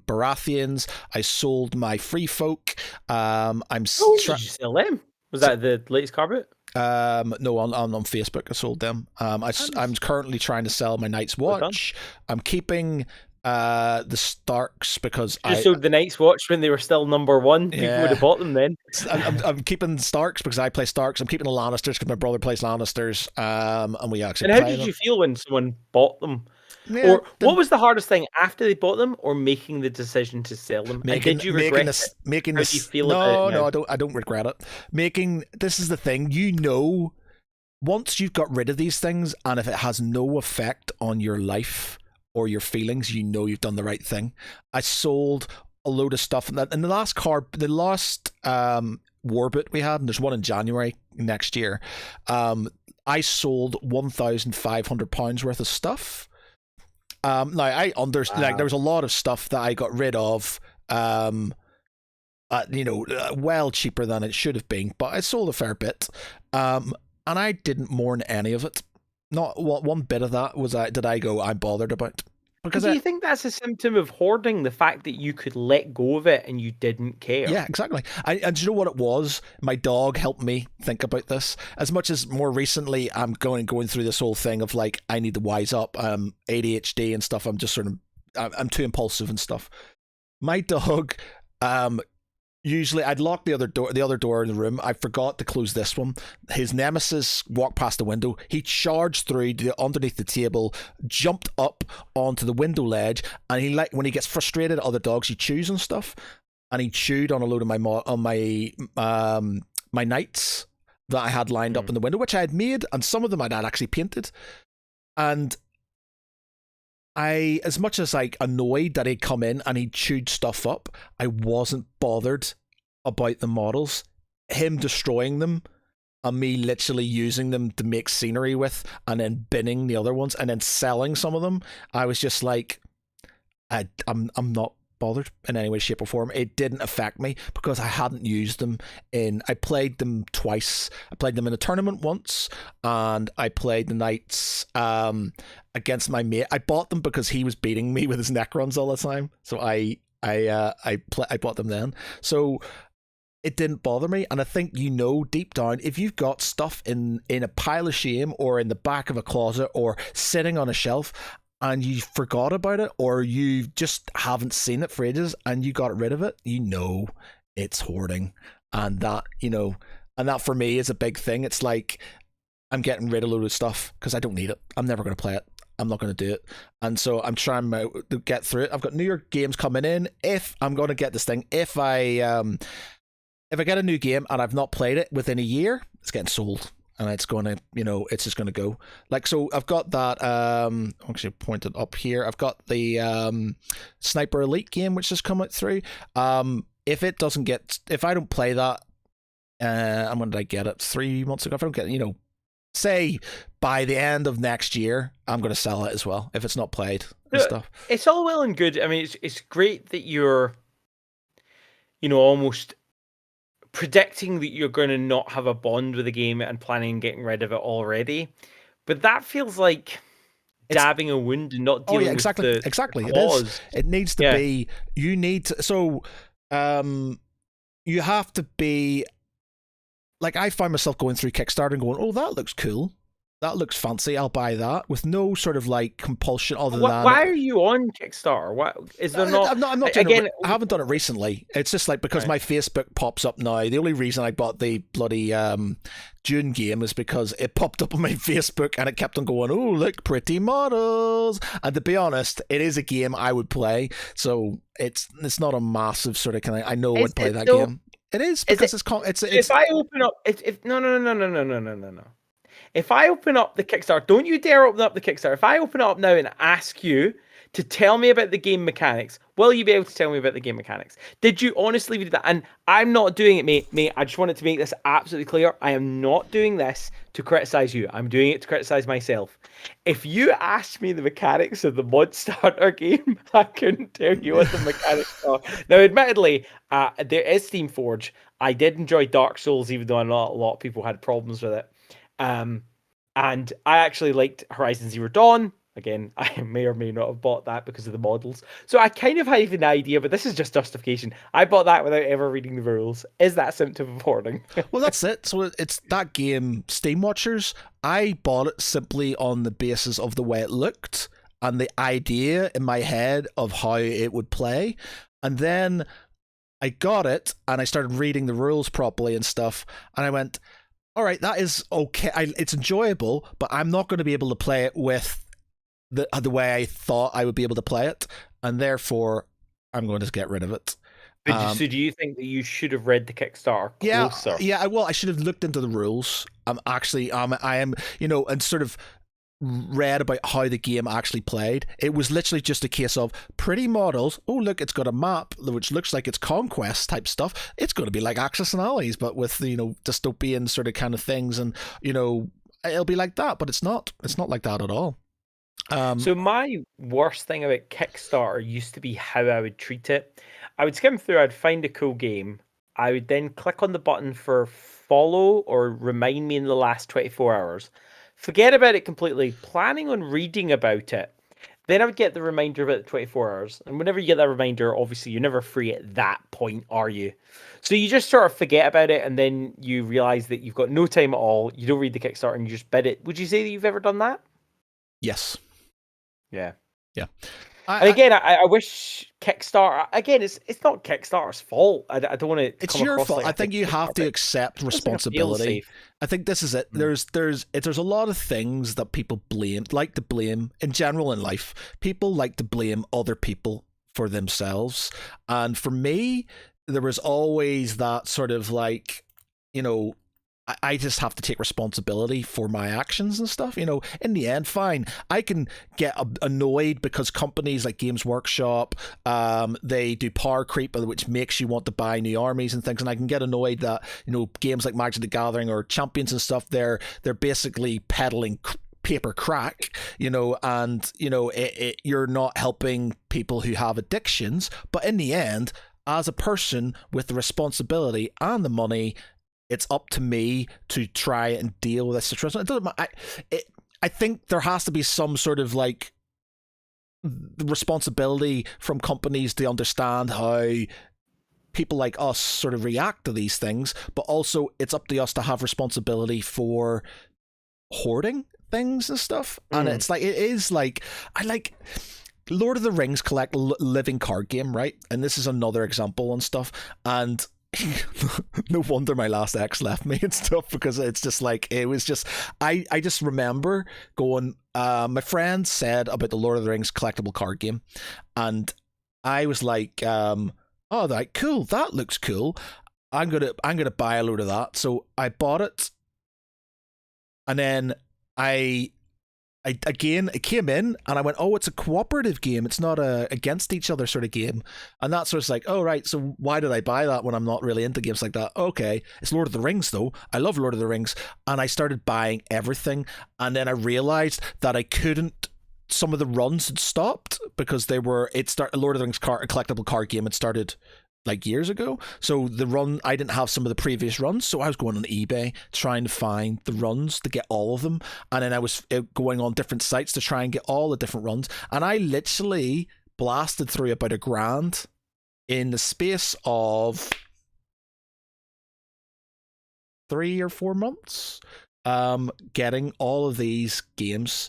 Baratheons. I sold my Free Folk. Did you sell them? Was that the latest carpet? No, on Facebook I sold them. I'm currently trying to sell my Night's Watch. I'm keeping the Starks because I sold the Night's Watch when they were still number one. Yeah. People would have bought them then. I'm keeping Starks because I play Starks. I'm keeping the Lannisters because my brother plays Lannisters. And we actually. And how did you feel when someone bought them? Yeah, or what was the hardest thing after they bought them, or making the decision to sell them? And did you regret it? How do you feel about it now? No, I don't regret it. This is the thing, once you've got rid of these things, and if it has no effect on your life or your feelings, you've done the right thing. I sold a load of stuff, and in the last Warbit we had, and there's one in January next year. I sold £1,500 worth of stuff. Now I understand, like, there was a lot of stuff that I got rid of, well cheaper than it should have been, but I sold a fair bit, and I didn't mourn any of it. Not one bit of that I'm bothered about. Because do you think that's a symptom of hoarding? The fact that you could let go of it and you didn't care? Yeah, exactly. And do you know what it was? My dog helped me think about this. As much as more recently I'm going through this whole thing of like, I need to wise up, ADHD and stuff. I'm just I'm too impulsive and stuff. My dog, usually I'd lock the other door in the room. I forgot to close this one. His nemesis walked past the window. He charged through underneath the table, jumped up onto the window ledge, and when he gets frustrated at other dogs, he chews on stuff. And he chewed on a load of my knights that I had lined up in the window, which I had made, and some of them I'd actually painted. And as much as like annoyed that he'd come in and he'd chewed stuff up, I wasn't bothered about the models. Him destroying them and me literally using them to make scenery with, and then binning the other ones and then selling some of them, I was just like, I'm not bothered in any way, shape or form. It didn't affect me because I hadn't used them I played them twice. I played them in a tournament once, and I played the Knights against my mate. I bought them because he was beating me with his Necrons all the time, so I bought them then. So it didn't bother me, and I think deep down, if you've got stuff in a pile of shame or in the back of a closet or sitting on a shelf, and you forgot about it, or you just haven't seen it for ages, and you got rid of it, it's hoarding. And that, and that for me is a big thing. It's like, I'm getting rid of a load of stuff because I don't need it. I'm never going to play it. I'm not going to do it. And so I'm trying to get through it. I've got New Year games coming in. If I'm going to get this thing, if I get a new game and I've not played it within a year, it's getting sold. And it's going to, it's just going to go. Like, so I've got that, I'm actually pointed up here. I've got the Sniper Elite game, which has come out through. If I don't play that, when did I get it? 3 months ago. If I don't get it, say by the end of next year, I'm going to sell it as well, if it's not played and stuff. It's all well and good. I mean, it's great that you're, almost predicting that you're going to not have a bond with the game and planning on getting rid of it already, but that feels like dabbing a wound and not dealing with the cause. It needs to be. You need to. So, you have to be. Like, I find myself going through Kickstarter and going, "Oh, that looks cool," that looks fancy. I'll buy that with no sort of like compulsion other than Why are you on Kickstarter? What is there not? I'm not doing Again, I haven't done it recently. It's just like because right. my Facebook pops up now. The only reason I bought the bloody Dune game is because it popped up on my Facebook and it kept on going, oh, look, pretty models. And to be honest, it is a game I would play. So it's not a massive sort of kind of, I know I would play that game. It is because it's if I open up, if no. If I open up the Kickstarter, don't you dare open up the Kickstarter. If I open it up now and ask you to tell me about the game mechanics, will you be able to tell me about the game mechanics? Did you honestly do that? And I'm not doing it, mate. I just wanted to make this absolutely clear. I am not doing this to criticize you. I'm doing it to criticize myself. If you asked me the mechanics of the mod starter game, I couldn't tell you what the mechanics are. Now, admittedly, there is Steamforge. I did enjoy Dark Souls, even though a lot of people had problems with it. And I actually liked Horizon Zero Dawn. Again, I may or may not have bought that because of the models. So I kind of have an idea, but this is just justification. I bought that without ever reading the rules. Is that a symptom of hoarding? Well, that's it. So it's that game, Steam Watchers. I bought it simply on the basis of the way it looked and the idea in my head of how it would play. And then I got it and I started reading the rules properly and stuff. And I went, all right, that is okay. It's enjoyable, but I'm not going to be able to play it with the way I thought I would be able to play it, and therefore I'm going to get rid of it. So do you think that you should have read the Kickstarter closer? Yeah. Well, I should have looked into the rules. I am, and sort of read about how the game actually played. It was literally just a case of pretty models. Oh, look, it's got a map which looks like it's conquest type stuff. It's going to be like Axis and Allies, but with dystopian sort of kind of things, and it'll be like that. But it's not. It's not like that at all. So my worst thing about Kickstarter used to be how I would treat it. I would skim through, I'd find a cool game. I would then click on the button for follow or remind me in the last 24 hours. Forget about it completely, planning on reading about it. Then I would get the reminder about the 24 hours. And whenever you get that reminder, obviously you're never free at that point, are you? So you just sort of forget about it and then you realize that you've got no time at all. You don't read the Kickstarter and you just bid it. Would you say that you've ever done that? Yes. Yeah. And again, I wish Kickstarter. Again, it's not Kickstarter's fault. I don't want to. It's your fault. I think you have to accept responsibility. I think this is it. There's a lot of things that people like to blame in general in life. People like to blame other people for themselves, and for me, there was always that sort of like, I just have to take responsibility for my actions and stuff. In the end, fine. I can get annoyed because companies like Games Workshop, they do power creep, which makes you want to buy new armies and things. And I can get annoyed that, games like Magic the Gathering or Champions and stuff, they're basically peddling paper crack, and, you're not helping people who have addictions. But in the end, as a person with the responsibility and the money, it's up to me to try and deal with this situation. It doesn't matter. I think there has to be some sort of like responsibility from companies to understand how people like us sort of react to these things, but also it's up to us to have responsibility for hoarding things and stuff. And it's like, it is like, I like Lord of the Rings collect living card game, right? And this is another example and stuff. And no wonder my last ex left me and stuff, because it's just like, it was just, I just remember going, my friend said about the Lord of the Rings collectible card game, and I was like, oh, that cool, that looks cool, I'm gonna buy a load of that. So I bought it, and then it came in and I went, oh, it's a cooperative game. It's not a against each other sort of game. And that's sort of like, oh, right. So why did I buy that when I'm not really into games like that? Okay. It's Lord of the Rings though. I love Lord of the Rings. And I started buying everything. And then I realized that I couldn't, some of the runs had stopped because Lord of the Rings collectible card game had started like years ago. So the run, I didn't have some of the previous runs, so I was going on eBay trying to find the runs to get all of them, and then I was going on different sites to try and get all the different runs, and I literally blasted through about $1,000 in the space of 3 or 4 months. getting all of these games,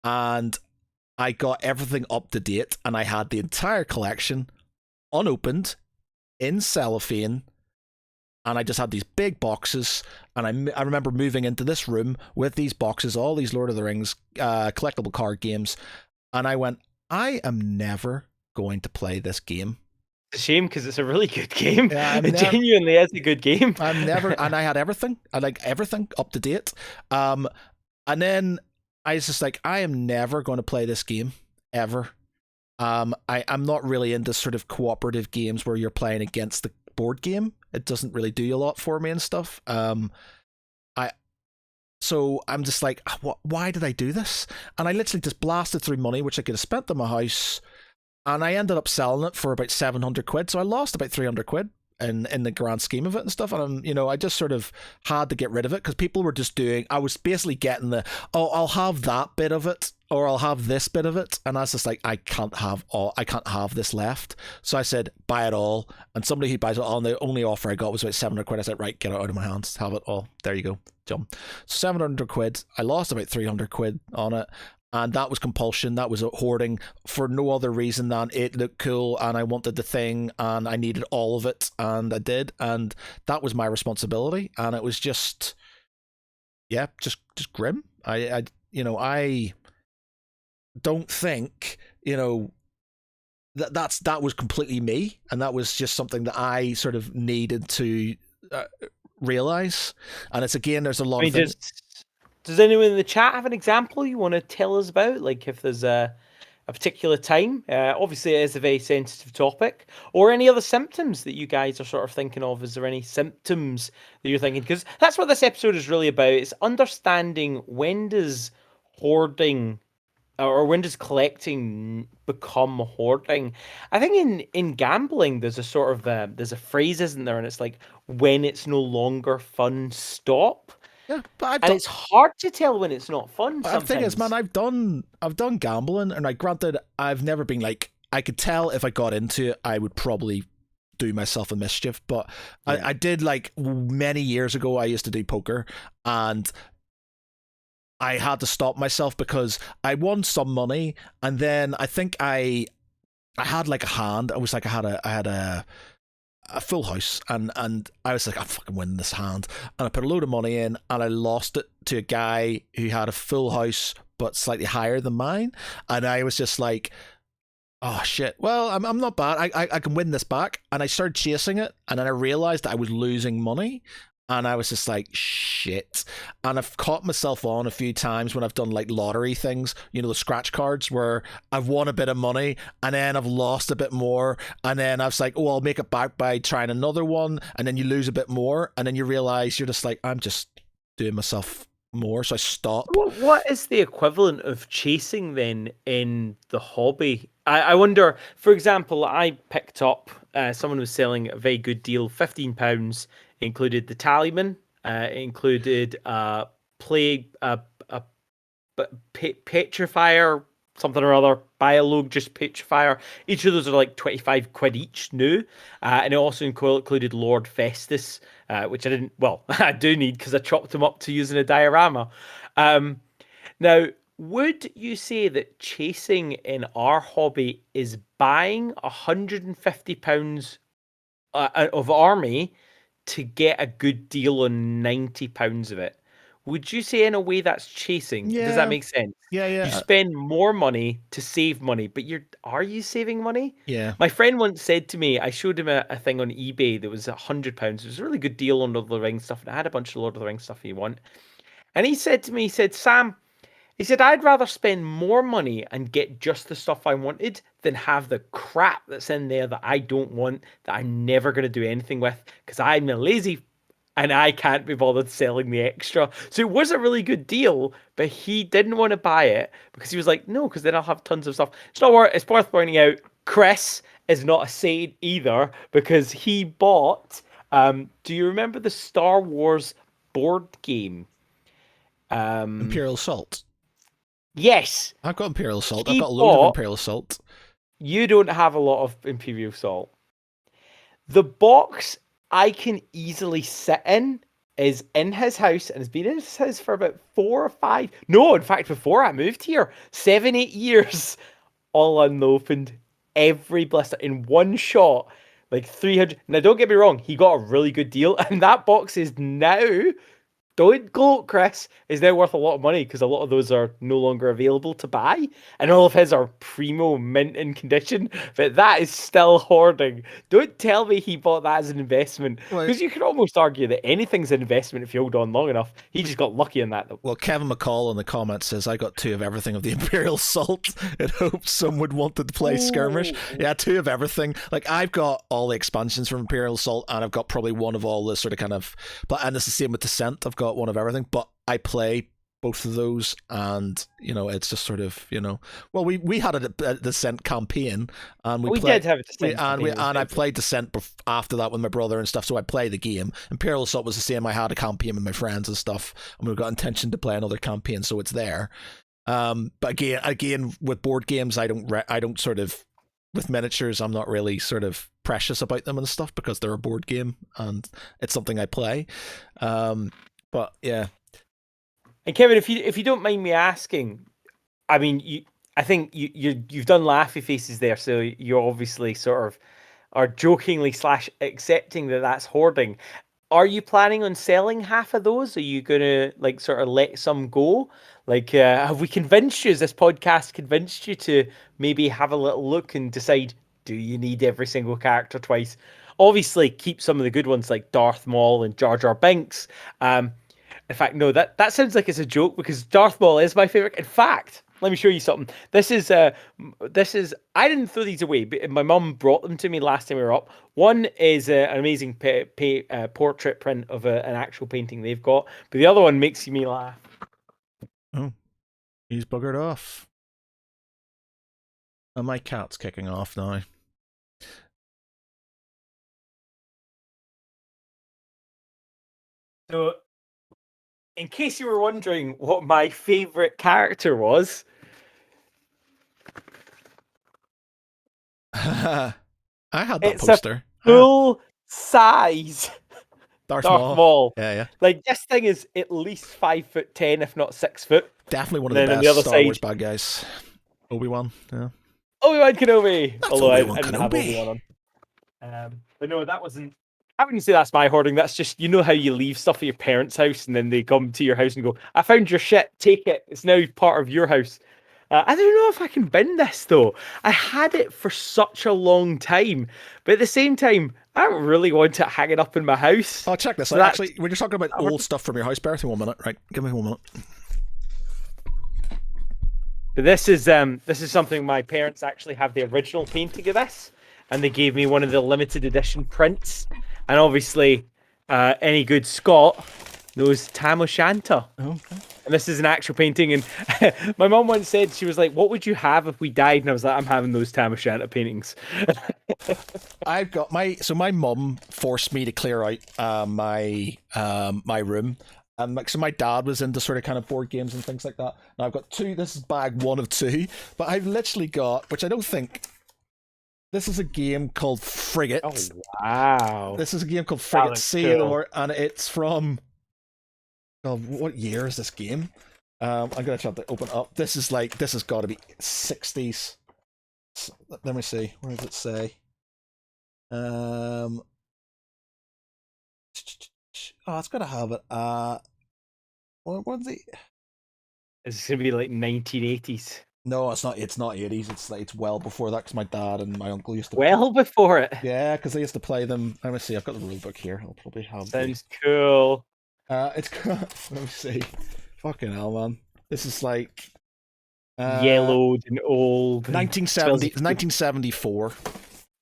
and I got everything up to date, and I had the entire collection unopened in cellophane, and I just had these big boxes, and I remember moving into this room with these boxes, all these Lord of the Rings collectible card games, and I went, I am never going to play this game. It's a shame because it's a really good game. Yeah, It genuinely is a good game. I'm never, and I had everything. I like everything up to date. And then I was just like, I am never going to play this game ever. I'm not really into sort of cooperative games where you're playing against the board game. It doesn't really do a lot for me and stuff. So I'm just like, why did I do this? And I literally just blasted through money, which I could have spent on my house, and I ended up selling it for about 700 quid. So I lost about 300 quid in the grand scheme of it and stuff. And I just sort of had to get rid of it because people were just I was basically getting I'll have that bit of it, or I'll have this bit of it. And I was just like, I can't have this left. So I said, buy it all. And somebody who buys it all, and the only offer I got was about 700 quid. I said, right, get it out of my hands, have it all. There you go. Jump. So 700 quid. I lost about 300 quid on it. And that was compulsion. That was hoarding for no other reason than it looked cool and I wanted the thing and I needed all of it, and I did. And that was my responsibility. And it was just grim. I don't think, that was completely me. And that was just something that I sort of needed to realize. And it's, again, there's a lot of things. Does anyone in the chat have an example you want to tell us about? Like if there's a particular time, obviously it is a very sensitive topic, or any other symptoms that you guys are sort of thinking of. Is there any symptoms that you're thinking? Because that's what this episode is really about. It's understanding when does hoarding or when does collecting become hoarding. I think in gambling there's a sort of there's a phrase, isn't there? And it's like, when it's no longer fun, stop. Yeah, but it's hard to tell when it's not fun. The thing is, man, I've done gambling, and granted, I've never been like, I could tell if I got into it, I would probably do myself a mischief. But yeah. I did, like, many years ago, I used to do poker, and I had to stop myself because I won some money, and then I think I had like a hand. I was like, I had a full house, and I was like, I'm fucking winning this hand, and I put a load of money in, and I lost it to a guy who had a full house but slightly higher than mine, and I was just like, oh shit, well, I'm not bad, I can win this back. And I started chasing it, and then I realized that I was losing money, and I was just like, shit. And I've caught myself on a few times when I've done like lottery things, the scratch cards, where I've won a bit of money and then I've lost a bit more. And then I was like, oh, I'll make it back by trying another one. And then you lose a bit more. And then you realize you're just like, I'm just doing myself more. So I stop. What is the equivalent of chasing then in the hobby? I wonder, for example, I picked up, someone was selling a very good deal, £15. Included the Tallyman, included Petrifier, something or other, Biologue, just Petrifier. Each of those are like 25 quid each new. And it also included Lord Festus, which I do need because I chopped him up to use in a diorama. Now, would you say that chasing in our hobby is buying £150 of army to get a good deal on £90 of it? Would you say in a way that's chasing? Yeah. Does that make sense? Yeah. You spend more money to save money, but are you saving money? Yeah. My friend once said to me, I showed him a thing on eBay that was £100. It was a really good deal on Lord of the Rings stuff, and I had a bunch of Lord of the Rings stuff he want. And he said to me, Sam, I'd rather spend more money and get just the stuff I wanted than have the crap that's in there that I don't want, that I'm never going to do anything with, because I'm a lazy and I can't be bothered selling the extra. So it was a really good deal, but he didn't want to buy it because he was like, no, because then I'll have tons of stuff. It's worth pointing out, Chris is not a saint either, because he bought, do you remember the Star Wars board game? Imperial Assault. Yes. I've got Imperial Assault. I've got a load of Imperial Assault. You don't have a lot of Imperial Assault. The box I can easily sit in is in his house and has been in his house for about 4 or 5. No, in fact, before I moved here, 7, 8 years, all unopened, every blister in one shot, like 300. Now, don't get me wrong, he got a really good deal, and that box is now, don't gloat, Chris, is now worth a lot of money because a lot of those are no longer available to buy, and all of his are primo mint in condition. But that is still hoarding. Don't tell me he bought that as an investment, because you can almost argue that anything's an investment if you hold on long enough. He just got lucky in that, though. Well, Kevin McCall in the comments says, I got 2 of everything of the Imperial Salt in hopes some would want to play Skirmish. Yeah, 2 of everything. Like, I've got all the expansions from Imperial Salt, and I've got probably one of all the sort of kind of... and it's the same with Descent. I've got one of everything, but I play both of those, and it's just sort of well, we had a Descent campaign, and we did have a Descent campaign, and I played Descent after that with my brother and stuff, so I play the game. Imperial Assault was the same. I had a campaign with my friends and stuff, and we've got intention to play another campaign, so it's there. But again with board games, I don't sort of, with miniatures, I'm not really sort of precious about them and stuff because they're a board game and it's something I play. But yeah. And Kevin, if you don't mind me asking, I mean, I think you've done laughy faces there, so you obviously sort of are jokingly / accepting that that's hoarding. Are you planning on selling half of those? Are you gonna like sort of let some go? Like, have we convinced you? Has this podcast convinced you to maybe have a little look and decide, do you need every single character twice? Obviously, keep some of the good ones like Darth Maul and Jar Jar Binks. In fact, no, that sounds like it's a joke because Darth Maul is my favorite. In fact, let me show you something. This is I didn't throw these away, but my mum brought them to me last time we were up. One is an amazing portrait print of an actual painting they've got, but the other one makes me laugh. Oh, he's buggered off. And my cat's kicking off now. So, in case you were wondering what my favorite character was, I had that poster. Full size Darth Maul. Yeah. Like, this thing is at least 5'10", if not 6 foot. Definitely one of the best Star Wars bad guys. Obi-Wan. Yeah. Obi-Wan Kenobi. That's Although Obi-Wan I didn't Kenobi. have Obi-Wan on. But no, that wasn't. I wouldn't say that's my hoarding. That's just, you know how you leave stuff at your parents' house and then they come to your house and go, I found your shit, take it. It's now part of your house. I don't know if I can bin this though. I had it for such a long time, but at the same time, I don't really want it hanging up in my house. Oh, check this out. Actually, we're just talking about old stuff from your house. Bear with me 1 minute. Right, give me 1 minute. But this is something my parents actually have the original painting of this, and they gave me one of the limited edition prints. And obviously, any good Scot knows Tam O'Shanter. Okay. And this is an actual painting. And my mum once said, she was like, what would you have if we died? And I was like, I'm having those Tam O'Shanter paintings. I've got my mum forced me to clear out my room. And so my dad was into sort of kind of board games and things like that. Now I've got 2. This is bag 1 of 2. But I've literally got, which I don't think... This is a game called Frigate. Oh, wow. This is a game called Frigate Sea, and it's from... Oh, what year is this game? I'm going to try to open up. This has got to be 60s. Let me see. Where does it say? Oh, it's got to have it. What's the... It's going to be like 1980s. No, it's not. It's not 80s. It's well before that because my dad and my uncle used to. Well before it. Yeah, because they used to play them. Let me see. I've got the rule book here. I'll probably have. Sounds cool. It's let me see. Fucking hell, man. This is like yellowed and old. 1974.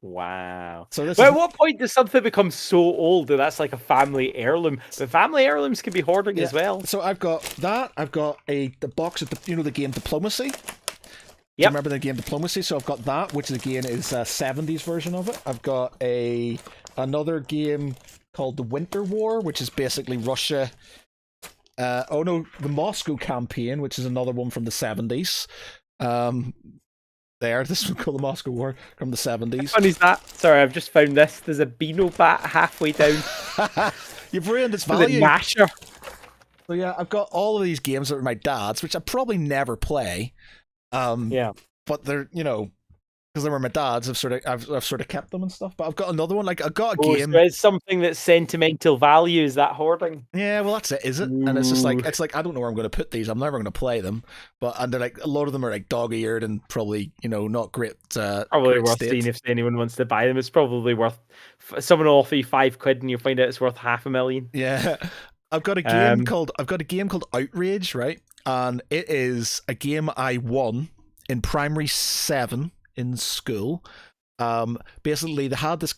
Wow. So this. But at what point does something become so old that that's like a family heirloom? But family heirlooms can be hoarding as well. So I've got that. I've got the box of the game Diplomacy. Yep. Remember the game Diplomacy? So I've got that, which again is a 70s version of it. I've got another game called The Winter War, which is basically Russia. The Moscow Campaign, which is another one from the 70s. there. This was called the Moscow War from the 70s. How funny is that? Sorry, I've just found this. There's a Beano bat halfway down. You've ruined its The value. Masher. So yeah, I've got all of these games that are my dad's, which I probably never play. Yeah. But they're, because they were my dad's, I've sort of kept them and stuff. But I've got another one. Like I've got a game. So it's something that's sentimental value. Is that hoarding? Yeah, well that's it, is it? And it's just like I don't know where I'm going to put these. I'm never going to play them. And they're like a lot of them are like dog-eared and probably not great. Probably great worth state. seeing if anyone wants to buy them. It's probably worth. Someone will offer you £5 and you'll find out it's worth $500,000. Yeah, I've got a game called Outrage, right? And it is a game I won in primary 7 in school. Basically they had this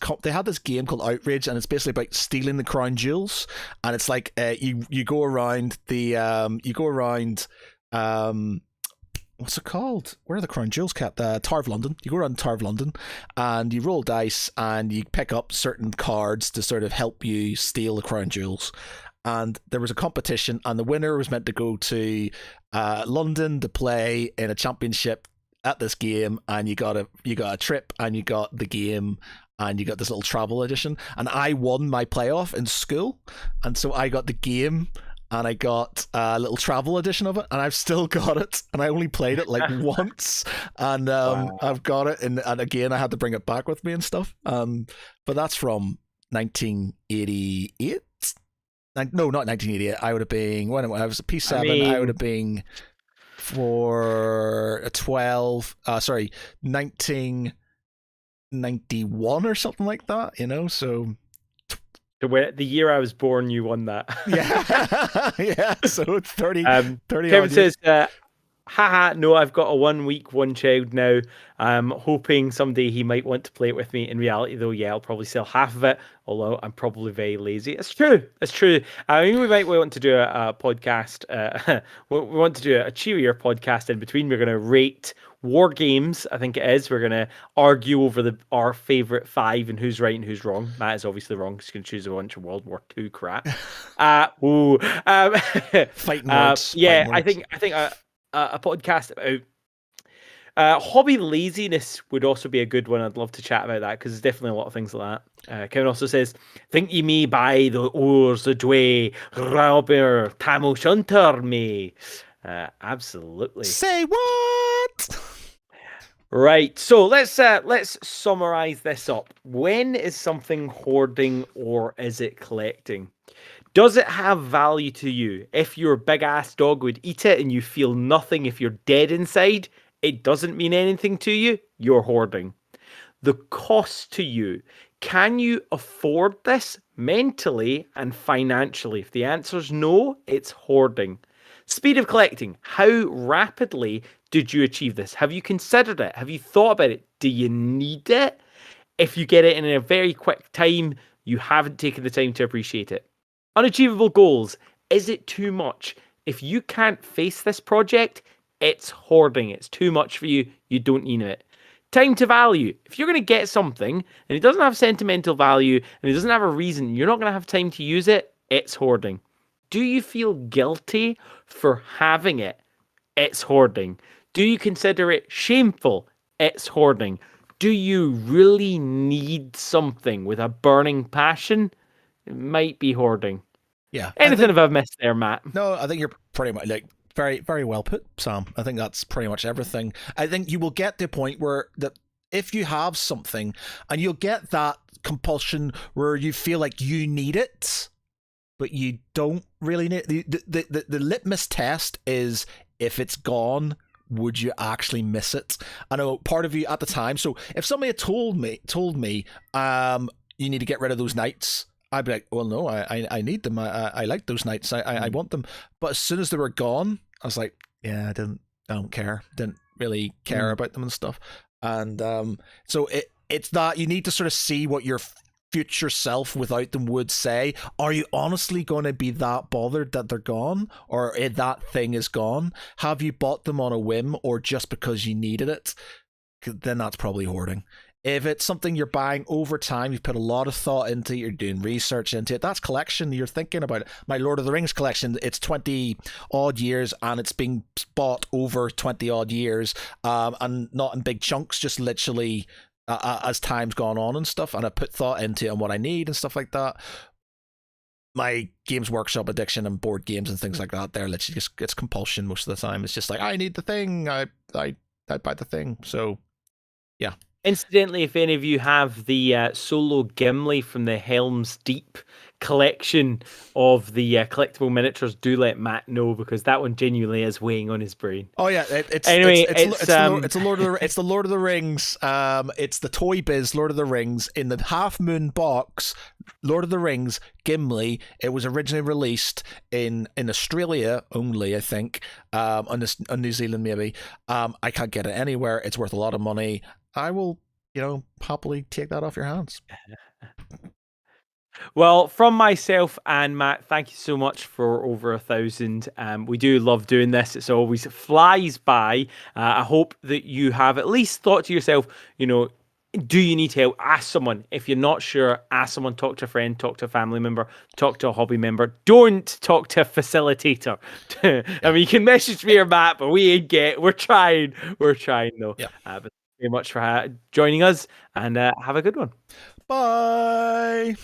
game called Outrage, and it's basically about stealing the crown jewels. And it's like you go around what's it called? Where are the crown jewels kept? Tower of London. You go around the Tower of London and you roll dice and you pick up certain cards to sort of help you steal the crown jewels. And there was a competition, and the winner was meant to go to London to play in a championship at this game, and you got a trip, and you got the game, and you got this little travel edition. And I won my playoff in school, and so I got the game, and I got a little travel edition of it, and I've still got it, and I only played it like once, and wow. I've got it, and again I had to bring it back with me and stuff. But that's from 1988. No, not 1988. I would have been when I was a P7. I would have been for a 1991 or something like that. So. The year I was born, you won that. Yeah, yeah. So it's 30. 30 Kevin says, haha, no, I've got a 1 week, one child now. I'm hoping someday he might want to play it with me. In reality, though, yeah, I'll probably sell half of it, although I'm probably very lazy. It's true. It's true. I mean, we might want to do a podcast. We want to do a cheerier podcast in between. We're going to rate war games, I think it is. We're going to argue over our favourite 5 and who's right and who's wrong. Matt is obviously wrong. He's going to choose a bunch of World War II crap. Fighting words. Yeah, fighting I think a podcast about hobby laziness would also be a good one. I'd love to chat about that because there's definitely a lot of things like that. Kevin also says, think ye may buy the oars the dway, Robber Tamo Shunter me. Absolutely. Say what? Right, so let's summarize this up. When is something hoarding or is it collecting? Does it have value to you? If your big ass dog would eat it and you feel nothing if you're dead inside, it doesn't mean anything to you, you're hoarding. The cost to you. Can you afford this mentally and financially? If the answer's no, it's hoarding. Speed of collecting. How rapidly did you achieve this? Have you considered it? Have you thought about it? Do you need it? If you get it in a very quick time, you haven't taken the time to appreciate it. Unachievable goals. Is it too much? If you can't face this project, it's hoarding. It's too much for you. You don't need it. Time to value. If you're going to get something and it doesn't have sentimental value and it doesn't have a reason, you're not going to have time to use it, it's hoarding. Do you feel guilty for having it? It's hoarding. Do you consider it shameful? It's hoarding. Do you really need something with a burning passion? It might be hoarding. Yeah. Anything have I missed there, Matt? No, I think you're pretty much very, very well put, Sam. I think that's pretty much everything. I think you will get to a point where that if you have something and you'll get that compulsion where you feel like you need it, but you don't really need it. The litmus test is if it's gone, would you actually miss it? I know part of you at the time. So if somebody had told me, you need to get rid of those knights, I'd be like, well, no, I need them. I like those knights. I want them. But as soon as they were gone, I was like, yeah, I don't care. Didn't really care about them and stuff. And so it's that you need to sort of see what your future self without them would say. Are you honestly going to be that bothered that they're gone, or that thing is gone? Have you bought them on a whim or just because you needed it? Then that's probably hoarding. If it's something you're buying over time, you've put a lot of thought into it, you're doing research into it, that's collection, you're thinking about it. My Lord of the Rings collection, it's 20 odd years and it's been bought over 20 odd years, and not in big chunks, just literally as time's gone on and stuff. And I put thought into it and what I need and stuff like that. My Games Workshop addiction and board games and things like that, they're literally just, it's compulsion most of the time. It's just like, I need the thing, I buy the thing. So yeah. Incidentally, if any of you have the solo Gimli from the Helm's Deep collection of the collectible miniatures, do let Matt know, because that one genuinely is weighing on his brain. Oh yeah, it's the Lord of the it's the Lord of the Rings. It's the Toy Biz Lord of the Rings in the Half Moon box. Lord of the Rings Gimli. It was originally released in Australia only, I think, on New Zealand maybe. I can't get it anywhere. It's worth a lot of money. I will, happily take that off your hands. Well, from myself and Matt, thank you so much for over 1,000. We do love doing this. It's always flies by. I hope that you have at least thought to yourself, do you need help? Ask someone. If you're not sure, ask someone, talk to a friend, talk to a family member, talk to a hobby member. Don't talk to a facilitator. I mean, you can message me or Matt, but we ain't we're trying. We're trying though. Yeah. But thank you very much for joining us, and have a good one. Bye.